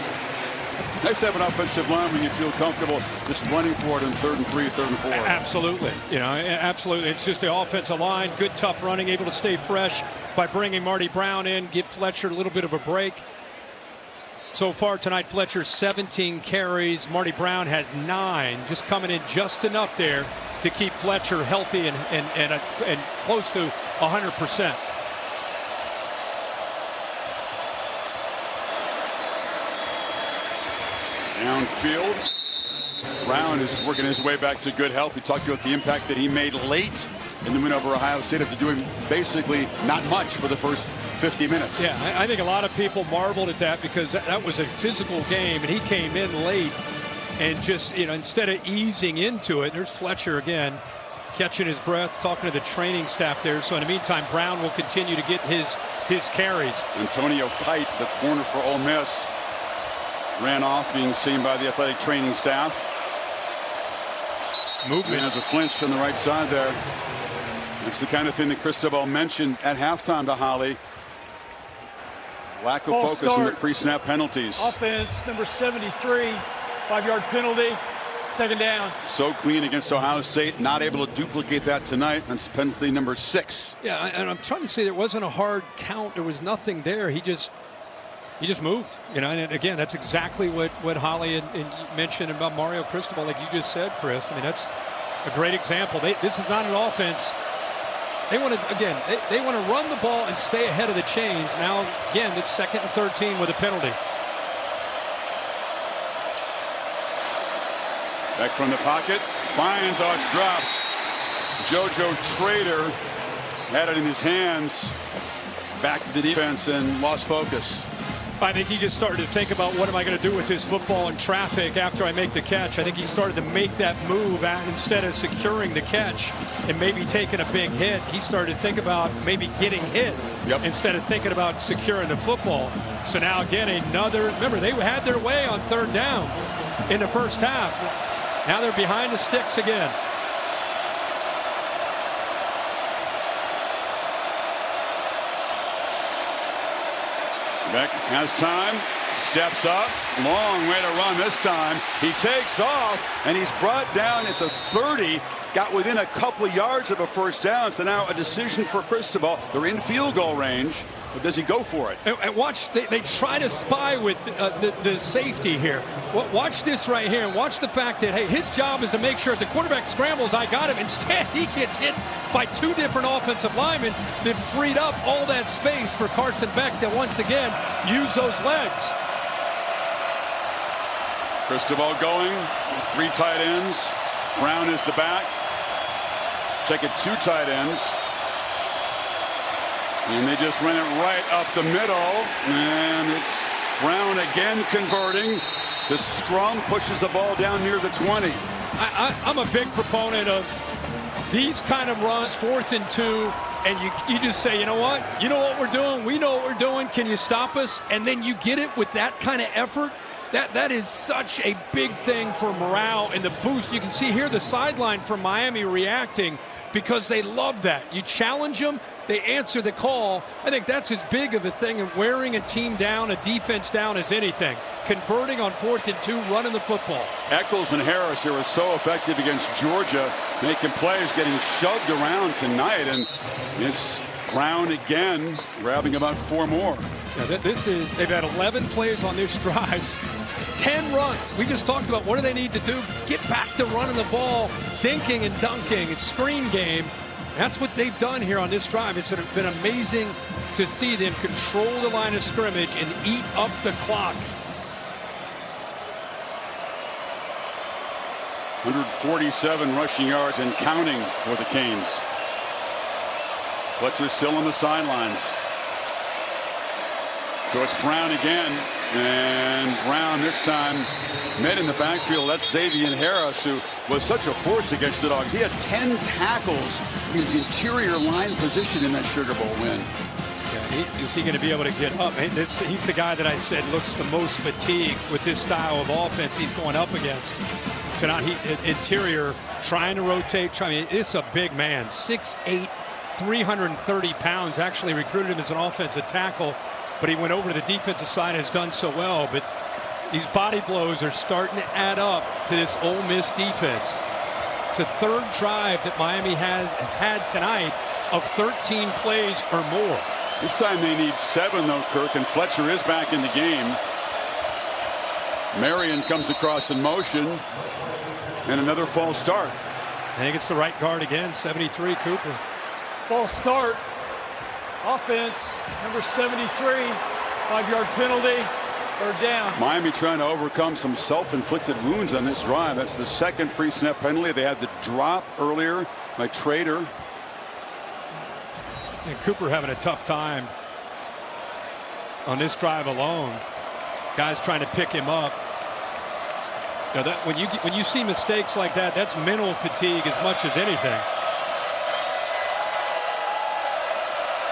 [SPEAKER 6] Nice to have an offensive line when you feel comfortable just running for it in 3rd and 3, 3rd and 4.
[SPEAKER 7] Absolutely. You know, absolutely. It's just the offensive line, good tough running, able to stay fresh by bringing Marty Brown in, give Fletcher a little bit of a break. So far tonight, Fletcher 17 carries. Marty Brown has 9, just coming in just enough there to keep Fletcher healthy and close to 100%.
[SPEAKER 6] Downfield. Brown is working his way back to good health. We talked about the impact that he made late in the win over Ohio State after doing basically not much for the first 50 minutes.
[SPEAKER 7] Yeah, I think a lot of people marveled at that because that was a physical game, and he came in late and just, you know, instead of easing into it, there's Fletcher again, catching his breath, talking to the training staff there. So in the meantime, Brown will continue to get his carries.
[SPEAKER 6] Antonio Kite, the corner for Ole Miss, ran off, being seen by the athletic training staff.
[SPEAKER 7] Movement.
[SPEAKER 6] Has a flinch on the right side there. It's the kind of thing that Cristobal mentioned at halftime to Holly. Lack of focus on the pre-snap penalties.
[SPEAKER 10] Offense, number 73, 5-yard penalty, 2nd down.
[SPEAKER 6] So clean against Ohio State, not able to duplicate that tonight. That's penalty number 6.
[SPEAKER 7] Yeah, and I'm trying to say there wasn't a hard count. There was nothing there. He just moved, you know, and again, that's exactly what Holly and mentioned about Mario Cristobal, like you just said, Chris. I mean, that's a great example. This is not an offense. They want to, again, they want to run the ball and stay ahead of the chains. Now, again, it's 2nd and 13 with a penalty.
[SPEAKER 6] Back from the pocket, finds us, drops. JoJo Trader had it in his hands. Back to the defense and lost focus.
[SPEAKER 7] I think he just started to think about what am I going to do with this football in traffic after I make the catch. I think he started to make that move instead of securing the catch and maybe taking a big hit. He started to think about maybe getting hit instead of thinking about securing the football. So now again, remember, they had their way on 3rd down in the first half. Now they're behind the sticks again.
[SPEAKER 6] Beck has time, steps up, long way to run this time. He takes off, and he's brought down at the 30, got within a couple of yards of a 1st down. So now a decision for Cristobal. They're in field goal range, but does he go for it?
[SPEAKER 7] And watch, they try to spy with the safety here. Watch this right here, and watch the fact that, hey, his job is to make sure if the quarterback scrambles, I got him. Instead, he gets hit by 2 different offensive linemen that freed up all that space for Carson Beck to once again use those legs.
[SPEAKER 6] Cristobal going, 3 tight ends. Brown is the back. Check it, 2 tight ends. And they just run it right up the middle. And it's Brown again converting. The scrum pushes the ball down near the 20.
[SPEAKER 7] I'm a big proponent of these kind of runs, 4th and 2, and you just say, you know what we're doing, we know what we're doing, can you stop us? And then you get it with that kind of effort. That is such a big thing for morale and the boost. You can see here the sideline from Miami reacting because they love that. You challenge them, they answer the call. I think that's as big of a thing in wearing a team down, a defense down as anything. Converting on 4th and 2, running the football.
[SPEAKER 6] Eccles and Harris here were so effective against Georgia, making plays, getting shoved around tonight, and it's Brown again grabbing about 4 more.
[SPEAKER 7] Now they've had 11 plays on this drive, 10 runs. We just talked about what do they need to do? Get back to running the ball, dinking and dunking. It's screen game. That's what they've done here on this drive. It's been amazing to see them control the line of scrimmage and eat up the clock.
[SPEAKER 6] 147 rushing yards and counting for the Canes. Fletcher's still on the sidelines. So it's Brown again, and Brown this time met in the backfield. That's Xavier Harris, who was such a force against the Dogs. He had 10 tackles in his interior line position in that Sugar Bowl win.
[SPEAKER 7] Yeah, is he going to be able to get up? He's the guy that I said looks the most fatigued with this style of offense he's going up against. Tonight, interior, trying to rotate. It's a big man, 6'8", 330 pounds. Actually recruited him as an offensive tackle, but he went over to the defensive side and has done so well. But These body blows are starting to add up to this Ole Miss defense. It's a third drive that Miami has had tonight of 13 plays or more.
[SPEAKER 6] This time they need 7, though, Kirk, and Fletcher is back in the game. Marion comes across in motion, and another false start.
[SPEAKER 7] I think it's the right guard again, 73, Cooper.
[SPEAKER 10] False start. Offense, number 73, 5-yard penalty, 3rd down.
[SPEAKER 6] Miami trying to overcome some self-inflicted wounds on this drive. That's the second pre-snap penalty. They had the drop earlier by Trader.
[SPEAKER 7] And Cooper having a tough time on this drive alone. Guys trying to pick him up. You know, that when you see mistakes like that, that's mental fatigue as much as anything.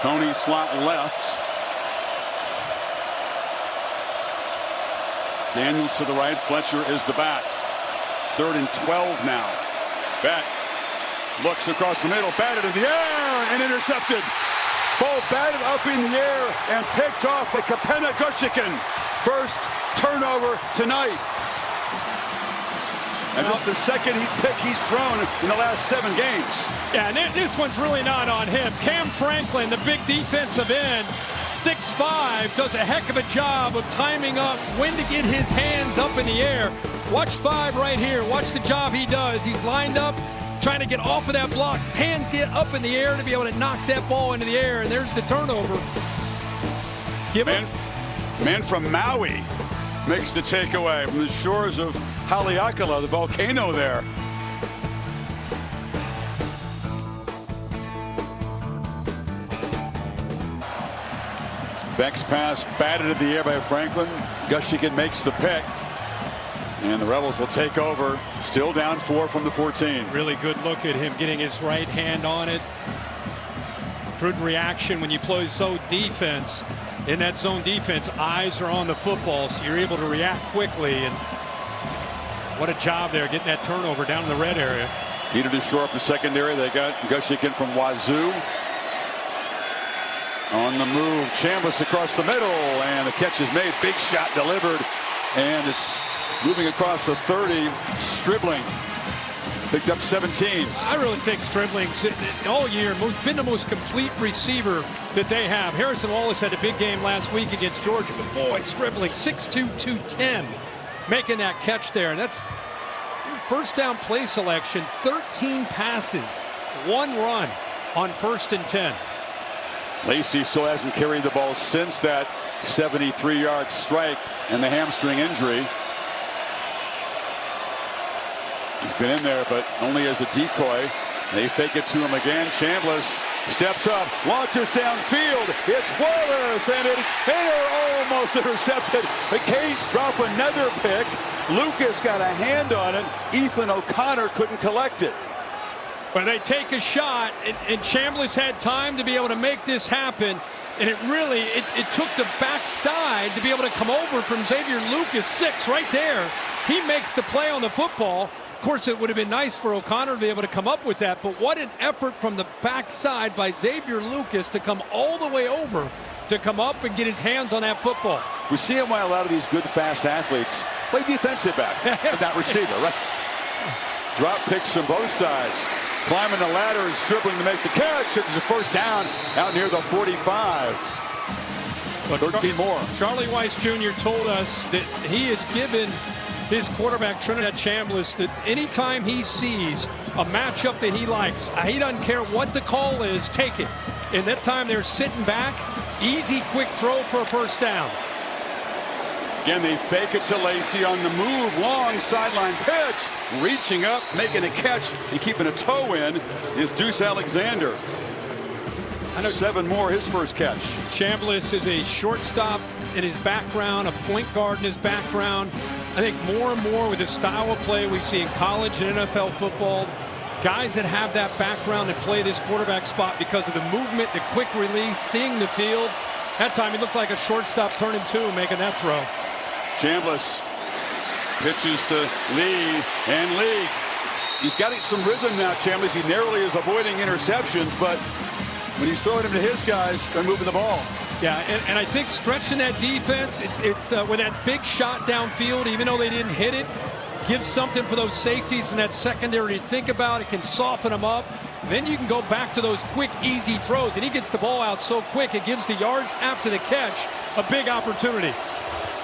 [SPEAKER 6] Tony slot left. Daniels to the right. Fletcher is the back. 3rd and 12 now. Beck looks across the middle, batted in the air and intercepted. Ball batted up in the air and picked off by Kapena Gushikin. First turnover tonight. And that's the second pick he's thrown in the last 7 games.
[SPEAKER 7] Yeah, and this one's really not on him. Cam Franklin, the big defensive end, 6'5", does a heck of a job of timing up when to get his hands up in the air. Watch 5 right here. Watch the job he does. He's lined up, trying to get off of that block. Hands get up in the air to be able to knock that ball into the air, and there's the turnover.
[SPEAKER 6] Man from Maui makes the takeaway from the shores of Haleakala, the volcano there. Beck's pass batted in the air by Franklin. Gushikin makes the pick. And the Rebels will take over. Still down 4 from the 14.
[SPEAKER 7] Really good look at him getting his right hand on it. Good reaction when you play so defense. In that zone defense, eyes are on the football, so you're able to react quickly. And what a job there getting that turnover down in the red area.
[SPEAKER 6] Needed to shore up the secondary. They got Gushikin from Wazoo. On the move, Chambliss across the middle, and the catch is made. Big shot delivered, and it's moving across the 30. Stribling picked up 17.
[SPEAKER 7] I really think Stribling's all year been the most complete receiver that they have. Harrison Wallace had a big game last week against Georgia, but boy, Stribling 6'2", 210, making that catch there. And that's first down play selection, 13 passes, 1 run on 1st and 10.
[SPEAKER 6] Lacey still hasn't carried the ball since that 73-yard strike and the hamstring injury. He's been in there, but only as a decoy. They fake it to him again. Chambliss steps up, launches downfield. It's Wallace, and it's almost intercepted. The Canes drop another pick. Lucas got a hand on it. Ethan O'Connor couldn't collect it.
[SPEAKER 7] But they take a shot, and Chambliss had time to be able to make this happen. And it really, it took the backside to be able to come over from Xavier Lucas. 6 right there. He makes the play on the football. Of course, it would have been nice for O'Connor to be able to come up with that, but what an effort from the backside by Xavier Lucas to come all the way over to come up and get his hands on that football.
[SPEAKER 6] We see him why a lot of these good, fast athletes play defensive back, but not receiver, right? Drop picks from both sides. Climbing the ladder and dribbling to make the catch. It's a first down out near the 45. 13 more.
[SPEAKER 7] Charlie Weiss Jr. told us that he has given his quarterback Trinidad Chambliss that anytime he sees a matchup that he likes, he doesn't care what the call is, take it. And that time they're sitting back, easy quick throw for a first down.
[SPEAKER 6] Again, they fake it to Lacey on the move, long sideline pitch, reaching up, making a catch and keeping a toe in is Deuce Alexander. 7 more, his first catch.
[SPEAKER 7] Chambliss is a shortstop in his background, a point guard in his background. I think more and more with the style of play we see in college and NFL football, guys that have that background and play this quarterback spot because of the movement, the quick release, seeing the field. That time he looked like a shortstop turning 2, making that throw.
[SPEAKER 6] Chambliss pitches to Lee, and Lee. He's got some rhythm now, Chambliss. He narrowly is avoiding interceptions, but when he's throwing them to his guys, they're moving the ball.
[SPEAKER 7] Yeah, and I think stretching that defense, it's with that big shot downfield, even though they didn't hit it, gives something for those safeties in that secondary to think about. It can soften them up. Then you can go back to those quick, easy throws, and he gets the ball out so quick, it gives the yards after the catch a big opportunity.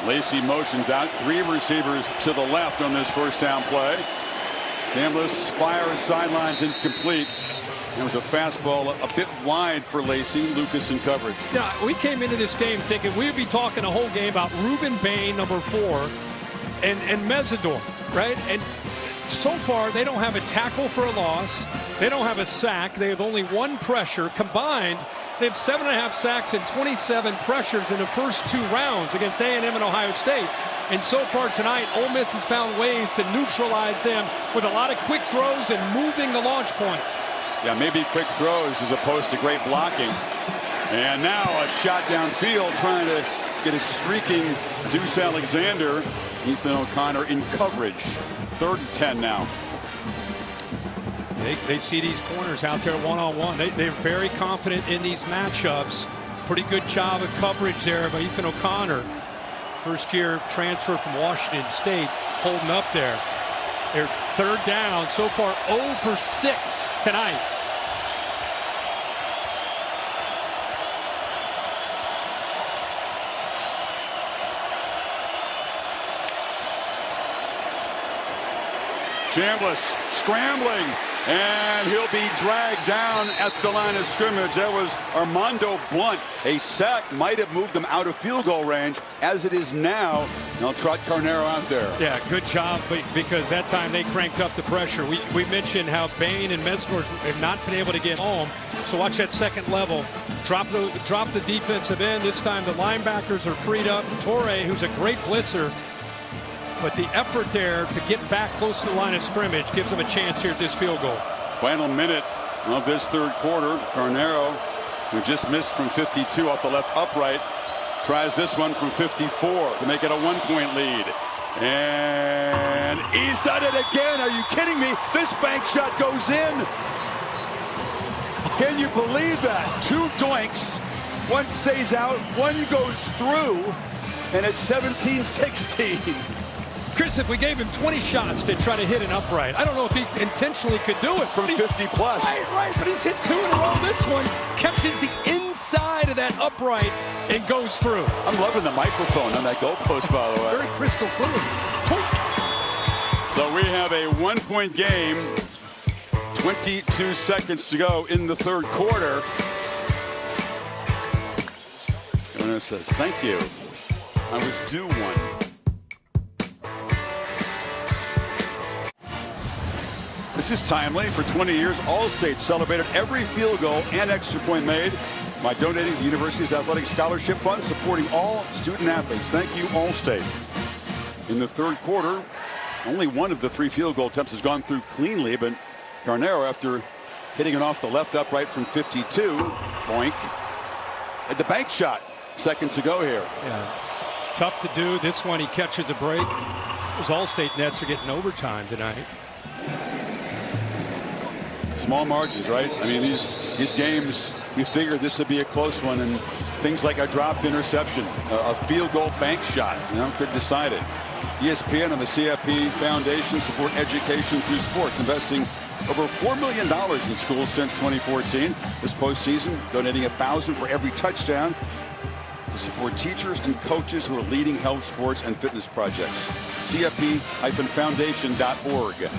[SPEAKER 6] Lacey motions out, 3 receivers to the left on this first down play. Camlis fires sidelines incomplete. It was a fastball a bit wide for Lacey. Lucas in coverage.
[SPEAKER 7] Yeah, we came into this game thinking we'd be talking a whole game about Ruben Bain, number 4, and Mesidor, right? And so far, they don't have a tackle for a loss. They don't have a sack. They have only 1 pressure. Combined, they have 7.5 sacks and 27 pressures in the first 2 rounds against A&M and Ohio State. And so far tonight, Ole Miss has found ways to neutralize them with a lot of quick throws and moving the launch point.
[SPEAKER 6] Yeah, maybe quick throws as opposed to great blocking. And now a shot downfield trying to get a streaking Deuce Alexander. Ethan O'Connor in coverage. 3rd and 10 now.
[SPEAKER 7] They see these corners out there one-on-one. They're very confident in these matchups. Pretty good job of coverage there by Ethan O'Connor. First-year transfer from Washington State, holding up there. They're 3rd down. So far 0 for 6 tonight.
[SPEAKER 6] Chambliss scrambling, and he'll be dragged down at the line of scrimmage. That was Armando Blunt. A sack might have moved them out of field goal range. As it is now, they'll trot Carnero out there.
[SPEAKER 7] Yeah, good job, because that time they cranked up the pressure. We mentioned how Bain and Mesidor have not been able to get home. So watch that second level. Drop the defensive end. This time the linebackers are freed up. Torre, who's a great blitzer, but the effort there to get back close to the line of scrimmage gives them a chance here at this field goal.
[SPEAKER 6] Final minute of this 3rd quarter. Carnero, who just missed from 52 off the left upright, tries this one from 54 to make it a 1-point lead. And he's done it again. Are you kidding me? This bank shot goes in. Can you believe that? 2 doinks. 1 stays out, 1 goes through, and it's 17-16.
[SPEAKER 7] Chris, if we gave him 20 shots to try to hit an upright, I don't know if he intentionally could do it.
[SPEAKER 6] From 50 plus.
[SPEAKER 7] Right, but he's hit 2 in a row. This one catches the inside of that upright and goes through.
[SPEAKER 6] I'm loving the microphone on that goalpost, by the way.
[SPEAKER 7] Very crystal clear.
[SPEAKER 6] So we have a 1-point game. 22 seconds to go in the 3rd quarter. Governor says, thank you. I was due one. This is timely. For 20 years, Allstate celebrated every field goal and extra point made by donating to the university's athletic scholarship fund, supporting all student athletes. Thank you, Allstate. In the 3rd quarter, only 1 of the 3 field goal attempts has gone through cleanly, but Carnero, after hitting it off the left upright from 52, boink, at the bank shot seconds ago here.
[SPEAKER 7] Yeah, tough to do. This one, he catches a break. Those Allstate nets are getting overtime tonight.
[SPEAKER 6] Small margins, right? I mean, these games, we figured this would be a close one, and things like a dropped interception, a field goal bank shot, could decide it. ESPN and the CFP Foundation support education through sports, investing over $4 million in schools since 2014. This postseason, donating $1,000 for every touchdown to support teachers and coaches who are leading health, sports, and fitness projects. CFP-foundation.org.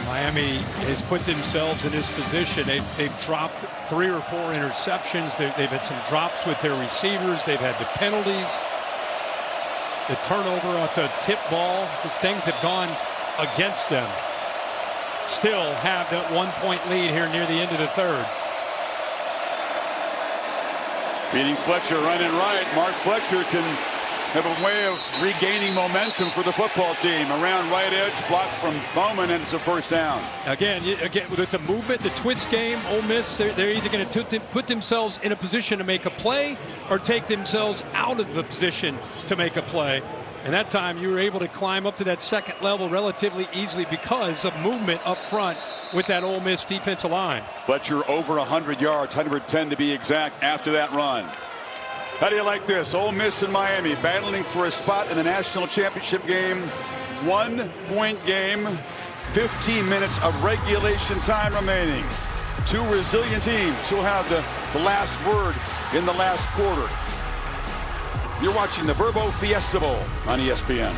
[SPEAKER 7] Miami has put themselves in this position. They've dropped 3 or 4 interceptions. They've had some drops with their receivers. They've had the penalties, the turnover at the tip ball. These things have gone against them. Still have that 1-point lead here near the end of the 3rd.
[SPEAKER 6] Beating Fletcher running right. Mark Fletcher can have a way of regaining momentum for the football team. Around right edge, blocked from Bowman, and it's a 1st down.
[SPEAKER 7] Again, with the movement, the twist game, Ole Miss, they're either going to put themselves in a position to make a play or take themselves out of the position to make a play. And that time, you were able to climb up to that 2nd level relatively easily because of movement up front with that Ole Miss defensive line.
[SPEAKER 6] Fletcher over 100 yards, 110 to be exact, after that run. How do you like this? Ole Miss and Miami battling for a spot in the national championship game. 1-point game, 15 minutes of regulation time remaining. Two resilient teams who have the last word in the last quarter. You're watching the Verbo Fiesta Bowl on ESPN.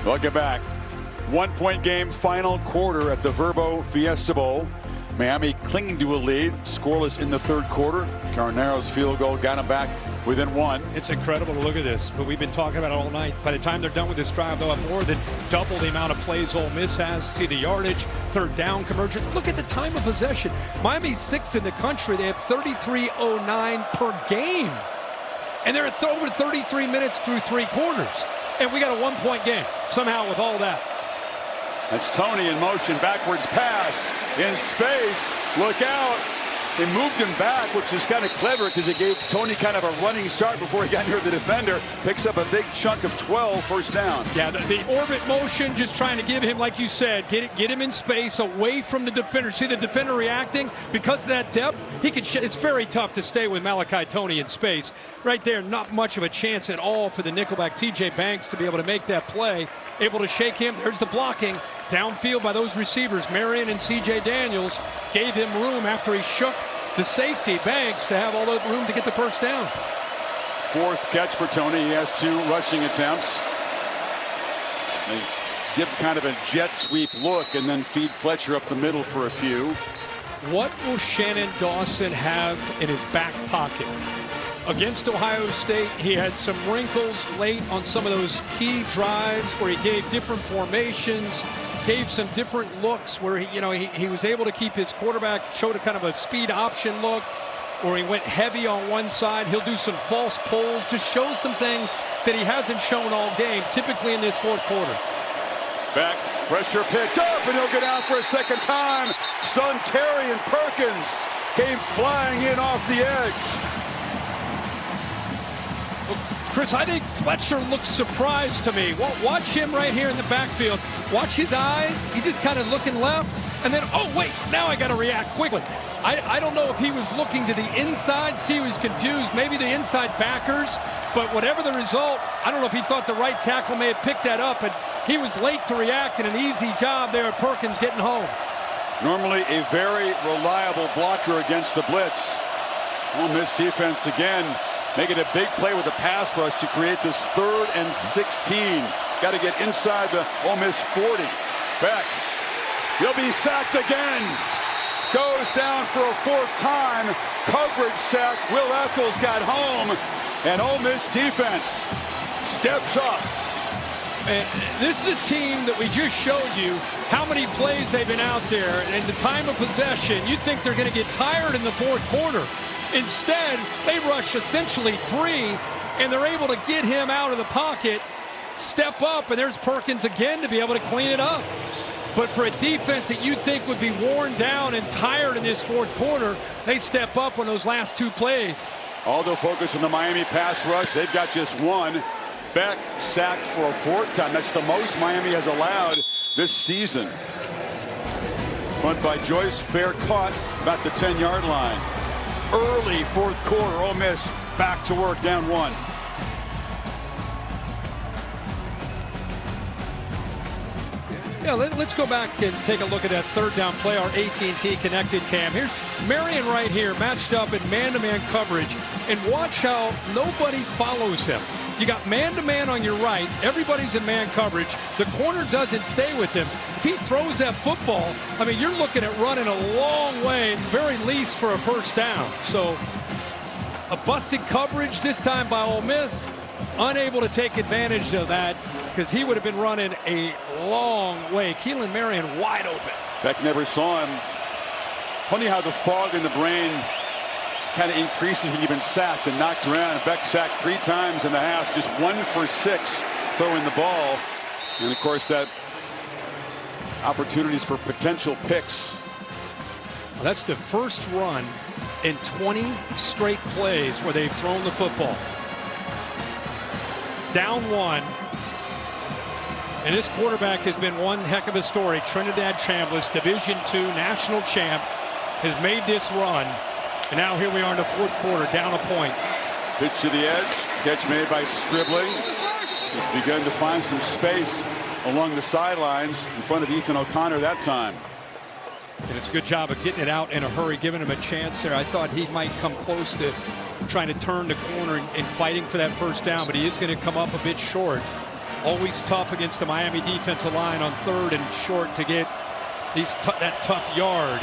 [SPEAKER 6] Welcome back. 1-point game, final quarter at the Verbo Fiesta Bowl. Miami clinging to a lead, scoreless in the third quarter. Carnero's field goal got them back within one.
[SPEAKER 7] It's incredible to look at this, but we've been talking about it all night. By the time they're done with this drive, they'll have more than double the amount of plays Ole Miss has. See the yardage, third down conversions. Look at the time of possession. Miami's 6th in the country. They have 33.09 per game. And they're at over 33 minutes through 3 quarters. And we got a 1-point game somehow with all that.
[SPEAKER 6] That's Tony in motion, backwards pass in space. Look out. They moved him back, which is kind of clever because it gave Tony kind of a running start before he got near the defender. Picks up a big chunk of 12, first down.
[SPEAKER 7] Yeah, the orbit motion, just trying to give him, like you said, get him in space away from the defender. See the defender reacting because of that depth. He can. It's very tough to stay with Malachi Tony in space. Right there, not much of a chance at all for the nickelback TJ Banks to be able to make that play. Able to shake him. There's the blocking downfield by those receivers. Marion and CJ Daniels gave him room after he shook the safety Banks to have all the room to get the first down.
[SPEAKER 6] 4th catch for Tony. He has 2 rushing attempts. They give kind of a jet sweep look and then feed Fletcher up the middle for a few.
[SPEAKER 7] What will Shannon Dawson have in his back pocket? Against Ohio State, he had some wrinkles late on some of those key drives where he gave different formations, gave some different looks where he was able to keep his quarterback, showed a kind of a speed option look, or he went heavy on one side. He'll do some false pulls, just show some things that he hasn't shown all game, typically in this fourth quarter.
[SPEAKER 6] Back, pressure picked up, and he'll get out for a second time. Son Terry and Perkins came flying in off the edge.
[SPEAKER 7] Chris, I think Fletcher looks surprised to me. Watch him right here in the backfield. Watch his eyes. He's just kind of looking left. And then, oh, wait, now I got to react quickly. I don't know if he was looking to the inside. See, he was confused. Maybe the inside backers. But whatever the result, I don't know if he thought the right tackle may have picked that up. And he was late to react, and an easy job there at Perkins getting home.
[SPEAKER 6] Normally a very reliable blocker against the blitz. Ole Miss defense again making a big play with a pass rush to create this 3rd and 16. Got to get inside the Ole Miss 40. Beck, he'll be sacked again. Goes down for a 4th time. Coverage sack. Will Eccles got home. And Ole Miss defense steps up.
[SPEAKER 7] And this is a team that we just showed you how many plays they've been out there. And the time of possession, you think they're going to get tired in the fourth quarter. Instead, they rush essentially 3, and they're able to get him out of the pocket, step up, and there's Perkins again to be able to clean it up. But for a defense that you'd think would be worn down and tired in this fourth quarter, they step up on those last 2 plays.
[SPEAKER 6] All the focus on the Miami pass rush. They've got just 1. Beck sacked for a 4th time. That's the most Miami has allowed this season. Punt by Joyce, fair caught about the 10-yard line. Early fourth quarter, Ole Miss back to work, down 1.
[SPEAKER 7] Yeah, let's go back and take a look at that 3rd down play, our AT&T connected cam. Here's Marion right here, matched up in man-to-man coverage, and watch how nobody follows him. You got man-to-man on your right. Everybody's in man coverage. The corner doesn't stay with him. If he throws that football, I mean, you're looking at running a long way, at the very least for a first down. So a busted coverage this time by Ole Miss. Unable to take advantage of that because he would have been running a long way. Keelan Marion wide open.
[SPEAKER 6] Beck never saw him. Funny how the fog in the brain kind of increases when you've been sacked and knocked around. Beck sacked 3 times in the half, just 1 for 6 throwing the ball. And of course that opportunities for potential picks.
[SPEAKER 7] Well, that's the first run in 20 straight plays where they've thrown the football. Down one. And this quarterback has been one heck of a story. Trinidad Chambliss, Division II national champ, has made this run. And now here we are in the fourth quarter, down a point.
[SPEAKER 6] Pitch to the edge. Catch made by Stribling. He's begun to find some space along the sidelines in front of Ethan O'Connor that time.
[SPEAKER 7] And it's a good job of getting it out in a hurry, giving him a chance there. I thought he might come close to trying to turn the corner and fighting for that first down, but he is going to come up a bit short. Always tough against the Miami defensive line on third and short to get that tough yard.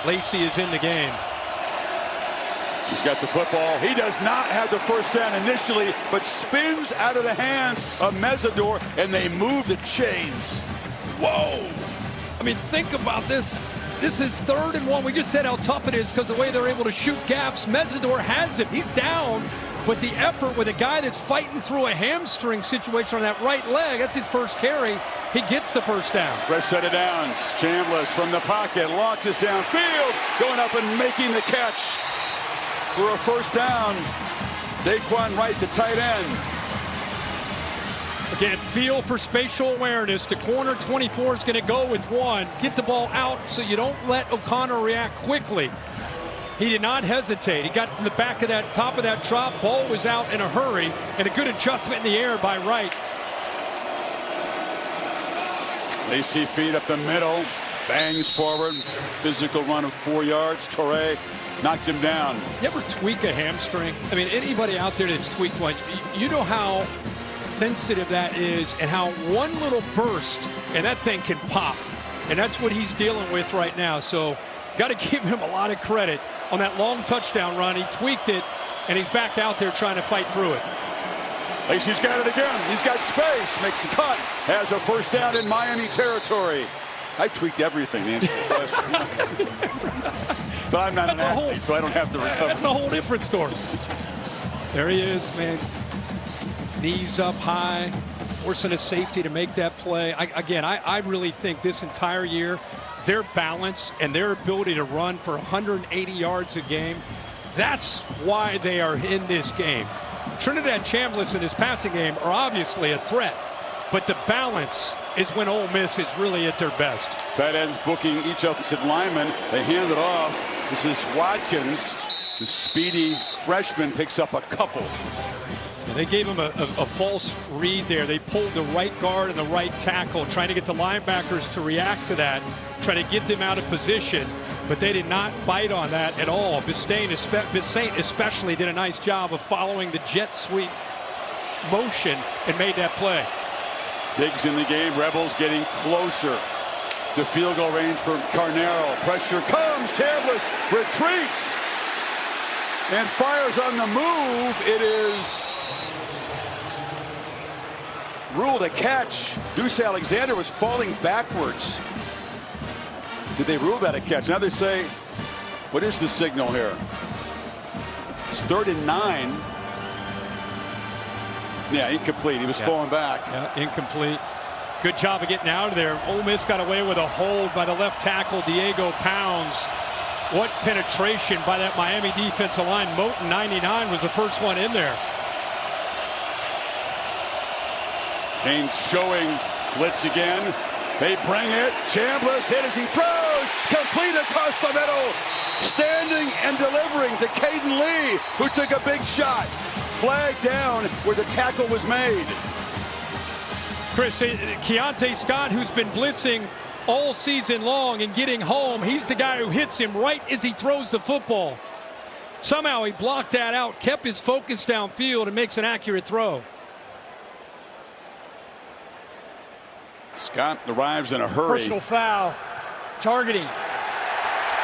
[SPEAKER 7] Lacey is in the game.
[SPEAKER 6] He's got the football. He does not have the first down initially, but spins out of the hands of Mesidor, and they move the chains.
[SPEAKER 7] Whoa! I mean, think about this. This is 3rd and 1. We just said how tough it is because the way they're able to shoot gaps. Mesidor has it. He's down, but the effort with a guy that's fighting through a hamstring situation on that right leg, that's his first carry. He gets the first down.
[SPEAKER 6] Fresh set of downs. Chambliss from the pocket launches downfield, going up and making the catch for a first down. Daquan Wright, the tight end.
[SPEAKER 7] Again, feel for spatial awareness. The corner 24 is going to go with one. Get the ball out so you don't let O'Connor react quickly. He did not hesitate. He got to the back of that, top of that drop. Ball was out in a hurry, and a good adjustment in the air by Wright.
[SPEAKER 6] Lacey feed up the middle, bangs forward. Physical run of 4 yards. Torre knocked him down.
[SPEAKER 7] You ever tweak a hamstring? I mean, anybody out there that's tweaked one, you know how sensitive that is and how one little burst and that thing can pop. And that's what he's dealing with right now. So got to give him a lot of credit on that long touchdown run. He tweaked it, and he's back out there trying to fight through it.
[SPEAKER 6] Lacey's got it again. He's got space, makes a cut, has a first down in Miami territory. I tweaked everything, the answer to the question. But I'm not an athlete, so I don't have to recover.
[SPEAKER 7] That's a whole different story. There he is, man. Knees up high, forcing a safety to make that play. I really think this entire year, their balance and their ability to run for 180 yards a game, that's why they are in this game. Trinidad Chambliss and his passing game are obviously a threat, but the balance is when Ole Miss is really at their best.
[SPEAKER 6] Tight ends booking each offensive lineman. They hand it off. This is Watkins. The speedy freshman picks up a couple.
[SPEAKER 7] And they gave him a false read there. They pulled the right guard and the right tackle, trying to get the linebackers to react to that, trying to get them out of position, but they did not bite on that at all. Bissaint especially did a nice job of following the jet sweep motion and made that play.
[SPEAKER 6] Diggs in the game. Rebels getting closer to field goal range from Carnero. Pressure comes. Chambliss retreats and fires on the move. It is ruled a catch. Deuce Alexander was falling backwards. Did they rule that a catch? Now they say, what is the signal here? It's 3rd and 9. Yeah, incomplete. He was falling back.
[SPEAKER 7] Yeah, incomplete. Good job of getting out of there. Ole Miss got away with a hold by the left tackle, Diego Pounds. What penetration by that Miami defensive line. Moten, 99, was the first one in there.
[SPEAKER 6] Kane showing blitz again. They bring it. Chambliss hit as he throws. Complete across the middle. Standing and delivering to Caden Lee, who took a big shot. Flag down where the tackle was made.
[SPEAKER 7] Chris, Keontae Scott, who's been blitzing all season long and getting home, he's the guy who hits him right as he throws the football. Somehow he blocked that out, kept his focus downfield, and makes an accurate throw.
[SPEAKER 6] Scott arrives in a hurry.
[SPEAKER 10] Personal foul. Targeting.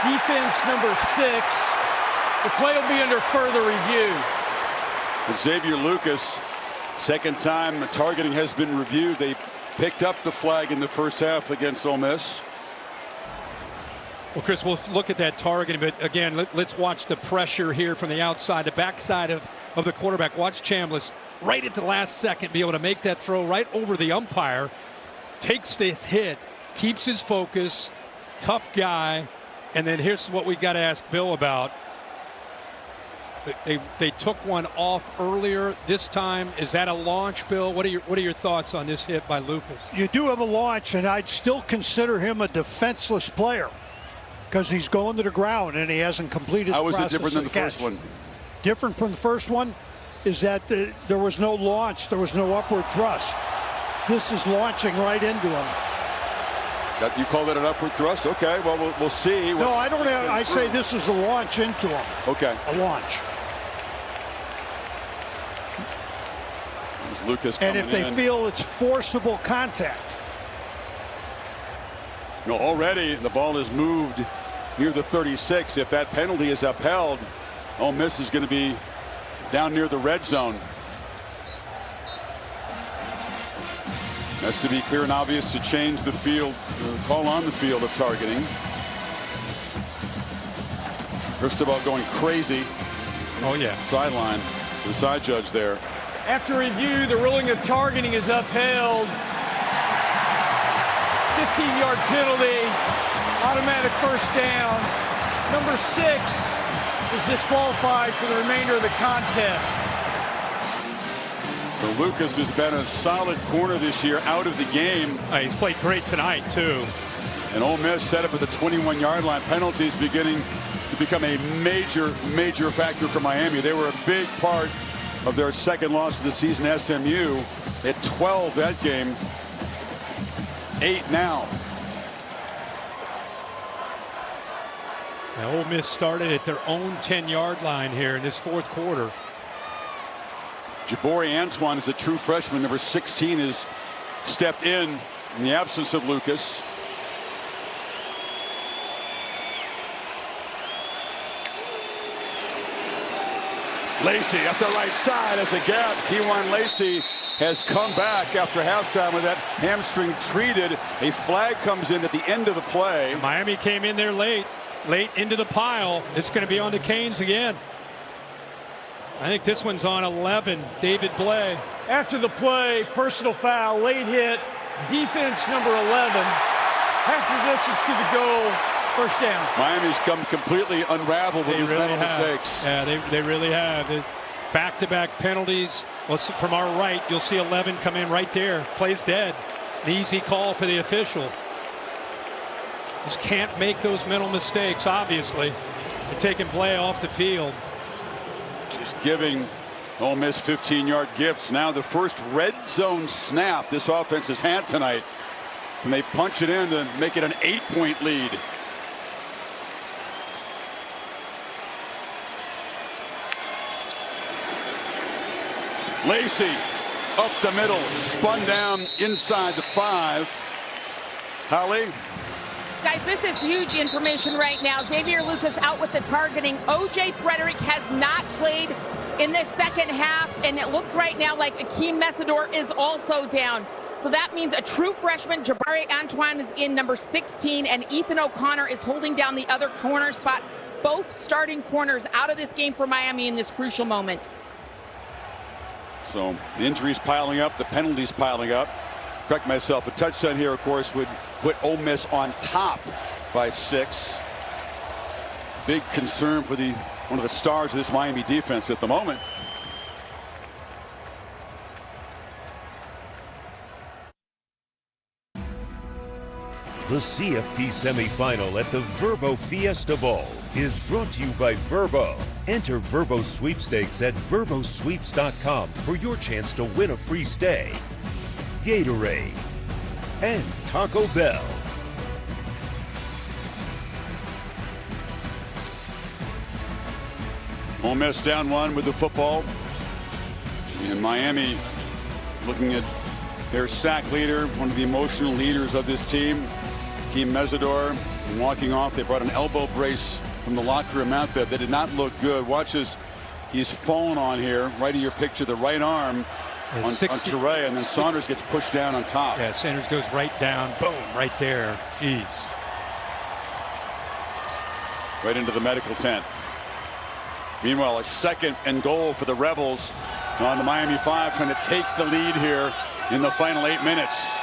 [SPEAKER 10] Defense number 6. The play will be under further review.
[SPEAKER 6] Xavier Lucas, second time the targeting has been reviewed. They picked up the flag in the first half against Ole Miss.
[SPEAKER 7] Well, Chris, we'll look at that targeting, but again, let's watch the pressure here from the outside, the backside of the quarterback. Watch Chambliss right at the last second be able to make that throw right over the umpire. Takes this hit, keeps his focus, tough guy, And then here's what we got to ask Bill about. They took one off earlier this time. Is that a launch, Bill? What are your thoughts on this hit by Lucas?
[SPEAKER 16] You do have a launch, and I'd still consider him a defenseless player because he's going to the ground and he hasn't completed the process.
[SPEAKER 6] How is it different than the first one?
[SPEAKER 16] Different from the first one is that there was no launch, there was no upward thrust. This is launching right into him.
[SPEAKER 6] You call that an upward thrust? Okay, well, we'll see.
[SPEAKER 16] No, I don't have. I say this is a launch into him.
[SPEAKER 6] Okay.
[SPEAKER 16] A launch.
[SPEAKER 6] There's Lucas
[SPEAKER 16] and
[SPEAKER 6] coming
[SPEAKER 16] if they
[SPEAKER 6] in.
[SPEAKER 16] feel it's forcible contact.
[SPEAKER 6] You know, already the ball is moved near the 36. If that penalty is upheld, Ole Miss is going to be down near the red zone. That's to be clear and obvious to change the field, call on the field of targeting. Cristobal going crazy.
[SPEAKER 7] Oh, yeah.
[SPEAKER 6] Sideline. The side judge there.
[SPEAKER 10] After review, the ruling of targeting is upheld. 15-yard penalty, automatic first down. Number 6 is disqualified for the remainder of the contest.
[SPEAKER 6] So Lucas has been a solid corner this year out of the game.
[SPEAKER 7] He's played great tonight, too.
[SPEAKER 6] And Ole Miss set up at the 21-yard line. Penalties beginning to become a major factor for Miami. They were a big part of their second loss of the season. SMU at 12 that game. 8 now.
[SPEAKER 7] Now, Ole Miss started at their own 10-yard line here in this fourth quarter.
[SPEAKER 6] Jabari Antoine is a true freshman. Number 16 has stepped in the absence of Lucas. Lacey up the right side as a gap. Kewan Lacey has come back after halftime with that hamstring treated. A flag comes in at the end of the play.
[SPEAKER 7] Miami came in there late into the pile. It's going to be on the Canes again. I think this one's on 11, David Blay.
[SPEAKER 10] After the play, personal foul, late hit, defense number 11. Half the distance to the goal, first down.
[SPEAKER 6] Miami's come completely unraveled with his mental mistakes.
[SPEAKER 7] Yeah, they really have. Back-to-back penalties. From our right, you'll see 11 come in right there. Plays dead. An easy call for the official. Just can't make those mental mistakes, obviously. They're taking Blay off the field.
[SPEAKER 6] Just giving Ole Miss 15-yard gifts. Now the first red zone snap this offense has had tonight. And they punch it in to make it an 8-point lead. Lacey up the middle, spun down inside the 5. Holly.
[SPEAKER 14] Guys, this is huge information right now. Xavier Lucas out with the targeting. O.J. Frederick has not played in this second half, and it looks right now like Akeem Mesidor is also down. So that means a true freshman, Jabari Antoine, is in number 16, and Ethan O'Connor is holding down the other corner spot. Both starting corners out of this game for Miami in this crucial moment.
[SPEAKER 6] So the injuries piling up, the penalties piling up. Correct myself, a touchdown here, of course, would put Ole Miss on top by 6. Big concern for one of the stars of this Miami defense at the moment.
[SPEAKER 15] The CFP Semifinal at the Verbo Fiesta Bowl is brought to you by Verbo. Enter Verbo Sweepstakes at verbosweeps.com for your chance to win a free stay. Gatorade and Taco Bell.
[SPEAKER 6] Ole Miss down 1 with the football. And Miami looking at their sack leader, one of the emotional leaders of this team, Akeem Mesidor, walking off. They brought an elbow brace from the locker room out there. That did not look good. Watch as he's fallen on here. Right in your picture, the right arm on Toure, and then Saunders gets pushed down on top.
[SPEAKER 7] Yeah, Sanders goes right down. Boom, right there. Jeez.
[SPEAKER 6] Right into the medical tent. Meanwhile, a 2nd and goal for the Rebels on the Miami 5, trying to take the lead here in the final 8 minutes.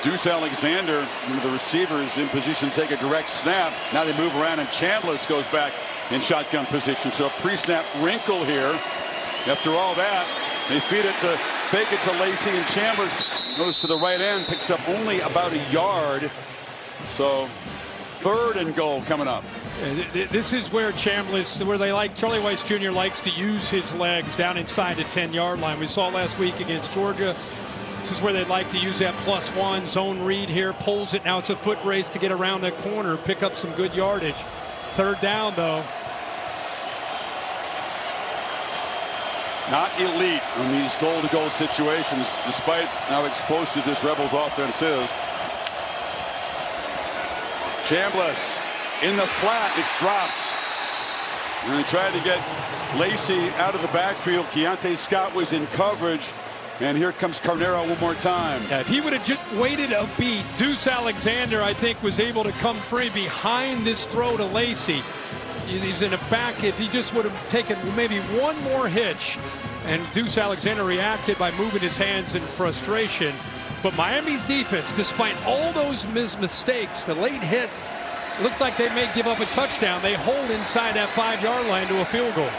[SPEAKER 6] Deuce Alexander, one of the receivers, in position to take a direct snap. Now they move around, and Chambliss goes back in shotgun position. So a pre-snap wrinkle here. After all that, they feed it to fake it to Lacey, and Chambliss goes to the right end, picks up only about a yard. So 3rd and goal coming up.
[SPEAKER 7] This is where Chambliss, Charlie Weiss Jr. likes to use his legs down inside the 10-yard line. We saw last week against Georgia. This is where they'd like to use that +1 zone read here. Pulls it. Now it's a foot race to get around that corner, pick up some good yardage. 3rd down, though.
[SPEAKER 6] Not elite in these goal-to-goal situations, despite how explosive this Rebels offense is. Chambliss in the flat. It's dropped. And they tried to get Lacey out of the backfield. Keontae Scott was in coverage. And here comes Carnero one more time.
[SPEAKER 7] Yeah, if he would have just waited a beat, Deuce Alexander, I think, was able to come free behind this throw to Lacey. He's in the back. If he just would have taken maybe one more hitch, and Deuce Alexander reacted by moving his hands in frustration. But Miami's defense, despite all those mistakes, the late hits, looked like they may give up a touchdown. They hold inside that 5-yard line to a field goal.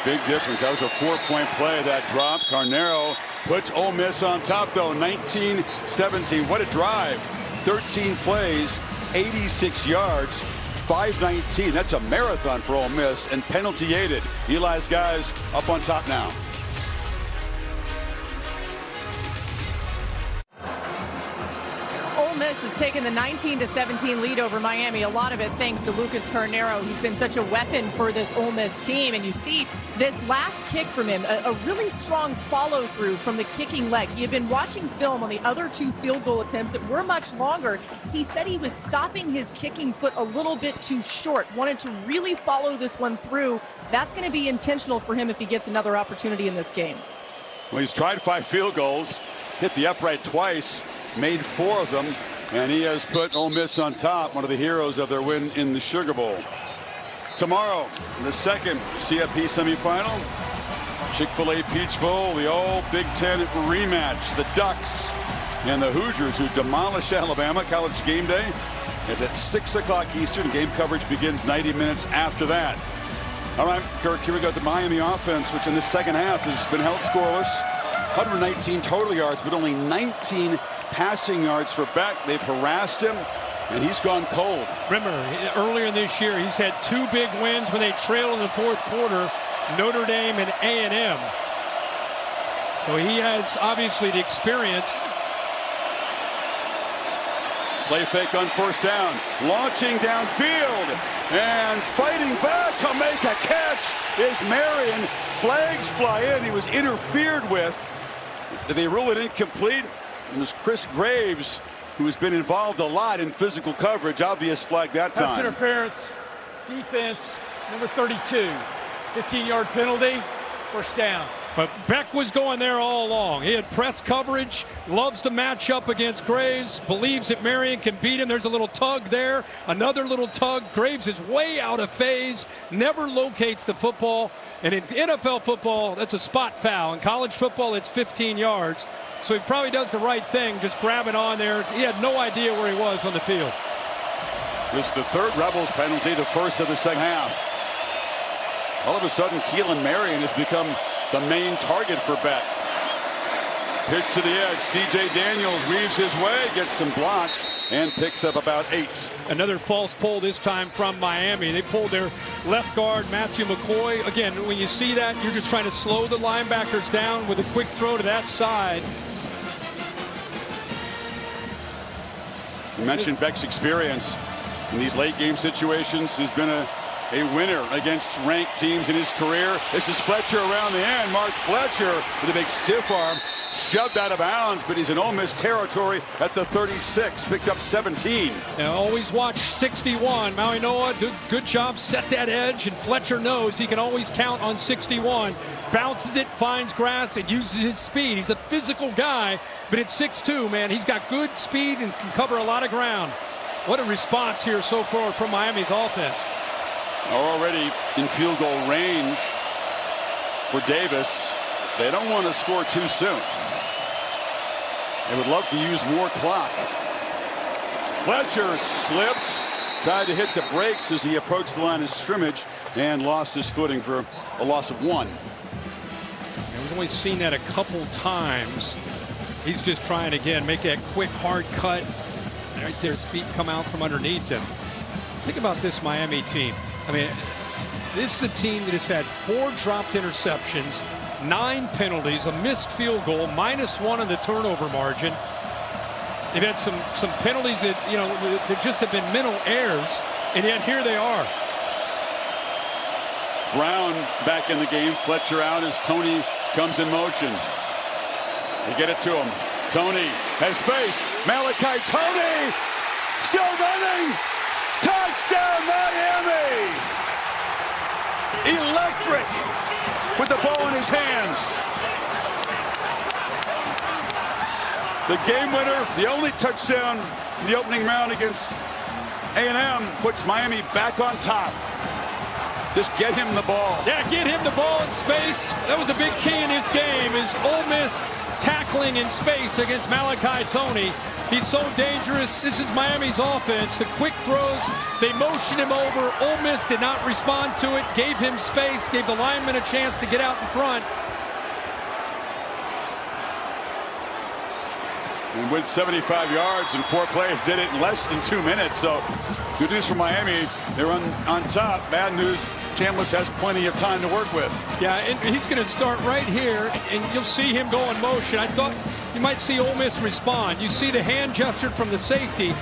[SPEAKER 6] Big difference. That was a 4-point play. That drop. Carnero puts Ole Miss on top, though. 19-17. What a drive. 13 plays, 86 yards, 519. That's a marathon for Ole Miss, and penalty aided. Eli's guys up on top now.
[SPEAKER 12] Ole Miss has taken the 19-17 lead over Miami. A lot of it thanks to Lucas Carnero. He's been such a weapon for this Ole Miss team. And you see this last kick from him, a really strong follow through from the kicking leg. He had been watching film on the other 2 field goal attempts that were much longer. He said he was stopping his kicking foot a little bit too short, wanted to really follow this one through. That's going to be intentional for him if he gets another opportunity in this game.
[SPEAKER 6] Well, he's tried 5 field goals, hit the upright twice, made 4 of them, and he has put Ole Miss on top, one of the heroes of their win in the Sugar Bowl. Tomorrow, the 2nd CFP semifinal, Chick-fil-A Peach Bowl, the old Big Ten rematch. The Ducks and the Hoosiers, who demolished Alabama. College game day is at 6 o'clock Eastern. Game coverage begins 90 minutes after that. All right, Kirk, here we go. The Miami offense, which in the second half has been held scoreless. 119 total yards, but only 19 passing yards for Beck. They've harassed him, and he's gone cold.
[SPEAKER 7] Remember, earlier in this year, he's had 2 big wins when they trailed in the 4th quarter, Notre Dame and A&M. So he has obviously the experience.
[SPEAKER 6] Play fake on 1st down, launching downfield, and fighting back to make a catch is Marion. Flags fly in. He was interfered with. Did they rule it incomplete? It was Chris Graves, who has been involved a lot in physical coverage. Obvious flag that time.
[SPEAKER 10] Pass interference, defense, number 32. 15-yard penalty, 1st down.
[SPEAKER 7] But Beck was going there all along. He had press coverage, loves to match up against Graves, believes that Marion can beat him. There's a little tug there, another little tug. Graves is way out of phase, never locates the football. And in NFL football, that's a spot foul. In college football, it's 15 yards. So he probably does the right thing, just grabbing on there. He had no idea where he was on the field.
[SPEAKER 6] This is the 3rd Rebels penalty, the 1st of the second half. All of a sudden, Keelan Marion has become the main target for Beck. Pitch to the edge. C.J. Daniels weaves his way, gets some blocks, and picks up about 8.
[SPEAKER 7] Another false pull this time from Miami. They pulled their left guard, Matthew McCoy. Again, when you see that, you're just trying to slow the linebackers down with a quick throw to that side.
[SPEAKER 6] You mentioned Beck's experience in these late game situations. He's been a winner against ranked teams in his career. This is Fletcher around the end. Mark Fletcher with a big stiff arm. Shoved out of bounds, but he's in Ole Miss territory at the 36. Picked up 17.
[SPEAKER 7] Now always watch 61. Maui Noah, good job, set that edge, and Fletcher knows he can always count on 61. Bounces it, finds grass, and uses his speed. He's a physical guy, but at 6'2", man, he's got good speed and can cover a lot of ground. What a response here so far from Miami's offense.
[SPEAKER 6] Already in field goal range for Davis. They don't want to score too soon. They would love to use more clock. Fletcher slipped, tried to hit the brakes as he approached the line of scrimmage and lost his footing for a loss of 1.
[SPEAKER 7] And we've only seen that a couple times. He's just trying again, make that quick hard cut. And right there, his feet come out from underneath him. Think about this Miami team. I mean, this is a team that has had 4 dropped interceptions, 9 penalties, a missed field goal, -1 on the turnover margin. They've had some penalties that, you know, that just have been mental errors, and yet here they are.
[SPEAKER 6] Brown back in the game. Fletcher out as Tony comes in motion. They get it to him. Tony has space. Malachi Tony still running. Touchdown Miami! Electric with the ball in his hands. The game winner, the only touchdown in the opening round against A&M, puts Miami back on top. Just get him the ball.
[SPEAKER 7] Yeah, get him the ball in space. That was a big key in his game, is Ole Miss tackling in space against Malachi Tony. He's so dangerous. This is Miami's offense. The quick throws, they motioned him over. Ole Miss did not respond to it, gave him space, gave the lineman a chance to get out in front.
[SPEAKER 6] And went 75 yards and 4 plays, did it in less than 2 minutes. So good news for Miami. They're on top. Bad news, Chambliss has plenty of time to work with.
[SPEAKER 7] Yeah, and he's going to start right here, and you'll see him go in motion. I thought you might see Ole Miss respond. You see the hand gesture from the safety,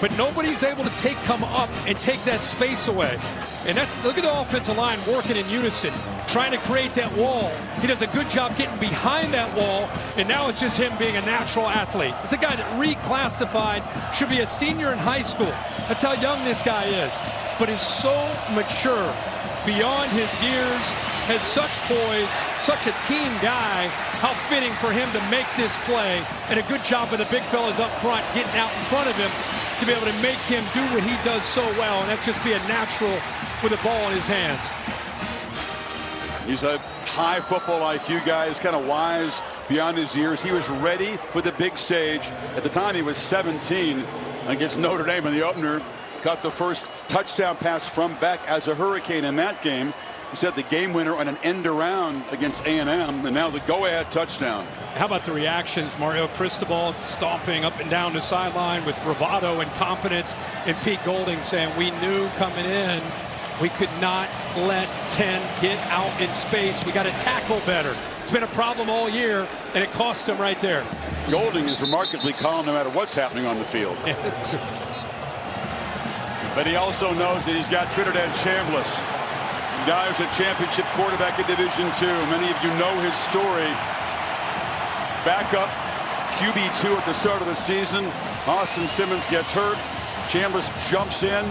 [SPEAKER 7] but nobody's able to come up and take that space away. And look at the offensive line working in unison, trying to create that wall. He does a good job getting behind that wall, and now it's just him being a natural athlete. It's a guy that reclassified, should be a senior in high school. That's how young this guy is. But is so mature, beyond his years, has such poise, such a team guy. How fitting for him to make this play, and a good job with the big fellas up front, getting out in front of him to be able to make him do what he does so well, and that's just be a natural with the ball in his hands.
[SPEAKER 6] He's a high football IQ guy. He's kind of wise beyond his years. He was ready for the big stage. At the time, he was 17 against Notre Dame in the opener. Got the first touchdown pass from back as a Hurricane in that game. He set the game winner on an end around against A&M, and now the go-ahead touchdown.
[SPEAKER 7] How about the reactions? Mario Cristobal stomping up and down the sideline with bravado and confidence, and Pete Golding saying, we knew coming in we could not let 10 get out in space. We got to tackle better. It's been a problem all year, and it cost him right there.
[SPEAKER 6] Golding is remarkably calm no matter what's happening on the field.
[SPEAKER 7] Yeah, that's true.
[SPEAKER 6] But he also knows that he's got Trinidad Chambliss. The guy who's a championship quarterback in Division II. Many of you know his story. Backup QB2 at the start of the season. Austin Simmons gets hurt. Chambliss jumps in,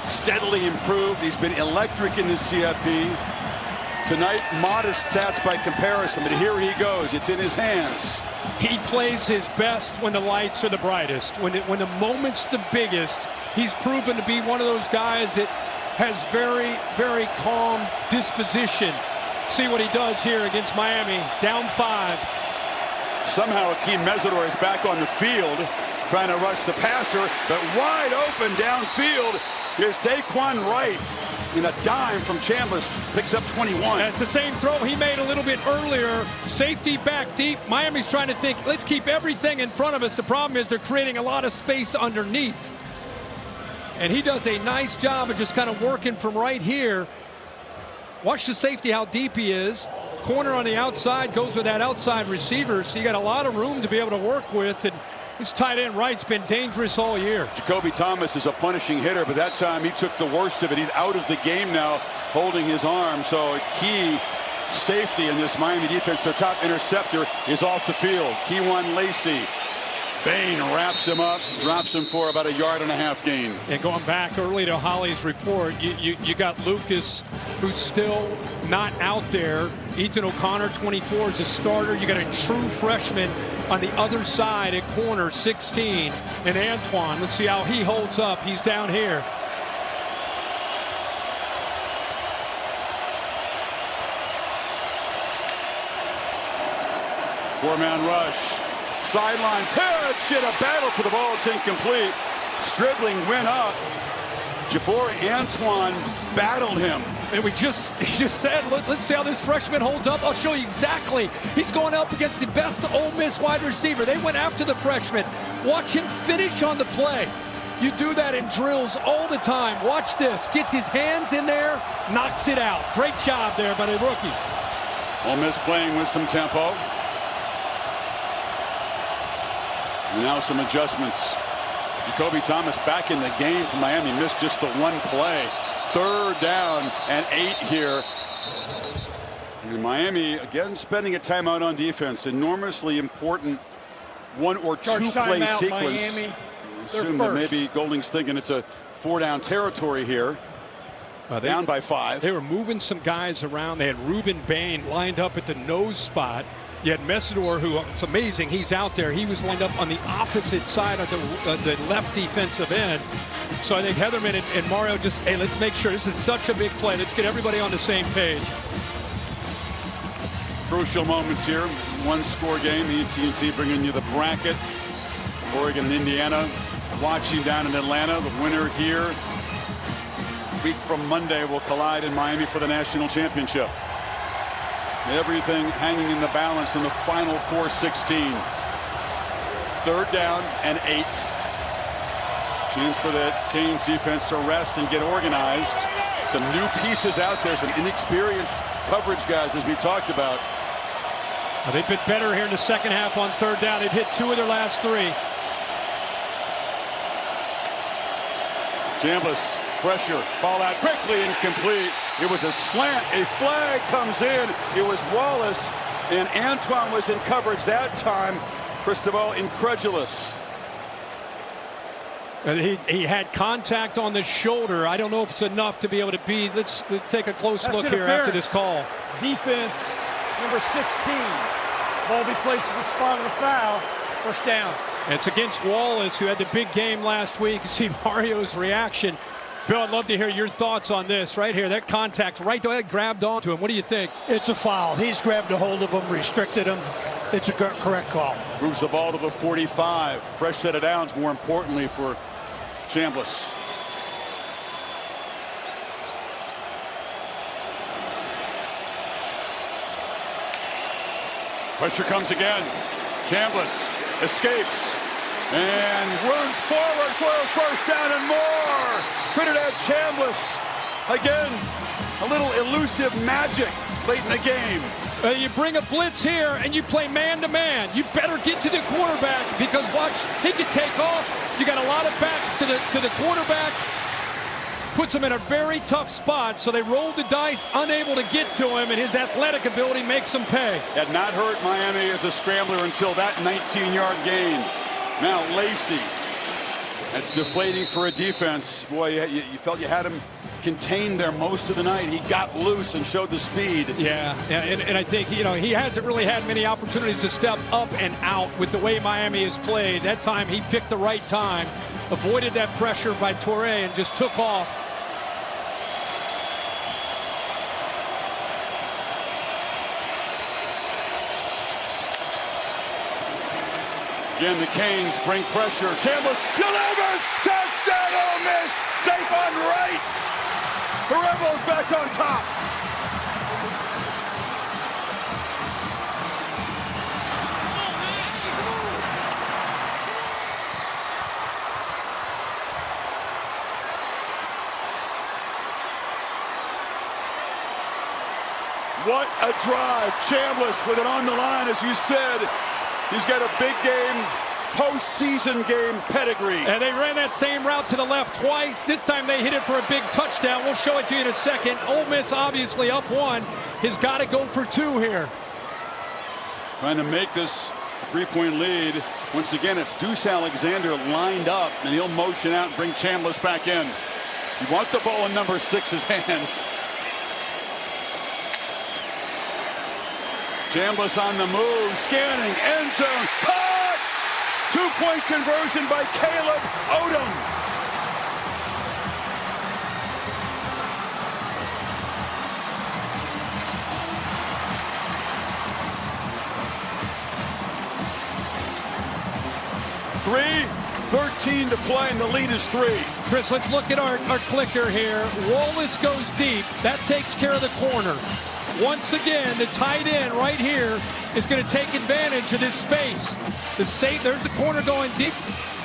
[SPEAKER 6] steadily improved. He's been electric in the CFP. Tonight, modest stats by comparison, but here he goes. It's in his hands.
[SPEAKER 7] He plays his best when the lights are the brightest, when the moment's the biggest. He's proven to be one of those guys that has very, very calm disposition. See what he does here against Miami, down 5.
[SPEAKER 6] Somehow Akeem Mesidor is back on the field, trying to rush the passer, but wide open downfield is Daquan Wright. In a dime from Chambliss, picks up 21.
[SPEAKER 7] That's the same throw he made a little bit earlier. Safety back deep. Miami's trying to think, let's keep everything in front of us. The problem is they're creating a lot of space underneath. And he does a nice job of just kind of working from right here. Watch the safety, how deep he is. Corner on the outside, goes with that outside receiver. So you got a lot of room to be able to work with. And this tight end Wright's been dangerous all year.
[SPEAKER 6] Jacoby Thomas is a punishing hitter, but that time he took the worst of it. He's out of the game now, holding his arm. So a key safety in this Miami defense. Their top interceptor is off the field. Kewan Lacey. Bain wraps him up, drops him for about 1.5 yard gain.
[SPEAKER 7] And going back early to Holly's report, you got Lucas, who's still not out there. Ethan O'Connor, 24, is a starter. You got a true freshman on the other side at corner, 16. And Antoine, let's see how he holds up. He's down here.
[SPEAKER 6] Four-man rush. Sideline pitch and a battle for the ball. It's incomplete. Stribling went up. Jabor Antoine battled him.
[SPEAKER 7] And he just said, let's see how this freshman holds up. I'll show you exactly. He's going up against the best Ole Miss wide receiver. They went after the freshman. Watch him finish on the play. You do that in drills all the time. Watch this. Gets his hands in there, knocks it out. Great job there by the rookie.
[SPEAKER 6] Ole Miss playing with some tempo. And now some adjustments. Jacoby Thomas back in the game for Miami. Missed just the one play. 3rd down and 8 here. And Miami again spending a timeout on defense. Enormously important 1 or 2 play sequence.
[SPEAKER 10] Miami.
[SPEAKER 6] Assume that maybe Golding's thinking it's a 4-down territory here. Down by 5.
[SPEAKER 7] They were moving some guys around. They had Ruben Bain lined up at the nose spot. You had Messidor, who, it's amazing, he's out there. He was lined up on the opposite side of the left defensive end. So I think Heatherman and Mario just, hey, let's make sure this is such a big play. Let's get everybody on the same page.
[SPEAKER 6] Crucial moments here. 1-score game. AT&T bringing you the bracket. Oregon and Indiana watching down in Atlanta. The winner here, a week from Monday, will collide in Miami for the national championship. Everything hanging in the balance in the final 4:16. 3rd down and 8. Chance for the Canes defense to rest and get organized. Some new pieces out there, some inexperienced coverage guys, as we talked about.
[SPEAKER 7] Well, they've been better here in the second half on 3rd down. They've hit 2 of their last 3.
[SPEAKER 6] Chambliss, pressure, ball out quickly, incomplete. It was a slant. A flag comes in. It was Wallace, and Antoine was in coverage that time. Cristobal incredulous.
[SPEAKER 7] He had contact on the shoulder. I don't know if it's enough to be able to be. Let's take a close look here after this call.
[SPEAKER 10] Defense, number 16. Ball be placed at the spot of the foul. 1st down.
[SPEAKER 7] It's against Wallace, who had the big game last week. You see Mario's reaction. Bill, I'd love to hear your thoughts on this right here. That contact right there, grabbed onto him. What do you think?
[SPEAKER 16] It's a foul. He's grabbed a hold of him, restricted him. It's a correct call.
[SPEAKER 6] Moves the ball to the 45. Fresh set of downs, more importantly, for Chambliss. Pressure comes again. Chambliss escapes and runs forward for a 1st down and more. Trinidad Chambliss again, a little elusive magic late in the game.
[SPEAKER 7] You bring a blitz here and you play man-to-man. You better get to the quarterback because watch, he can take off. You got a lot of backs to the quarterback. Puts him in a very tough spot, so they rolled the dice, unable to get to him, and his athletic ability makes him pay.
[SPEAKER 6] Had not hurt Miami as a scrambler until that 19-yard gain. Now Lacey. That's deflating for a defense. Boy, you felt you had him contained there most of the night. He got loose and showed the speed.
[SPEAKER 7] Yeah, and I think, he hasn't really had many opportunities to step up and out with the way Miami has played. That time he picked the right time, avoided that pressure by Toure, and just took off.
[SPEAKER 6] Again, the Canes bring pressure. Chambliss delivers. Touchdown, Ole Miss. Davon Wright. The Rebels back on top. What a drive. Chambliss with it on the line, as you said. He's got a big game, postseason game pedigree.
[SPEAKER 7] And they ran that same route to the left twice. This time they hit it for a big touchdown. We'll show it to you in a second. Ole Miss obviously up 1. Has got to go for 2 here.
[SPEAKER 6] Trying to make this 3-point lead. Once again, it's Deuce Alexander lined up, and he'll motion out and bring Chambliss back in. You want the ball in number 6's hands. Chambliss on the move, scanning, end zone, caught! 2-point conversion by Caleb Odom. 3:13 to play, and the lead is 3.
[SPEAKER 7] Chris, let's look at our clicker here. Wallace goes deep. That takes care of the corner. Once again, the tight end right here is going to take advantage of this space. There's the corner going deep.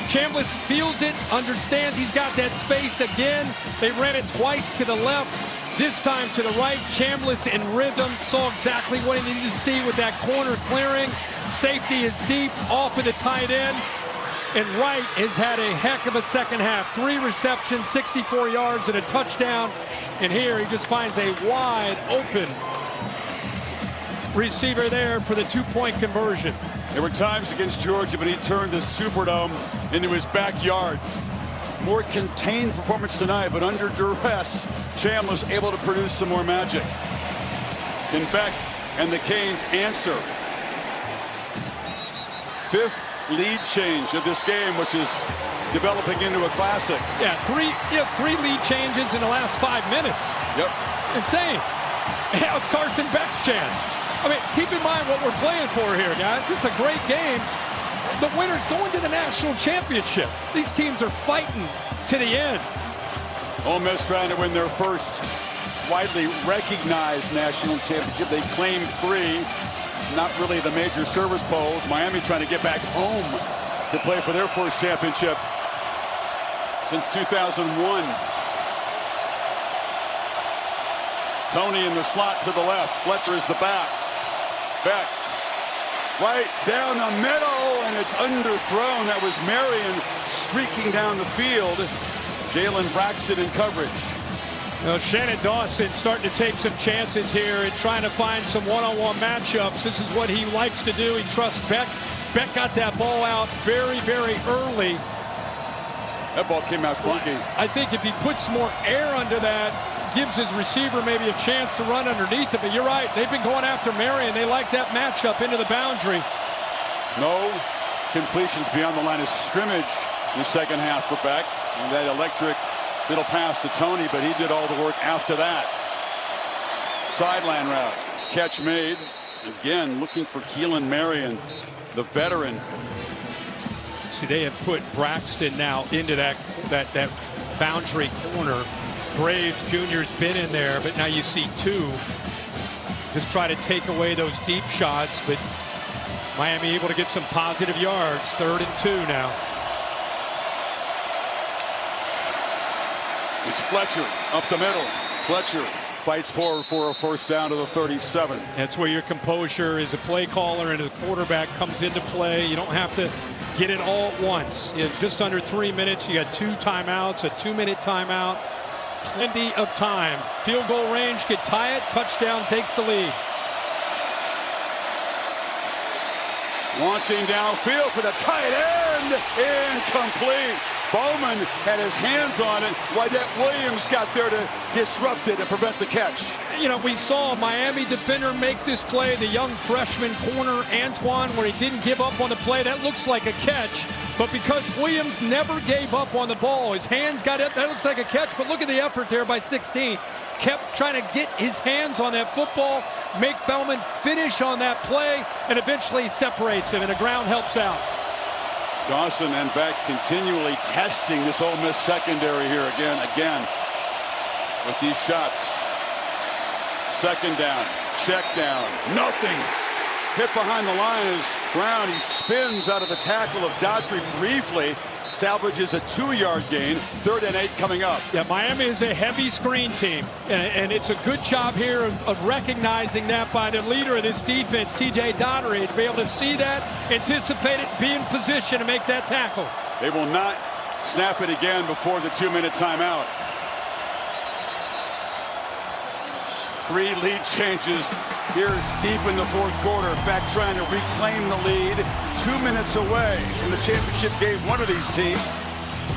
[SPEAKER 7] Chambliss feels it, understands he's got that space again. They ran it twice to the left, this time to the right. Chambliss in rhythm, saw exactly what he needed to see with that corner clearing. Safety is deep, off of the tight end. And Wright has had a heck of a second half. 3 receptions, 64 yards, and a touchdown. And here he just finds a wide open receiver there for the 2-point conversion.
[SPEAKER 6] There were times against Georgia, but he turned the Superdome into his backyard. More contained performance tonight, but under duress, Chambliss able to produce some more magic. And Beck and the Canes answer. 5th lead change of this game, which is developing into a classic.
[SPEAKER 7] Yeah, 3 lead changes in the last 5 minutes.
[SPEAKER 6] Yep.
[SPEAKER 7] Insane. Now it's Carson Beck's chance. I mean, keep in mind what we're playing for here, guys. This is a great game. The winner's going to the national championship. These teams are fighting to the end.
[SPEAKER 6] Ole Miss trying to win their first widely recognized national championship. They claim 3, not really the major service polls. Miami trying to get back home to play for their first championship since 2001. Tony in the slot to the left. Fletcher is the back. Beck right down the middle, and it's underthrown. That was Marion streaking down the field. Jalen Braxton in coverage.
[SPEAKER 7] Shannon Dawson starting to take some chances here and trying to find some one-on-one matchups. This is what he likes to do. He trusts Beck. Beck got that ball out very, very early.
[SPEAKER 6] That ball came out funky.
[SPEAKER 7] I think if he puts more air under that, gives his receiver maybe a chance to run underneath it. But you're right, they've been going after Marion. They like that matchup into the boundary.
[SPEAKER 6] No completions beyond the line of scrimmage in the second half for Beck. And that electric little pass to Tony, but he did all the work after that. Sideline route, catch made. Again, looking for Keelan Marion, the veteran.
[SPEAKER 7] See, they have put Braxton now into that boundary corner. Graves Jr.'s been in there, but now you see 2 just try to take away those deep shots, but Miami able to get some positive yards. 3rd and 2 now.
[SPEAKER 6] It's Fletcher up the middle. Fletcher fights forward for a first down to the 37.
[SPEAKER 7] That's where your composure as a play caller and a quarterback comes into play. You don't have to get it all at once. In just under 3 minutes, you got 2 timeouts, a 2-minute timeout. Plenty of time. Field goal range could tie it. Touchdown takes the lead.
[SPEAKER 6] Launching downfield for the tight end. Incomplete. Bowman had his hands on it. Wydett Williams got there to disrupt it and prevent the catch.
[SPEAKER 7] You know, we saw a Miami defender make this play, the young freshman corner, Antoine, where he didn't give up on the play. That looks like a catch. But because Williams never gave up on the ball, his hands got it. That looks like a catch. But look at the effort there by 16. Kept trying to get his hands on that football, make Bowman finish on that play, and eventually separates him, and the ground helps out.
[SPEAKER 6] Dawson and Beck continually testing this Ole Miss secondary here again with these shots. Second down, check down, nothing. Hit behind the line is Brown. He spins out of the tackle of Daughtry briefly, salvages a 2-yard gain. 3rd and 8 coming up.
[SPEAKER 7] Yeah, Miami is a heavy screen team, and it's a good job here of recognizing that by the leader of this defense, TJ Daughtry, to be able to see that, anticipate it, be in position to make that tackle.
[SPEAKER 6] They will not snap it again before the 2-minute timeout. 3 lead changes here deep in the 4th quarter. Beck trying to reclaim the lead. 2 minutes away from the championship game. One of these teams.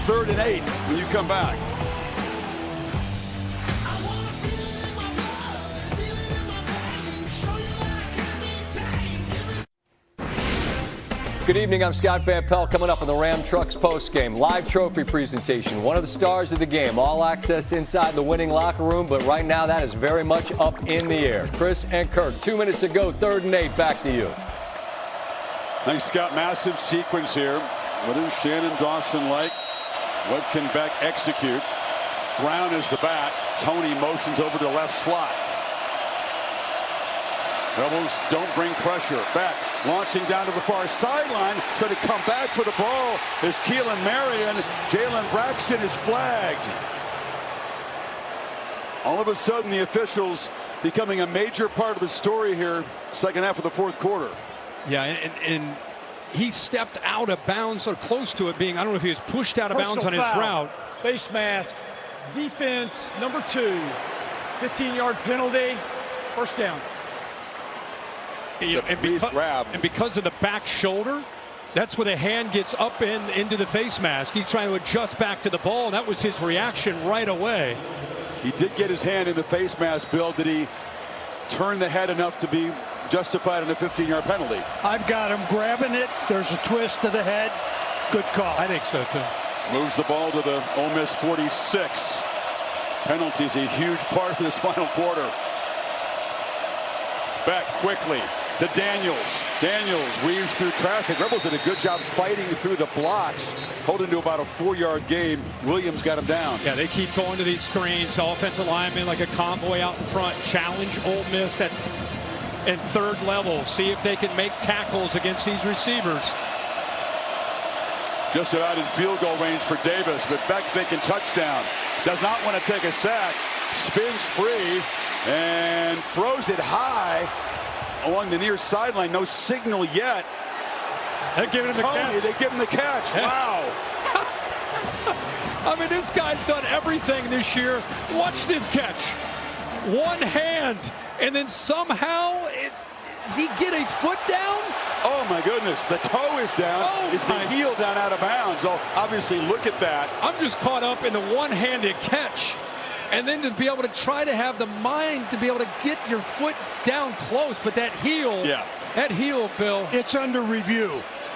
[SPEAKER 6] 3rd and 8 when you come back.
[SPEAKER 17] Good evening, I'm Scott Van Pelt. Coming up on the Ram Trucks postgame live trophy presentation. One of the stars of the game, all access inside the winning locker room, but right now that is very much up in the air. Chris and Kirk, 2 minutes to go, 3rd and 8, back to you.
[SPEAKER 6] Thanks, Scott. Massive sequence here. What does Shannon Dawson like? What can Beck execute? Brown is the bat. Tony motions over to left slot. Rebels don't bring pressure. Beck launching down to the far sideline. Trying to come back for the ball is Keelan Marion. Jalen Braxton is flagged. All of a sudden, the officials becoming a major part of the story here, second half of the fourth quarter.
[SPEAKER 7] Yeah, and he stepped out of bounds or close to it being, I don't know if he was pushed out of bounds on his route.
[SPEAKER 10] Face mask, defense, number 2, 15-yard penalty, first down.
[SPEAKER 7] And because of the back shoulder, that's where the hand gets up into the face mask. He's trying to adjust back to the ball, and that was his reaction right away.
[SPEAKER 6] He did get his hand in the face mask, Bill. Did he turn the head enough to be justified in a 15-yard penalty?
[SPEAKER 16] I've got him grabbing it. There's a twist to the head. Good call.
[SPEAKER 7] I think so, too.
[SPEAKER 6] Moves the ball to the Ole Miss 46. Penalties a huge part of this final quarter. Back quickly to Daniels. Daniels weaves through traffic. Rebels did a good job fighting through the blocks, holding to about a 4-yard gain. Williams got him down.
[SPEAKER 7] Yeah, they keep going to these screens. Offensive linemen like a convoy out in front. Challenge Ole Miss in third level. See if they can make tackles against these receivers.
[SPEAKER 6] Just about in field goal range for Davis, but Beck thinking touchdown. Does not want to take a sack. Spins free and throws it high along the near sideline. No signal yet.
[SPEAKER 7] They're giving him the catch.
[SPEAKER 6] They give him the catch.
[SPEAKER 7] Yeah.
[SPEAKER 6] Wow.
[SPEAKER 7] I mean, this guy's done everything this year. Watch this catch. One hand, and then somehow, does he get a foot down?
[SPEAKER 6] Oh, my goodness. The toe is down. Is the heel down out of bounds? Oh, obviously, look at that.
[SPEAKER 7] I'm just caught up in the one-handed catch. And then to be able to try to have the mind to be able to get your foot down close. But that heel, Bill.
[SPEAKER 16] It's under review.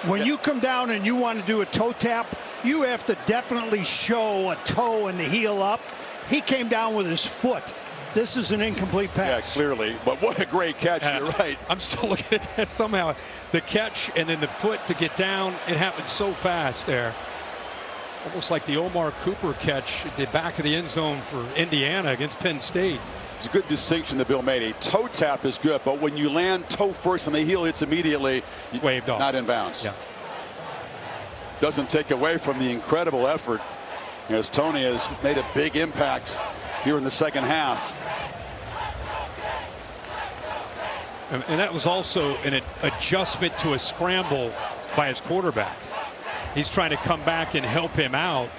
[SPEAKER 16] When you come down and you want to do a toe tap, you have to definitely show a toe and the heel up. He came down with his foot. This is an incomplete pass.
[SPEAKER 6] Yeah, clearly. But what a great catch. You're right.
[SPEAKER 7] I'm still looking at that somehow. The catch and then the foot to get down, it happened so fast there. Almost like the Omar Cooper catch at the back of the end zone for Indiana against Penn State.
[SPEAKER 6] It's a good distinction that Bill made. A toe tap is good, but when you land toe first and the heel hits immediately,
[SPEAKER 7] waved off.
[SPEAKER 6] Not in bounds.
[SPEAKER 7] Yeah.
[SPEAKER 6] Doesn't take away from the incredible effort as Tony has made a big impact here in the second half.
[SPEAKER 7] And that was also an adjustment to a scramble by his quarterback. He's trying to come back and help him out.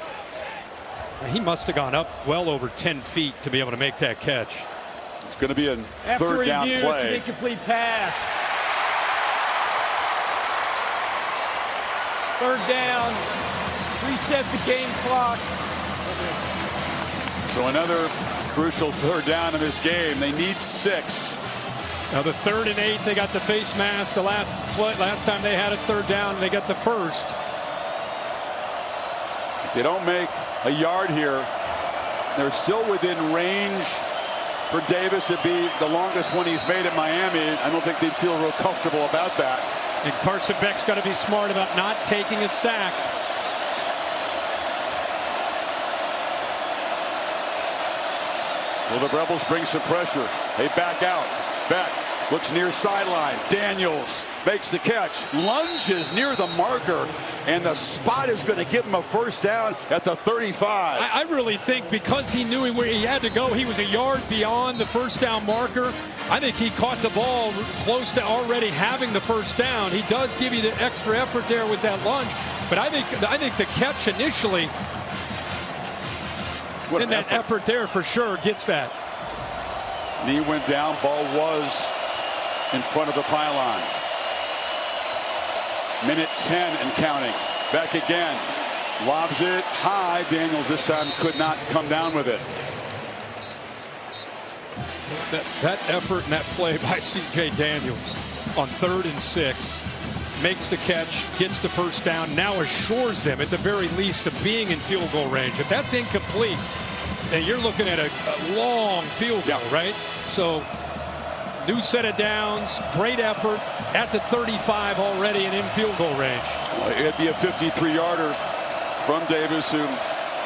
[SPEAKER 7] He must have gone up well over 10 feet to be able to make that catch.
[SPEAKER 6] It's going to be a third down
[SPEAKER 10] play. It's an incomplete pass. Third down. Reset the game clock.
[SPEAKER 6] So another crucial third down in this game. They need 6.
[SPEAKER 7] Now the 3rd and 8, they got the face mask. The last time they had a third down, they got the first.
[SPEAKER 6] If they don't make a yard here, they're still within range for Davis. It'd be the longest one he's made at Miami. I don't think they'd feel real comfortable about that.
[SPEAKER 7] And Carson Beck's got to be smart about not taking a sack.
[SPEAKER 6] Will the Rebels bring some pressure? They back out. Beck looks near sideline. Daniels makes the catch, lunges near the marker, and the spot is going to give him a first down at the 35.
[SPEAKER 7] I really think because he knew where he had to go, he was a yard beyond the first down marker. I think he caught the ball close to already having the first down. He does give you the extra effort there with that lunge, but I think the catch initially, and that effort there for sure gets that.
[SPEAKER 6] Knee went down, ball was in front of the pylon. Minute 10 and counting. Back again. Lobs it high. Daniels this time could not come down with it.
[SPEAKER 7] That effort and that play by C.J. Daniels on 3rd and 6 makes the catch, gets the first down, now assures them at the very least of being in field goal range. If that's incomplete, and you're looking at a long field goal, right? So New set of downs, great effort at the 35 already and in field goal range.
[SPEAKER 6] It'd be a 53-yarder from Davis, who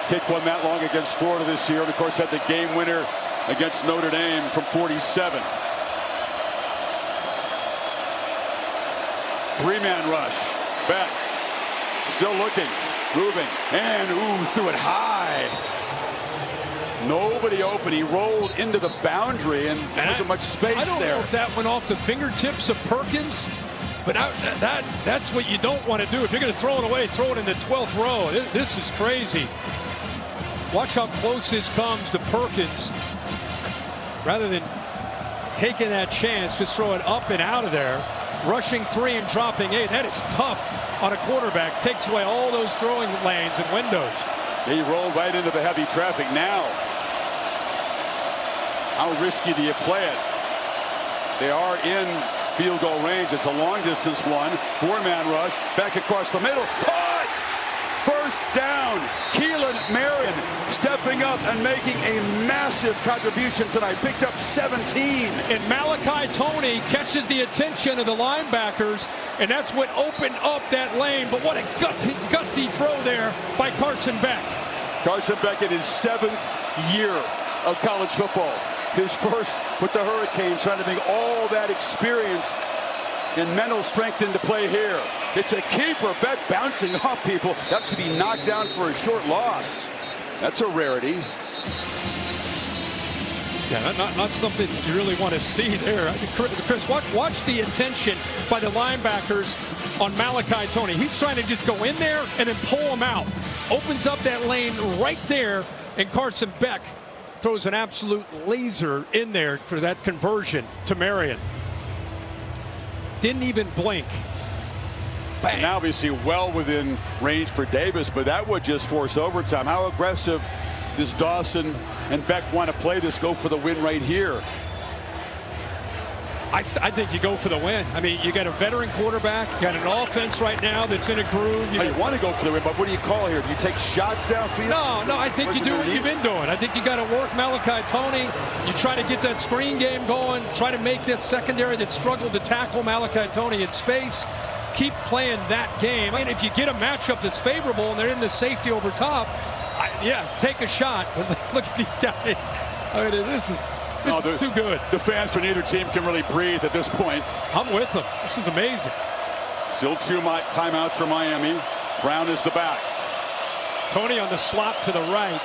[SPEAKER 6] kicked one that long against Florida this year, and of course had the game winner against Notre Dame from 47. Three-man rush. Beck still looking, moving, and threw it high. Nobody open. He rolled into the boundary, and there wasn't much space there.
[SPEAKER 7] I don't know if that went off the fingertips of Perkins, but that's what you don't want to do. If you're going to throw it away, throw it in the 12th row. This is crazy. Watch how close this comes to Perkins. Rather than taking that chance, just throw it up and out of there. Rushing 3 and dropping 8. That is tough on a quarterback. Takes away all those throwing lanes and windows.
[SPEAKER 6] He rolled right into the heavy traffic. Now, how risky do you play it? They are in field goal range. It's a long distance one. 4-man rush. Back across the middle. Caught! First down. Keelan Marion stepping up and making a massive contribution tonight. Picked up 17.
[SPEAKER 7] And Malachi Toney catches the attention of the linebackers, and that's what opened up that lane. But what a gutsy throw there by Carson Beck.
[SPEAKER 6] Carson Beck in his 7th year of college football. His first with the Hurricanes, trying to bring all that experience and mental strength into play here. It's a keeper. Beck bouncing off people. That should be knocked down for a short loss. That's a rarity.
[SPEAKER 7] Yeah, not something you really want to see there. Chris, watch the attention by the linebackers on Malachi Toney. He's trying to just go in there and then pull him out. Opens up that lane right there, and Carson Beck throws an absolute laser in there for that conversion to Marion. Didn't even blink. Bang.
[SPEAKER 6] Now obviously well within range for Davis, but that would just force overtime. How aggressive does Dawson and Beck want to play this? Go for the win right here.
[SPEAKER 7] I think you go for the win. I mean, you got a veteran quarterback, you got an offense right now that's in a groove.
[SPEAKER 6] You want to go for the win, but what do you call here? Do you take shots downfield?
[SPEAKER 7] No, I think you do what you've been doing. I think you got to work Malachi Toney. You try to get that screen game going, try to make this secondary that struggled to tackle Malachi Toney in space. Keep playing that game. I mean, if you get a matchup that's favorable and they're in the safety over top, yeah, take a shot. But look at these guys. I mean, this is too good.
[SPEAKER 6] The fans for neither team can really breathe at this point.
[SPEAKER 7] I'm with them. This is amazing.
[SPEAKER 6] Still 2 timeouts for Miami. Brown is the back.
[SPEAKER 7] Toney on the slot to the right.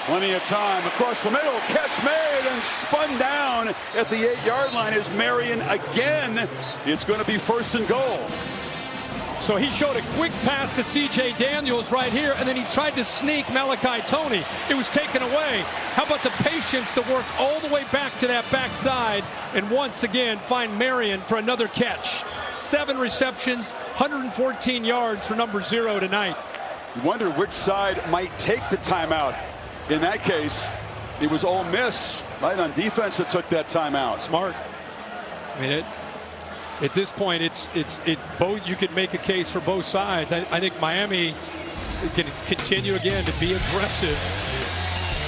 [SPEAKER 6] Plenty of time across the middle. Catch made and spun down at the 8-yard line is Marion again. It's going to be 1st and goal.
[SPEAKER 7] So he showed a quick pass to C.J. Daniels right here, and then he tried to sneak Malachi Toney. It was taken away. How about the patience to work all the way back to that backside and once again find Marion for another catch. 7 receptions, 114 yards for number 0 tonight.
[SPEAKER 6] You wonder which side might take the timeout. In that case, it was Ole Miss right on defense that took that timeout.
[SPEAKER 7] Smart. I mean, at this point, both. You could make a case for both sides. I think Miami can continue again to be aggressive.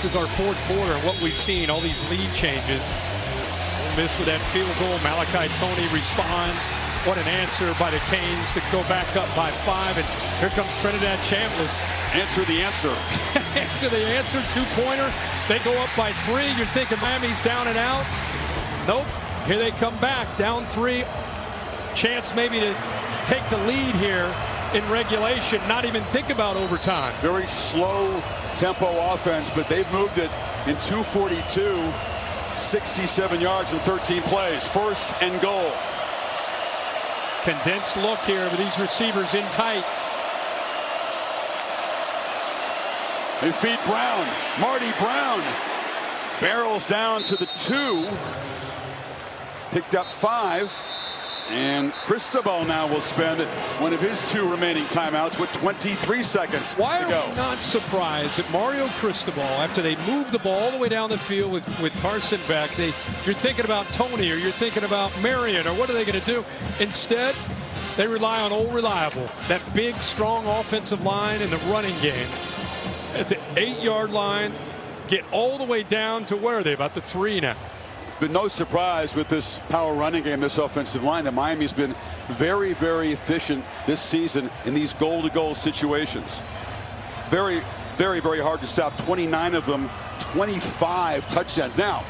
[SPEAKER 7] This is our 4th quarter, and what we've seen, all these lead changes. Ole Miss with that field goal. Malachi Toney responds. What an answer by the Canes to go back up by 5. And here comes Trinidad Chambliss.
[SPEAKER 6] Answer the answer.
[SPEAKER 7] Answer the answer. 2-pointer. They go up by 3. You're thinking Miami's down and out. Nope. Here they come back. Down 3. Chance maybe to take the lead here in regulation. Not even think about overtime.
[SPEAKER 6] Very slow tempo offense, but they've moved it in 2:42. 67 yards in 13 plays. 1st and goal.
[SPEAKER 7] Condensed look here with these receivers in tight.
[SPEAKER 6] They feed Brown. Marty Brown barrels down to the 2. Picked up 5. And Cristobal now will spend one of his 2 remaining timeouts with 23 seconds to go.
[SPEAKER 7] Why are we not surprised that Mario Cristobal, after they moved the ball all the way down the field with Carson Beck, you're thinking about Toney or you're thinking about Marion or what are they going to do? Instead, they rely on Old Reliable, that big, strong offensive line in the running game. At the 8-yard line, get all the way down to where are they? About the 3 now.
[SPEAKER 6] But no surprise with this power running game, this offensive line, that Miami's been very, very efficient this season in these goal-to-goal situations. Very, very, very hard to stop. 29 of them, 25 touchdowns. Now,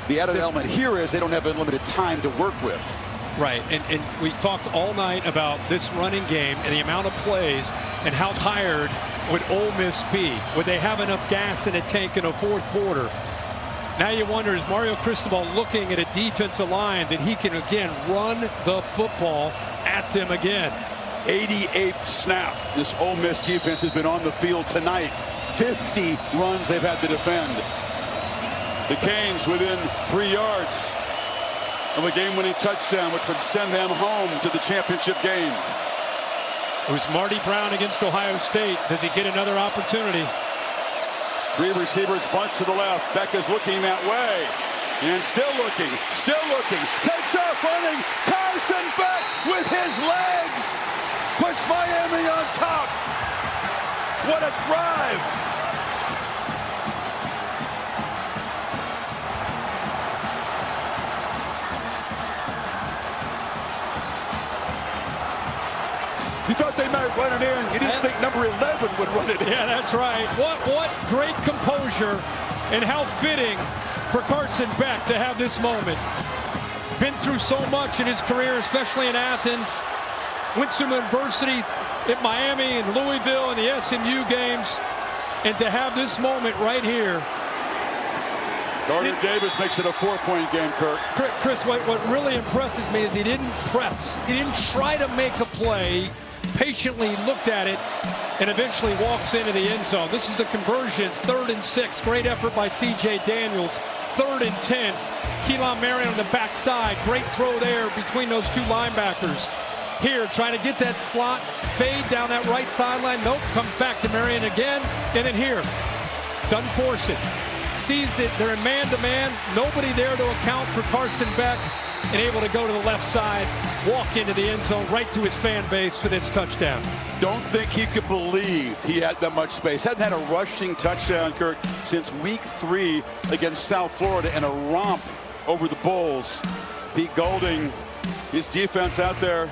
[SPEAKER 6] the added element here is they don't have unlimited time to work with.
[SPEAKER 7] Right, and we talked all night about this running game and the amount of plays and how tired would Ole Miss be? Would they have enough gas in a tank in a fourth quarter? Now you wonder, is Mario Cristobal looking at a defensive line that he can again run the football at them again?
[SPEAKER 6] 88 snap. This Ole Miss defense has been on the field tonight. 50 runs they've had to defend. The Canes within 3 yards of a game-winning touchdown, which would send them home to the championship game.
[SPEAKER 7] It was Marty Brown against Ohio State. Does he get another opportunity?
[SPEAKER 6] 3 receivers, bunch to the left. Becca's looking that way. And still looking. Takes off running. Carson Beck with his legs. Puts Miami on top. What a drive. You thought they might run it in. You didn't think number 11 would run it in.
[SPEAKER 7] Yeah, that's right. What great composure, and how fitting for Carson Beck to have this moment. Been through so much in his career, especially in Athens. Went to university at Miami and Louisville and the SMU games. And to have this moment right here.
[SPEAKER 6] Gardner Davis makes it a 4-point game, Kirk.
[SPEAKER 7] Chris, what really impresses me is he didn't press. He didn't try to make a play. Patiently looked at it and eventually walks into the end zone. This is the conversions, 3rd and 6. Great effort by C.J. Daniels. 3rd and 10. Keelan Marion on the backside. Great throw there between those 2 linebackers. Here, trying to get that slot fade down that right sideline. Nope, comes back to Marion again. And then here, doesn't force it. Sees it, they're in man-to-man. Nobody there to account for Carson Beck. And able to go to the left side, walk into the end zone, right to his fan base for this touchdown.
[SPEAKER 6] Don't think he could believe he had that much space. Hadn't had a rushing touchdown, Kirk, since week 3 against South Florida, and a romp over the Bulls. Pete Golding, his defense out there,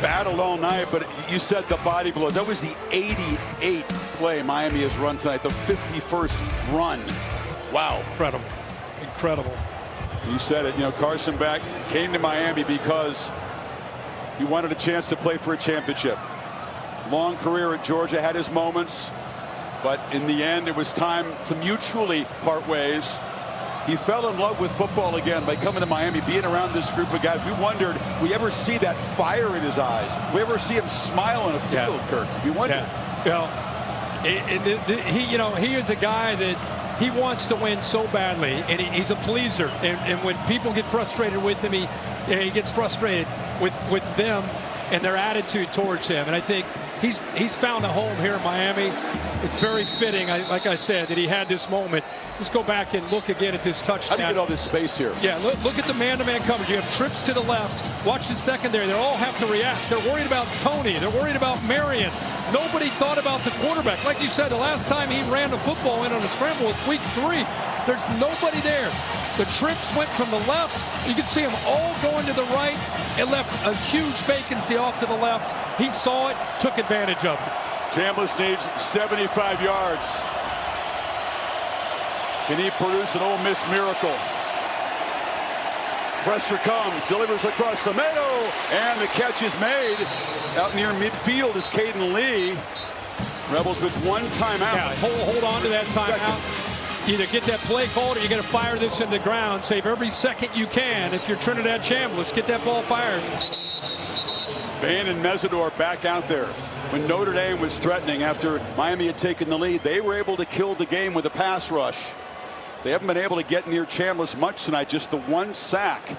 [SPEAKER 6] battled all night, but you said the body blows. That was the 88th play Miami has run tonight, the 51st run. Wow.
[SPEAKER 7] Incredible.
[SPEAKER 6] You said it, you know, Carson Beck came to Miami because he wanted a chance to play for a championship. Long career at Georgia, had his moments, but in the end it was time to mutually part ways. He fell in love with football again by coming to Miami, being around this group of guys. We wondered, we ever see that fire in his eyes? We ever see him smile on a field, Kirk? We wondered.
[SPEAKER 7] Well, he is a guy that he wants to win so badly, and he's a pleaser. And when people get frustrated with him, he gets frustrated with them and their attitude towards him. And I think he's found a home here in Miami. It's very fitting, like I said, that he had this moment. Let's go back and look again at this touchdown.
[SPEAKER 6] How do you get all this space here?
[SPEAKER 7] Yeah, look at the man-to-man coverage. You have trips to the left. Watch the secondary. They all have to react. They're worried about Tony. They're worried about Marion. Nobody thought about the quarterback. Like you said, the last time he ran the football in on a scramble was week 3. There's nobody there. The trips went from the left. You could see them all going to the right. It left a huge vacancy off to the left. He saw it, took advantage of it.
[SPEAKER 6] Chambliss needs 75 yards. Can he produce an Ole Miss miracle? Pressure comes, delivers across the middle, and the catch is made. Out near midfield is Caden Lee. Rebels with 1 timeout.
[SPEAKER 7] Yeah, hold on to that timeout. Either get that play called or you got to fire this in the ground. Save every second you can. If you're Trinidad Chambliss, get that ball fired.
[SPEAKER 6] Van and Mesidor back out there. When Notre Dame was threatening after Miami had taken the lead, they were able to kill the game with a pass rush. They haven't been able to get near Chambliss much tonight, just the 1 sack.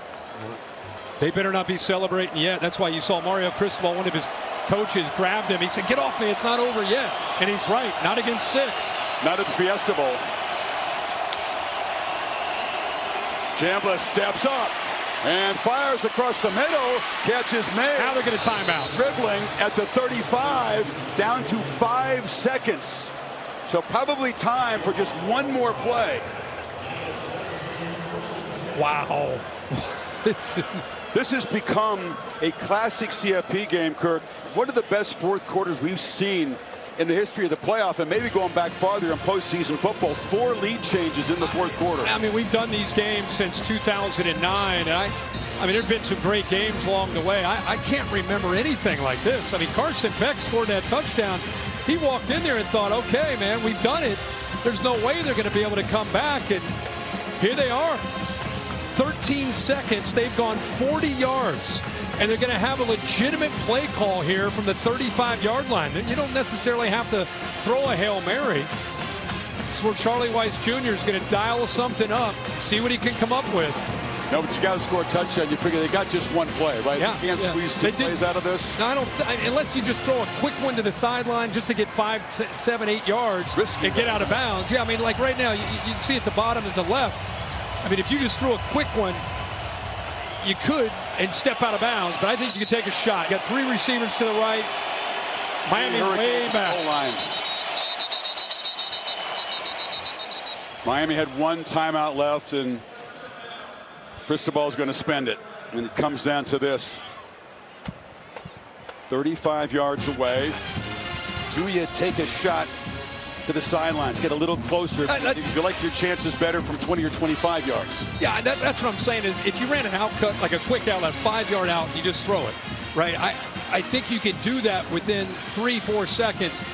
[SPEAKER 7] They better not be celebrating yet. That's why you saw Mario Cristobal, one of his coaches, grabbed him. He said, "Get off me, it's not over yet." And he's right, not against 6.
[SPEAKER 6] Not at the Fiesta Bowl. Chambliss steps up and fires across the middle. Catch is made.
[SPEAKER 7] Now they're going to timeout.
[SPEAKER 6] Dribbling at the 35, down to 5 seconds. So probably time for just one more play.
[SPEAKER 7] Wow.
[SPEAKER 6] This has become a classic CFP game, Kirk. One of the best fourth quarters we've seen in the history of the playoff, and maybe going back farther in postseason football. 4 lead changes in the fourth quarter.
[SPEAKER 7] I mean, we've done these games since 2009, and I mean, there have been some great games along the way. I can't remember anything like this. I mean, Carson Beck scored that touchdown. He walked in there and thought, okay, man, we've done it. There's no way they're going to be able to come back, and here they are. 13 seconds, they've gone 40 yards, and they're going to have a legitimate play call here from the 35-yard line. You don't necessarily have to throw a Hail Mary. It's where Charlie Weiss Jr. is going to dial something up, see what he can come up with.
[SPEAKER 6] No, but you got to score a touchdown. You figure they got just one play, right?
[SPEAKER 7] Yeah,
[SPEAKER 6] you can't squeeze 2 plays out of this.
[SPEAKER 7] No, I don't. Unless you just throw a quick one to the sideline just to get 5, 7, 8 yards and get out of bounds. Yeah, I mean, like right now, you see at the bottom at the left. I mean, if you just threw a quick one, you could and step out of bounds. But I think you could take a shot. You got 3 receivers to the right. Miami way back.
[SPEAKER 6] Line. Miami had 1 timeout left, and Cristobal is going to spend it. And it comes down to this. 35 yards away. Do you take a shot to the sidelines, get a little closer? You feel like your chance is better from 20 or 25 yards.
[SPEAKER 7] Yeah, that's what I'm saying is if you ran an out cut, like a quick out, a 5-yard out, you just throw it, right? I think you can do that within 3-4 seconds.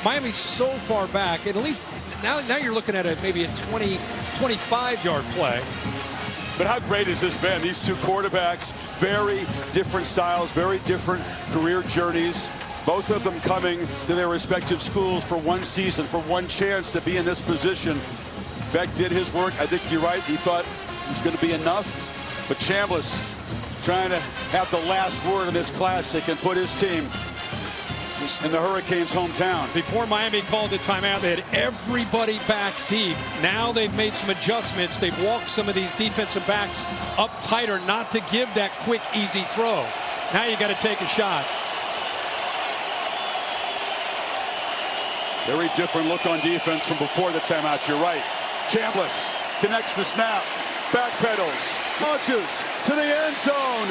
[SPEAKER 7] Miami's so far back, and at least now you're looking at maybe a 20, 25-yard play.
[SPEAKER 6] But how great has this been? These 2 quarterbacks, very different styles, very different career journeys. Both of them coming to their respective schools for 1 season, for 1 chance to be in this position. Beck did his work. I think you're right. He thought it was going to be enough. But Chambliss trying to have the last word in this classic and put his team in the Hurricanes' hometown.
[SPEAKER 7] Before Miami called the timeout, they had everybody back deep. Now they've made some adjustments. They've walked some of these defensive backs up tighter, not to give that quick, easy throw. Now you got to take a shot.
[SPEAKER 6] Very different look on defense from before the timeout. You're right. Chambliss connects the snap, backpedals, launches to the end zone.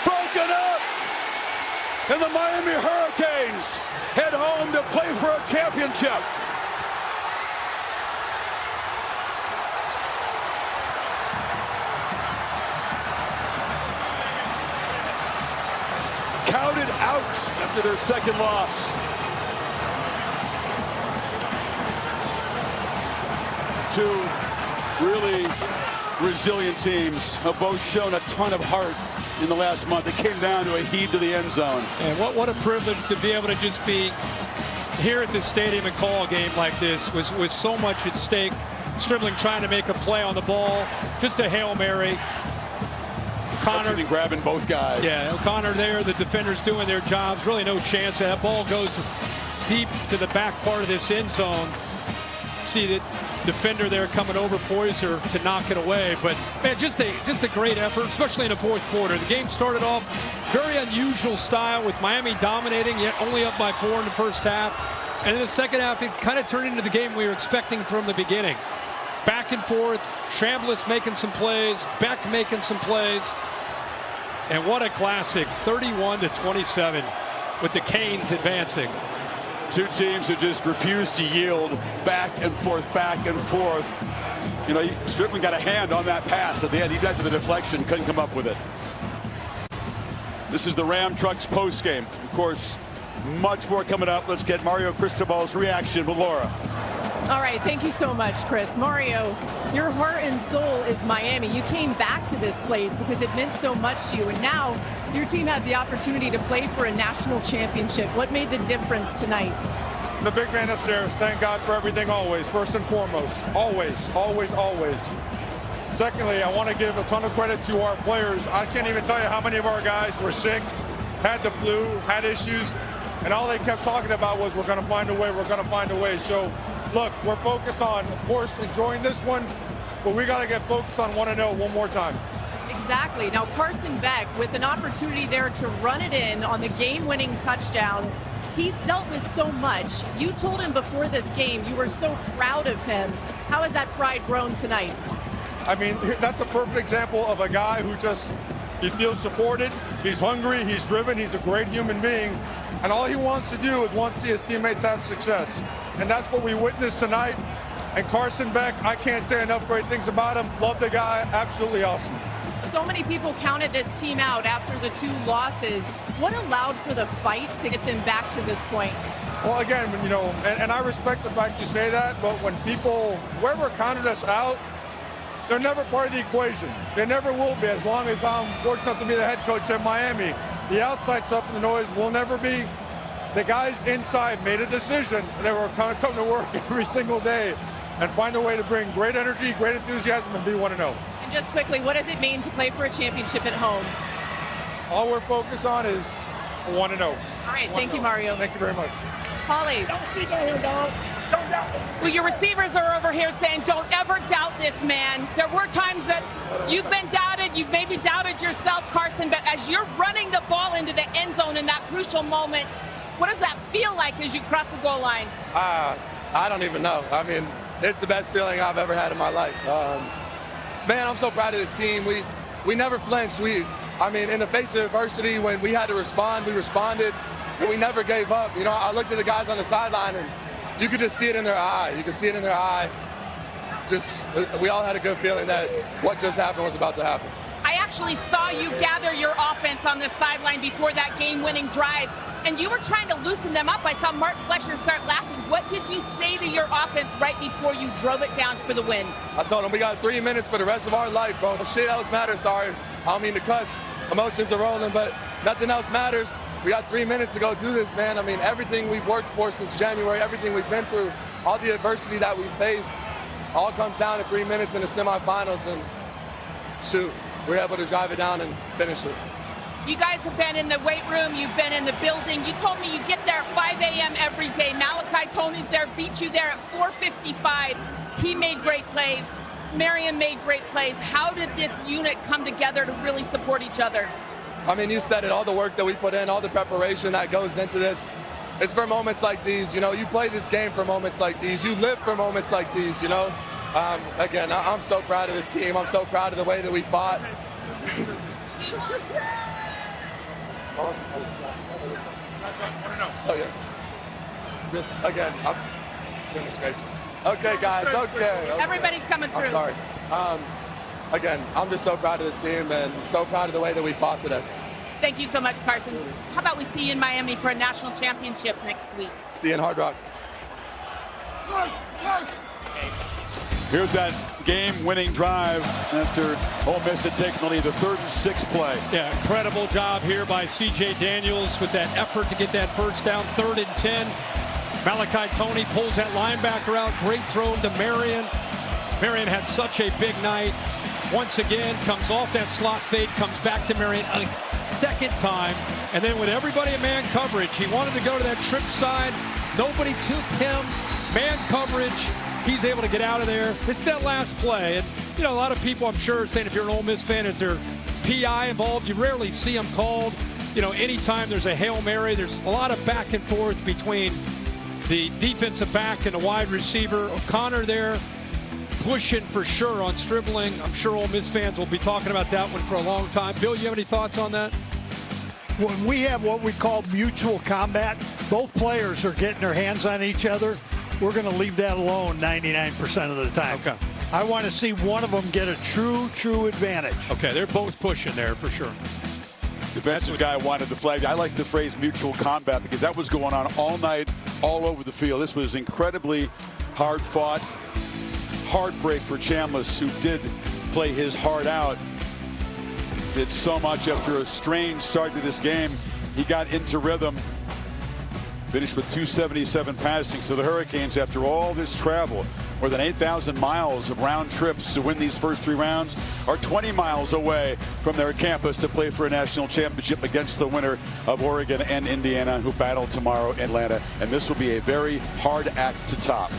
[SPEAKER 6] Broken up. And the Miami Hurricanes head home to play for a championship. Counted out after their second loss. 2 really resilient teams have both shown a ton of heart in the last month. It came down to a heave to the end zone.
[SPEAKER 7] And what a privilege to be able to just be here at this stadium and call a game like this with so much at stake. Stribling trying to make a play on the ball, just a Hail Mary. Connor
[SPEAKER 6] grabbing both guys.
[SPEAKER 7] Yeah, O'Connor there, the defenders doing their jobs. Really no chance. That ball goes deep to the back part of this end zone. See that defender there coming over Poyser to knock it away. But man, just a great effort, especially in the fourth quarter. The game started off very unusual style with Miami dominating, yet only up by 4 in the first half. And in the second half, it kind of turned into the game we were expecting from the beginning. Back and forth, Chambliss making some plays, Beck making some plays. And what a classic, 31-27 with the Canes advancing.
[SPEAKER 6] 2 teams who just refused to yield, back and forth, back and forth. You know, Stribling got a hand on that pass at the end. He got to the deflection, couldn't come up with it. This is the Ram Trucks post game. Of course, much more coming up. Let's get Mario Cristobal's reaction with Laura.
[SPEAKER 12] All right, thank you so much, Chris. Mario, your heart and soul is Miami. You came back to this place because it meant so much to you, and now your team has the opportunity to play for a national championship. What made the difference tonight?
[SPEAKER 11] The big man upstairs. Thank God for everything always, first and foremost. Always, always, always. Secondly, I want to give a ton of credit to our players. I can't even tell you how many of our guys were sick, had the flu, had issues, and all they kept talking about was we're going to find a way, we're going to find a way. So, look, we're focused on, of course, enjoying this one, but we got to get focused on 1-0 one more time.
[SPEAKER 12] Exactly. Now, Carson Beck with an opportunity there to run it in on the game-winning touchdown. He's dealt with so much. You told him before this game you were so proud of him. How has that pride grown tonight?
[SPEAKER 11] I mean, that's a perfect example of a guy who just, he feels supported, he's hungry, he's driven, he's a great human being, and all he wants to do is want to see his teammates have success. And that's what we witnessed tonight. And Carson Beck, I can't say enough great things about him. Love the guy, absolutely awesome.
[SPEAKER 12] So many people counted this team out after the 2 losses. What allowed for the fight to get them back to this point?
[SPEAKER 11] Well, again, you know, and I respect the fact you say that, but when people, whoever counted us out, they're never part of the equation. They never will be, as long as I'm fortunate enough to be the head coach at Miami. The outside stuff and the noise will never be. The guys inside made a decision, and they were kind of coming to work every single day and find a way to bring great energy, great enthusiasm, and be 1-0.
[SPEAKER 12] And just quickly, what does it mean to play for a championship at home?
[SPEAKER 11] All we're focused on is 1-0.
[SPEAKER 12] All right, thank you, Mario.
[SPEAKER 11] Thank you very much.
[SPEAKER 12] Holly.
[SPEAKER 5] Don't speak on him, dog. Don't doubt him.
[SPEAKER 14] Well, your receivers are over here saying, don't ever doubt this man. There were times that you've been doubted, you've maybe doubted yourself, Carson, but as you're running the ball into the end zone in that crucial moment, what does that feel like as you cross the goal line?
[SPEAKER 18] I don't even know. I mean, it's the best feeling I've ever had in my life. Man, I'm so proud of this team. We never flinched. I mean, in the face of adversity, when we had to respond, we responded, and we never gave up. You know, I looked at the guys on the sideline, and you could just see it in their eye. You could see it in their eye. Just, we all had a good feeling that what just happened was about to happen.
[SPEAKER 14] I actually saw you gather your offense on the sideline before that game-winning drive, and you were trying to loosen them up. I saw Mark Fletcher start laughing. What did you say to your offense right before you drove it down for the win?
[SPEAKER 18] I told them we got 3 minutes for the rest of our life, bro. Shit else matters, sorry. I don't mean to cuss. Emotions are rolling, but nothing else matters. We got 3 minutes to go do this, man. I mean, everything we've worked for since January, everything we've been through, all the adversity that we've faced, all comes down to 3 minutes in the semifinals, and shoot, we're able to drive it down and finish it.
[SPEAKER 14] You guys have been in the weight room, you've been in the building. You told me you get there at 5 a.m. every day. Malachi Tony's there, beat you there at 4:55. He made great plays. Marion made great plays. How did this unit come together to really support each other?
[SPEAKER 18] I mean, you said it, all the work that we put in, all the preparation that goes into this. It's for moments like these, you know, you play this game for moments like these. You live for moments like these, you know. Again, I'm so proud of this team. I'm so proud of the way that we fought. Oh, yeah. Just, again, goodness gracious. Okay, guys, okay.
[SPEAKER 14] Everybody's coming through.
[SPEAKER 18] I'm sorry. Again, I'm just so proud of this team and so proud of the way that we fought today.
[SPEAKER 14] Thank you so much, Carson. How about we see you in Miami for a national championship next week?
[SPEAKER 18] See you in Hard Rock.
[SPEAKER 6] Here's that game-winning drive after Ole Miss had taken the lead, the 3rd and 6 play.
[SPEAKER 7] Yeah, incredible job here by C.J. Daniels with that effort to get that first down, 3rd and 10. Malachi Tony pulls that linebacker out. Great throw to Marion. Marion had such a big night. Once again, comes off that slot fade, comes back to Marion a second time. And then with everybody in man coverage, he wanted to go to that trip side. Nobody took him. Man coverage. He's able to get out of there. This is that last play. And, you know, a lot of people, I'm sure, are saying if you're an Ole Miss fan, is there PI involved? You rarely see them called. You know, anytime there's a Hail Mary, there's a lot of back and forth between the defensive back and the wide receiver. O'Connor there pushing for sure on Stribling. I'm sure Ole Miss fans will be talking about that one for a long time. Bill, you have any thoughts on that?
[SPEAKER 16] When we have what we call mutual combat, both players are getting their hands on each other. We're going to leave that alone 99% of the time.
[SPEAKER 7] Okay.
[SPEAKER 16] I want to see one of them get a true advantage.
[SPEAKER 7] Okay, they're both pushing there for sure.
[SPEAKER 6] Defensive guy wanted the flag. I like the phrase mutual combat because that was going on all night, all over the field. This was incredibly hard fought. Heartbreak for Chambliss, who did play his heart out. Did so much after a strange start to this game. He got into rhythm. Finished with 277 passing. So the Hurricanes, after all this travel, more than 8,000 miles of round trips to win these first 3 rounds, are 20 miles away from their campus to play for a national championship against the winner of Oregon and Indiana, who battle tomorrow in Atlanta. And this will be a very hard act to top.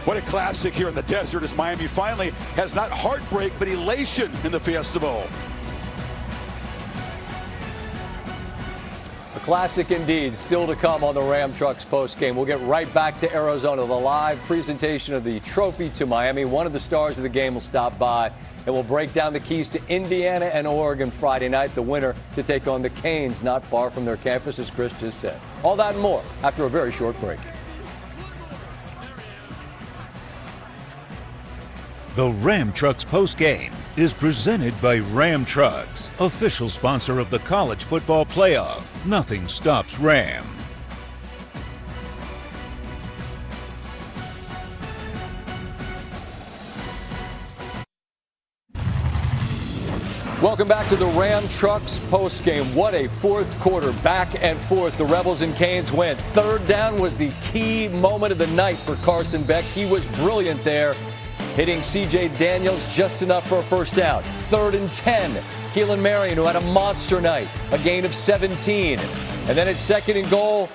[SPEAKER 6] What a classic here in the desert as Miami finally has not heartbreak, but elation in the Fiesta Bowl.
[SPEAKER 17] classic indeed, still to come on the Ram Trucks postgame. We'll get right back to Arizona. The live presentation of the trophy to Miami. One of the stars of the game will stop by, and we'll break down the keys to Indiana and Oregon Friday night. The winner to take on the Canes not far from their campus, as Chris just said. All that and more after a very short break.
[SPEAKER 15] The Ram Trucks postgame is presented by Ram Trucks, official sponsor of the College Football Playoff. Nothing stops Ram.
[SPEAKER 17] Welcome back to the Ram Trucks postgame. What a fourth quarter, back and forth. The Rebels and Canes went. Third down was the key moment of the night for Carson Beck. He was brilliant there, hitting C.J. Daniels just enough for a first down. 3rd and 10. Keelan Marion, who had a monster night, a gain of 17. And then at 2nd and goal,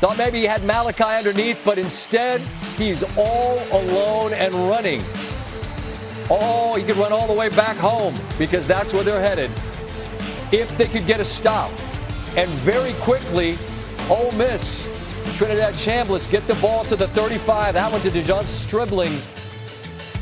[SPEAKER 17] thought maybe he had Malachi underneath, but instead he's all alone and running. Oh, he could run all the way back home because that's where they're headed if they could get a stop. And very quickly, Ole Miss, Trinidad Chambliss get the ball to the 35. That one to DeJon Stribling.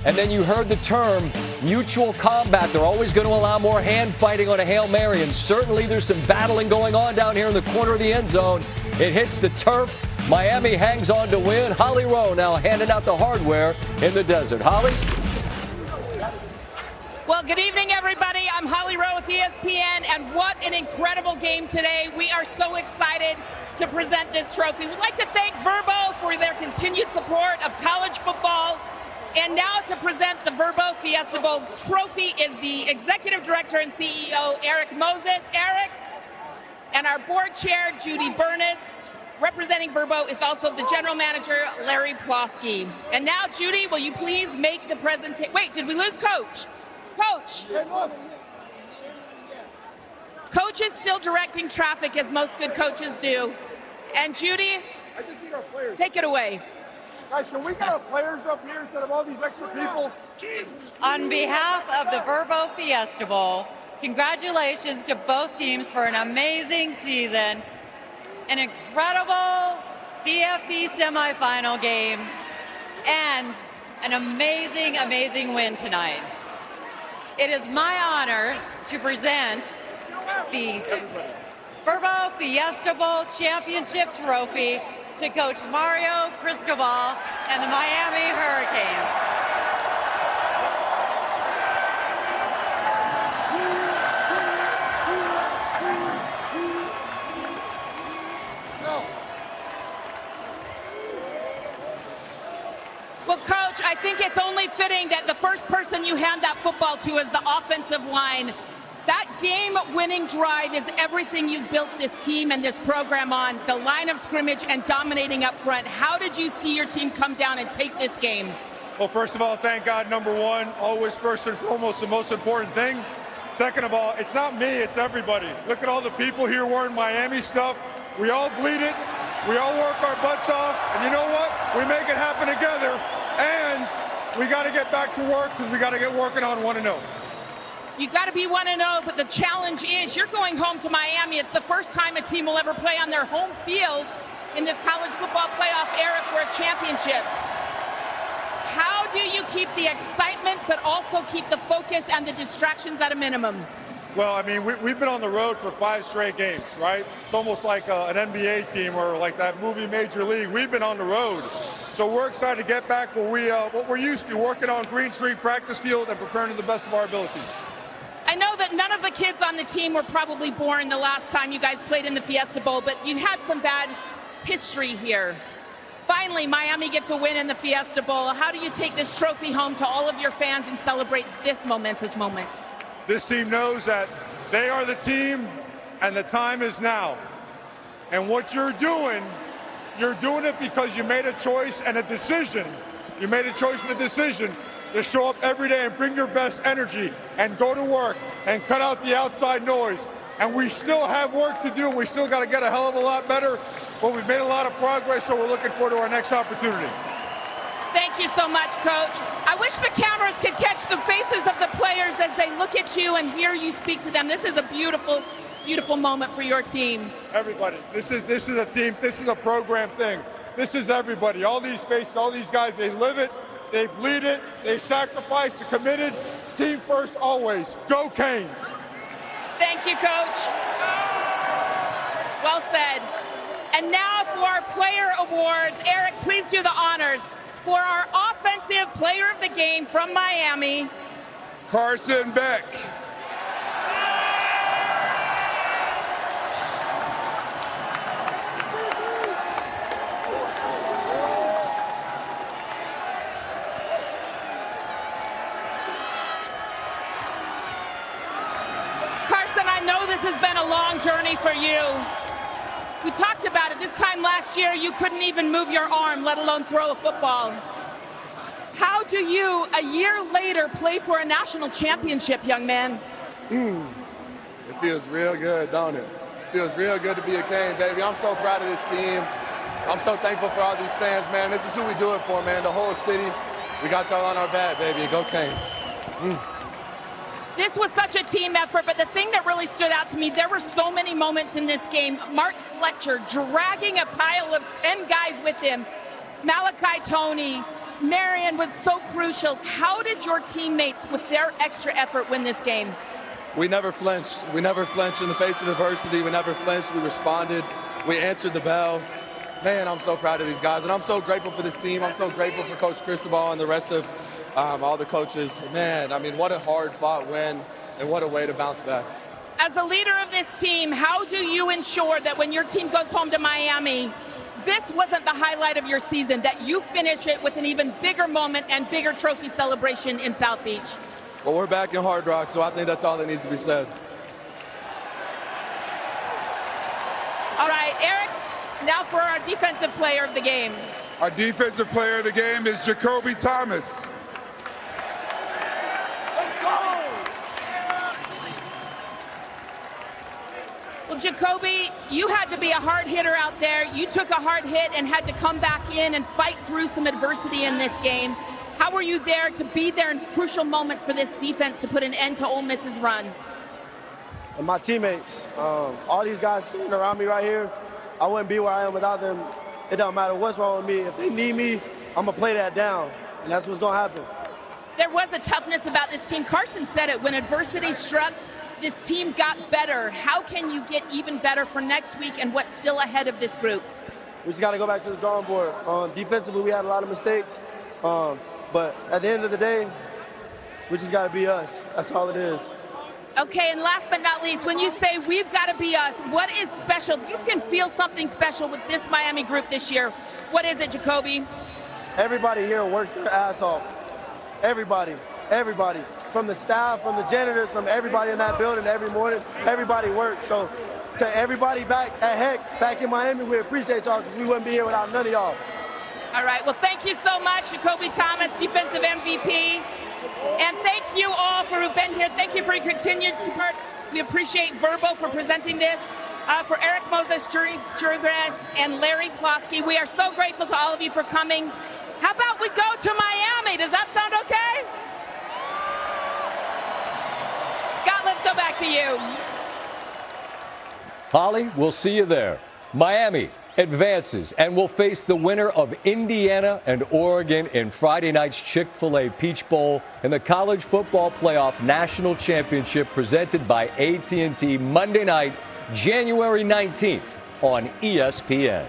[SPEAKER 17] And then you heard the term mutual combat. They're always going to allow more hand fighting on a Hail Mary. And certainly there's some battling going on down here in the corner of the end zone. It hits the turf. Miami hangs on to win. Holly Rowe now handing out the hardware in the desert. Holly?
[SPEAKER 14] Well, good evening, everybody. I'm Holly Rowe with ESPN, and what an incredible game today. We are so excited to present this trophy. We'd like to thank Verbo for their continued support of college football. And now to present the Verbo Fiesta Bowl trophy is the Executive Director and CEO, Eric Moses. Eric, and our board chair, Judy Burness. Representing Verbo is also the General Manager, Larry Plosky. And now, Judy, will you please make the presentation? Wait, did we lose Coach? Coach. Coach is still directing traffic, as most good coaches do. And Judy,
[SPEAKER 11] I just need our players.
[SPEAKER 14] Take it away.
[SPEAKER 11] Guys, can we get our players up here instead of all these extra people?
[SPEAKER 19] On behalf of the Verbo Fiesta Bowl, congratulations to both teams for an amazing season, an incredible CFP Semifinal game, and an amazing, amazing win tonight. It is my honor to present the Verbo Fiesta Bowl Championship Trophy to Coach Mario Cristobal and the Miami Hurricanes.
[SPEAKER 14] Well, Coach, I think it's only fitting that the first person you hand that football to is the offensive line. That game-winning drive is everything you've built this team and this program on, the line of scrimmage and dominating up front. How did you see your team come down and take this game?
[SPEAKER 11] Well, first of all, thank God, number one, always first and foremost the most important thing. Second of all, it's not me, it's everybody. Look at all the people here wearing Miami stuff. We all bleed it. We all work our butts off. And you know what? We make it happen together. And we got to get back to work because we got to get working on 1-0.
[SPEAKER 14] You got to be 1-0, but the challenge is you're going home to Miami. It's the first time a team will ever play on their home field in this college football playoff era for a championship. How do you keep the excitement but also keep the focus and the distractions at a minimum?
[SPEAKER 11] Well, I mean, we've been on the road for 5 straight games, right? It's almost like an NBA team or like that movie Major League. We've been on the road. So we're excited to get back what we're used to, working on Green Street practice field and preparing to the best of our abilities.
[SPEAKER 14] I know that none of the kids on the team were probably born the last time you guys played in the Fiesta Bowl, but you had some bad history here. Finally, Miami gets a win in the Fiesta Bowl. How do you take this trophy home to all of your fans and celebrate this momentous moment?
[SPEAKER 11] This team knows that they are the team and the time is now. And what you're doing it because you made a choice and a decision. You made a choice and a decision to show up every day and bring your best energy and go to work and cut out the outside noise. And we still have work to do. We still got to get a hell of a lot better, but we've made a lot of progress, so we're looking forward to our next opportunity.
[SPEAKER 14] Thank you so much, Coach. I wish the cameras could catch the faces of the players as they look at you and hear you speak to them. This is a beautiful, beautiful moment for your team.
[SPEAKER 11] Everybody, this is a team, this is a program thing. This is everybody. All these faces, all these guys, they live it, they bleed it, they sacrifice, they're committed. Team first always. Go Canes.
[SPEAKER 14] Thank you, Coach. Well said. And now for our player awards. Eric, please do the honors. For our offensive player of the game from Miami,
[SPEAKER 5] Carson Beck.
[SPEAKER 14] Carson, I know this has been a long journey for you. We talked about it. This time last year, you couldn't even move your arm, let alone throw a football. How do you, a year later, play for a national championship, young man?
[SPEAKER 18] It feels real good, don't it? It feels real good to be a Cane, baby. I'm so proud of this team. I'm so thankful for all these fans, man. This is who we do it for, man. The whole city. We got y'all on our back, baby. Go Canes.
[SPEAKER 14] This was such a team effort, but the thing that really stood out to me, there were so many moments in this game. Mark Fletcher dragging a pile of 10 guys with him. Malachi Tony, Marion was so crucial. How did your teammates, with their extra effort, win this game?
[SPEAKER 18] We never flinched. We never flinched in the face of adversity. We never flinched. We responded. We answered the bell. Man, I'm so proud of these guys, and I'm so grateful for this team. I'm so grateful for Coach Cristobal and the rest of all the coaches. Man, I mean, what a hard-fought win, and what a way to bounce back.
[SPEAKER 14] As the leader of this team, how do you ensure that when your team goes home to Miami, this wasn't the highlight of your season, that you finish it with an even bigger moment and bigger trophy celebration in South Beach?
[SPEAKER 18] Well, we're back in Hard Rock, so I think that's all that needs to be said.
[SPEAKER 14] All right, Eric, now for our defensive player of the game.
[SPEAKER 5] Our defensive player of the game is Jacoby Thomas.
[SPEAKER 14] Well, Jacoby, you had to be a hard hitter out there. You took a hard hit and had to come back in and fight through some adversity in this game. How were you there to be there in crucial moments for this defense to put an end to Ole Miss's run?
[SPEAKER 20] And my teammates, all these guys sitting around me right here, I wouldn't be where I am without them. It don't matter what's wrong with me. If they need me, I'm going to play that down, and that's what's going to happen.
[SPEAKER 14] There was a toughness about this team. Carson said it. When adversity struck, this team got better. How can you get even better for next week and what's still ahead of this group?
[SPEAKER 20] We just got to go back to the drawing board. Defensively, we had a lot of mistakes, but at the end of the day, we just got to be us. That's all it is.
[SPEAKER 14] Okay, and last but not least, when you say we've got to be us, what is special? You can feel something special with this Miami group this year. What is it, Jacoby?
[SPEAKER 20] Everybody here works their ass off. Everybody. From the staff, from the janitors, from everybody in that building every morning, everybody works. So to everybody back at Heck, back in Miami, we appreciate y'all because we wouldn't be here without none of y'all.
[SPEAKER 14] All right, well, thank you so much, Jacoby Thomas, defensive MVP. And thank you all for who've been here. Thank you for your continued support. We appreciate Verbo for presenting this. For Eric Moses, Jury Grant, and Larry Klosky, we are so grateful to all of you for coming. How about we go to Miami? Does that sound okay? Scott, let's go back to you.
[SPEAKER 17] Holly, we'll see you there. Miami advances and will face the winner of Indiana and Oregon in Friday night's Chick-fil-A Peach Bowl in the College Football Playoff National Championship presented by AT&T Monday night, January 19th on ESPN.